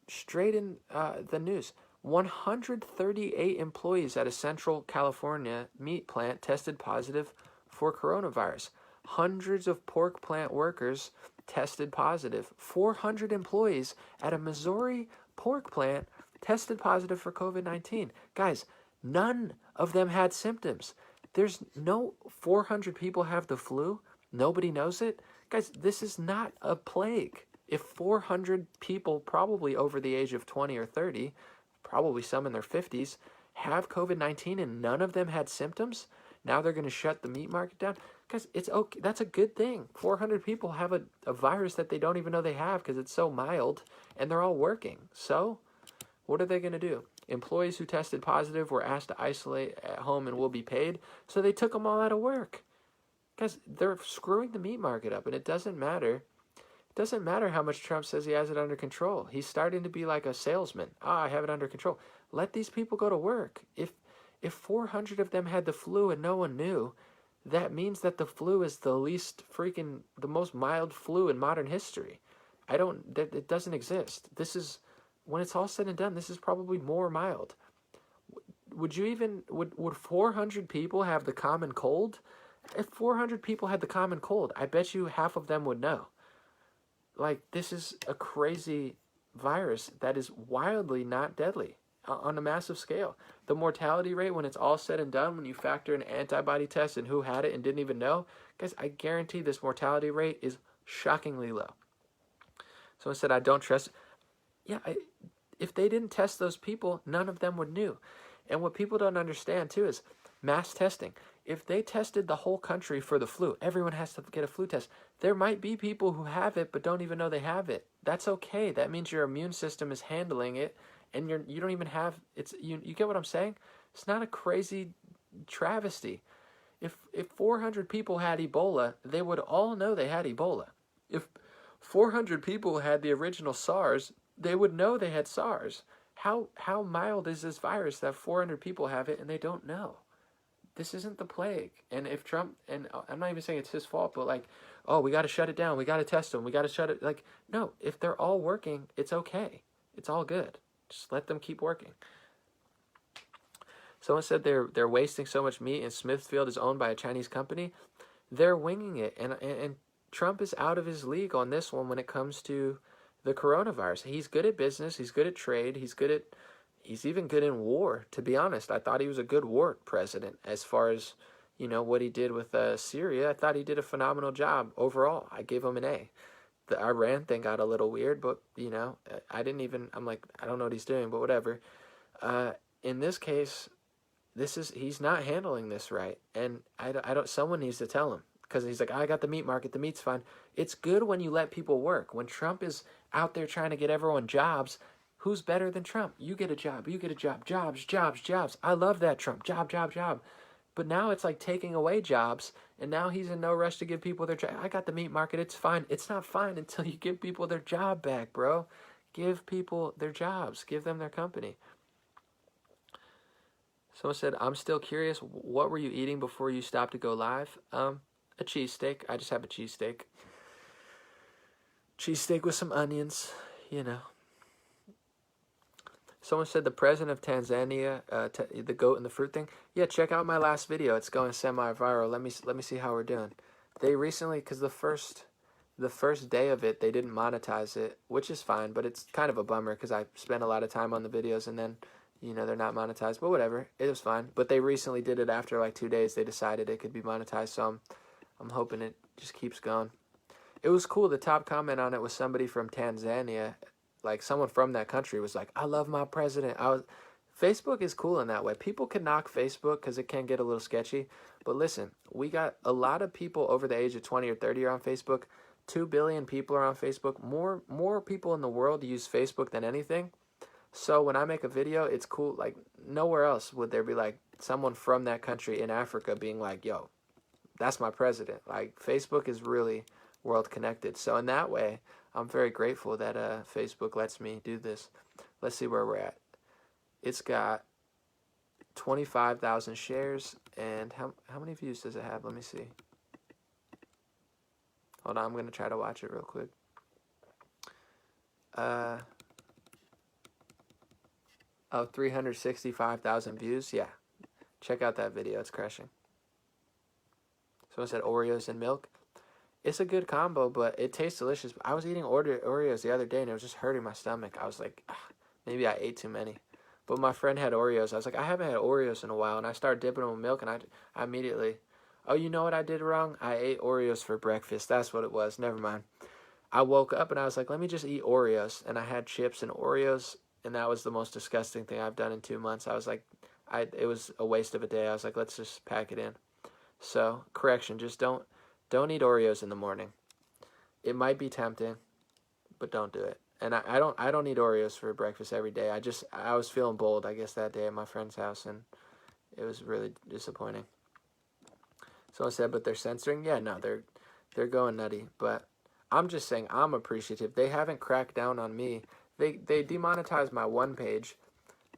S1: straight in the news. 138 employees at a Central California meat plant tested positive for coronavirus. Hundreds of pork plant workers tested positive. 400 employees at a Missouri pork plant tested positive for COVID-19. Guys, none of them had symptoms. There's no 400 people have the flu. Nobody knows it. Guys, this is not a plague. If 400 people, probably over the age of 20 or 30, probably some in their 50s, have COVID-19 and none of them had symptoms, now they're going to shut the meat market down. Guys, it's okay. That's a good thing. 400 people have a virus that they don't even know they have because it's so mild, and they're all working. So, what are they going to do? Employees who tested positive were asked to isolate at home and will be paid, so they took them all out of work. Guys, they're screwing the meat market up, and it doesn't matter. It doesn't matter how much Trump says he has it under control. He's starting to be like a salesman. I have it under control. Let these people go to work. If 400 of them had the flu and no one knew, that means that the flu is the most mild flu in modern history. It doesn't exist. This is, when it's all said and done, this is probably more mild. Would 400 people have the common cold? If 400 people had the common cold, I bet you half of them would know. Like, this is a crazy virus that is wildly not deadly on a massive scale. The mortality rate, when it's all said and done, when you factor in antibody tests and who had it and didn't even know, guys, I guarantee this mortality rate is shockingly low. Someone said, I don't trust. Yeah, if they didn't test those people, none of them would know. And what people don't understand, too, is mass testing. If they tested the whole country for the flu, everyone has to get a flu test. There might be people who have it but don't even know they have it. That's okay. That means your immune system is handling it, and you don't even have it's. You get what I'm saying? It's not a crazy travesty. If 400 people had Ebola, they would all know they had Ebola. If 400 people had the original SARS, they would know they had SARS. How mild is this virus that 400 people have it and they don't know? This isn't the plague. And if Trump, and I'm not even saying it's his fault, but like, oh, we got to shut it down. We got to test them. We got to shut it. Like, no, if they're all working, it's okay. It's all good. Just let them keep working. Someone said they're wasting so much meat and Smithfield is owned by a Chinese company. They're winging it. And Trump is out of his league on this one when it comes to the coronavirus. He's good at business. He's good at trade. He's even good in war, to be honest. I thought he was a good war president as far as, what he did with Syria. I thought he did a phenomenal job overall. I gave him an A. The Iran thing got a little weird, but, I'm like, I don't know what he's doing, but whatever. In this case, he's not handling this right. And someone needs to tell him. Because he's like, I got the meat market, the meat's fine. It's good when you let people work. When Trump is out there trying to get everyone jobs, who's better than Trump? You get a job, jobs. I love that, Trump. Job. But now it's like taking away jobs, and now he's in no rush to give people their job. I got the meat market, it's fine. It's not fine until you give people their job back, bro. Give people their jobs. Give them their company. Someone said, I'm still curious, what were you eating before you stopped to go live? A cheesesteak. I just have a cheesesteak. Cheesesteak with some onions, Someone said the president of Tanzania, the goat and the fruit thing. Yeah, check out my last video. It's going semi-viral. Let me see how we're doing. They recently, because the first day of it, they didn't monetize it, which is fine, but it's kind of a bummer because I spent a lot of time on the videos and then, they're not monetized. But whatever, it was fine. But they recently did it after like 2 days. They decided it could be monetized, so I'm hoping it just keeps going. It was cool. The top comment on it was somebody from Tanzania. Like, someone from that country was like, I love my president. Facebook is cool in that way. People can knock Facebook because it can get a little sketchy. But listen, we got a lot of people over the age of 20 or 30 are on Facebook. 2 billion people are on Facebook. More people in the world use Facebook than anything. So when I make a video, it's cool. Like, nowhere else would there be, like, someone from that country in Africa being like, yo, that's my president. Like, Facebook is really, world connected. So in that way, I'm very grateful that Facebook lets me do this. Let's see where we're at. It's got 25,000 shares, and how many views does it have? Let me see. Hold on, I'm going to try to watch it real quick. Oh, 365,000 views. Yeah, check out that video. It's crushing. Someone said Oreos and milk. It's a good combo, but it tastes delicious. I was eating Oreos the other day, and it was just hurting my stomach. I was like, maybe I ate too many. But my friend had Oreos. I was like, I haven't had Oreos in a while, and I started dipping them in milk, and I immediately, oh, you know what I did wrong? I ate Oreos for breakfast. That's what it was. Never mind. I woke up, and I was like, let me just eat Oreos, and I had chips and Oreos, and that was the most disgusting thing I've done in 2 months. I was like, it was a waste of a day. I was like, let's just pack it in. So, correction, just don't eat Oreos in the morning. It might be tempting, but don't do it. And I don't eat Oreos for breakfast every day. I was feeling bold, I guess, that day at my friend's house, and it was really disappointing. Someone said, but they're censoring? Yeah, no, they're going nutty. But I'm just saying, I'm appreciative. They haven't cracked down on me. They demonetized my one page,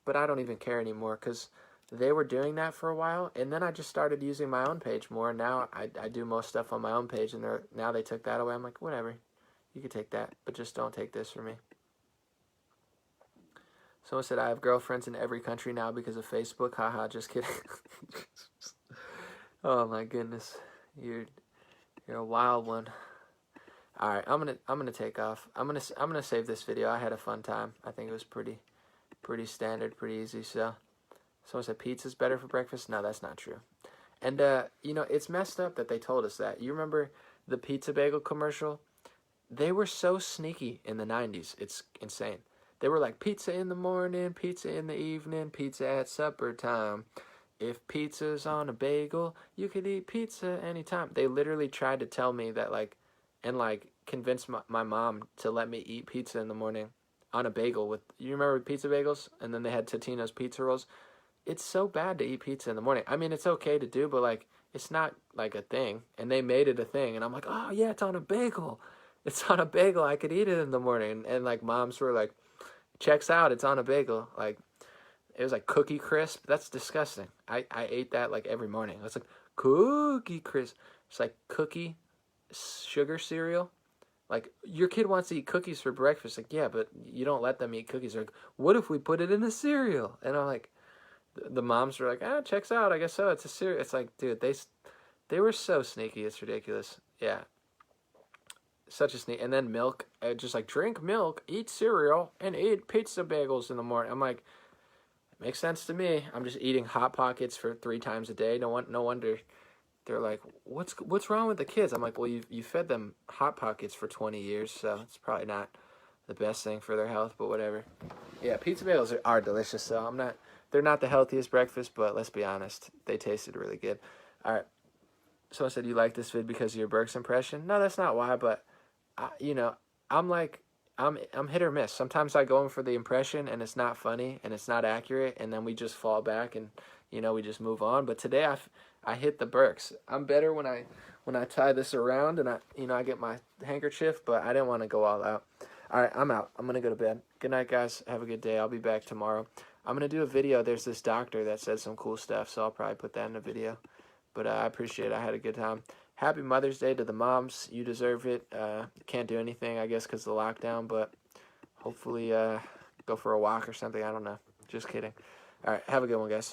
S1: but I don't even care anymore because they were doing that for a while, and then I just started using my own page more. Now I do most stuff on my own page, and now they took that away. I'm like, whatever, you can take that, but just don't take this from me. Someone said, I have girlfriends in every country now because of Facebook. Haha, just kidding. Oh my goodness, you're a wild one. All right, I'm gonna take off. I'm gonna save this video. I had a fun time. I think it was pretty standard, pretty easy. So. Someone said pizza's better for breakfast. No, that's not true. And, it's messed up that they told us that. You remember the pizza bagel commercial? They were so sneaky in the 90s. It's insane. They were like, pizza in the morning, pizza in the evening, pizza at supper time. If pizza's on a bagel, you could eat pizza anytime. They literally tried to tell me that, convince my mom to let me eat pizza in the morning on a bagel with, you remember pizza bagels? And then they had Totino's pizza rolls. It's so bad to eat pizza in the morning. I mean, it's okay to do, but, it's not, a thing. And they made it a thing. And I'm like, oh, yeah, it's on a bagel. It's on a bagel. I could eat it in the morning. And, moms were like, checks out. It's on a bagel. It was like Cookie Crisp. That's disgusting. I ate that, every morning. It's like, Cookie Crisp. It's like cookie sugar cereal. Your kid wants to eat cookies for breakfast. Yeah, but you don't let them eat cookies. They're like, what if we put it in a cereal? And I'm like, the moms were like, checks out. I guess so. It's a cereal. It's like, dude, they were so sneaky. It's ridiculous. Yeah. Such a sneak. And then milk, just drink milk, eat cereal, and eat pizza bagels in the morning. I'm like, it makes sense to me. I'm just eating Hot Pockets for 3 times a day. No wonder they're like, what's wrong with the kids? I'm like, well, you fed them Hot Pockets for 20 years, so it's probably not the best thing for their health, but whatever. Yeah, pizza bagels are delicious, so they're not the healthiest breakfast, but let's be honest, they tasted really good. All right. Someone said you like this vid because of your Burks impression. No, that's not why, but I'm hit or miss. Sometimes I go in for the impression and it's not funny and it's not accurate, and then we just fall back and we just move on. But today I hit the Burks. I'm better when I tie this around and I get my handkerchief, but I didn't want to go all out. All right, I'm out. I'm gonna go to bed. Good night, guys. Have a good day. I'll be back tomorrow. I'm going to do a video. There's this doctor that said some cool stuff, so I'll probably put that in a video. But I appreciate it. I had a good time. Happy Mother's Day to the moms. You deserve it. Can't do anything, I guess, because of the lockdown, but hopefully go for a walk or something. I don't know. Just kidding. All right, have a good one, guys.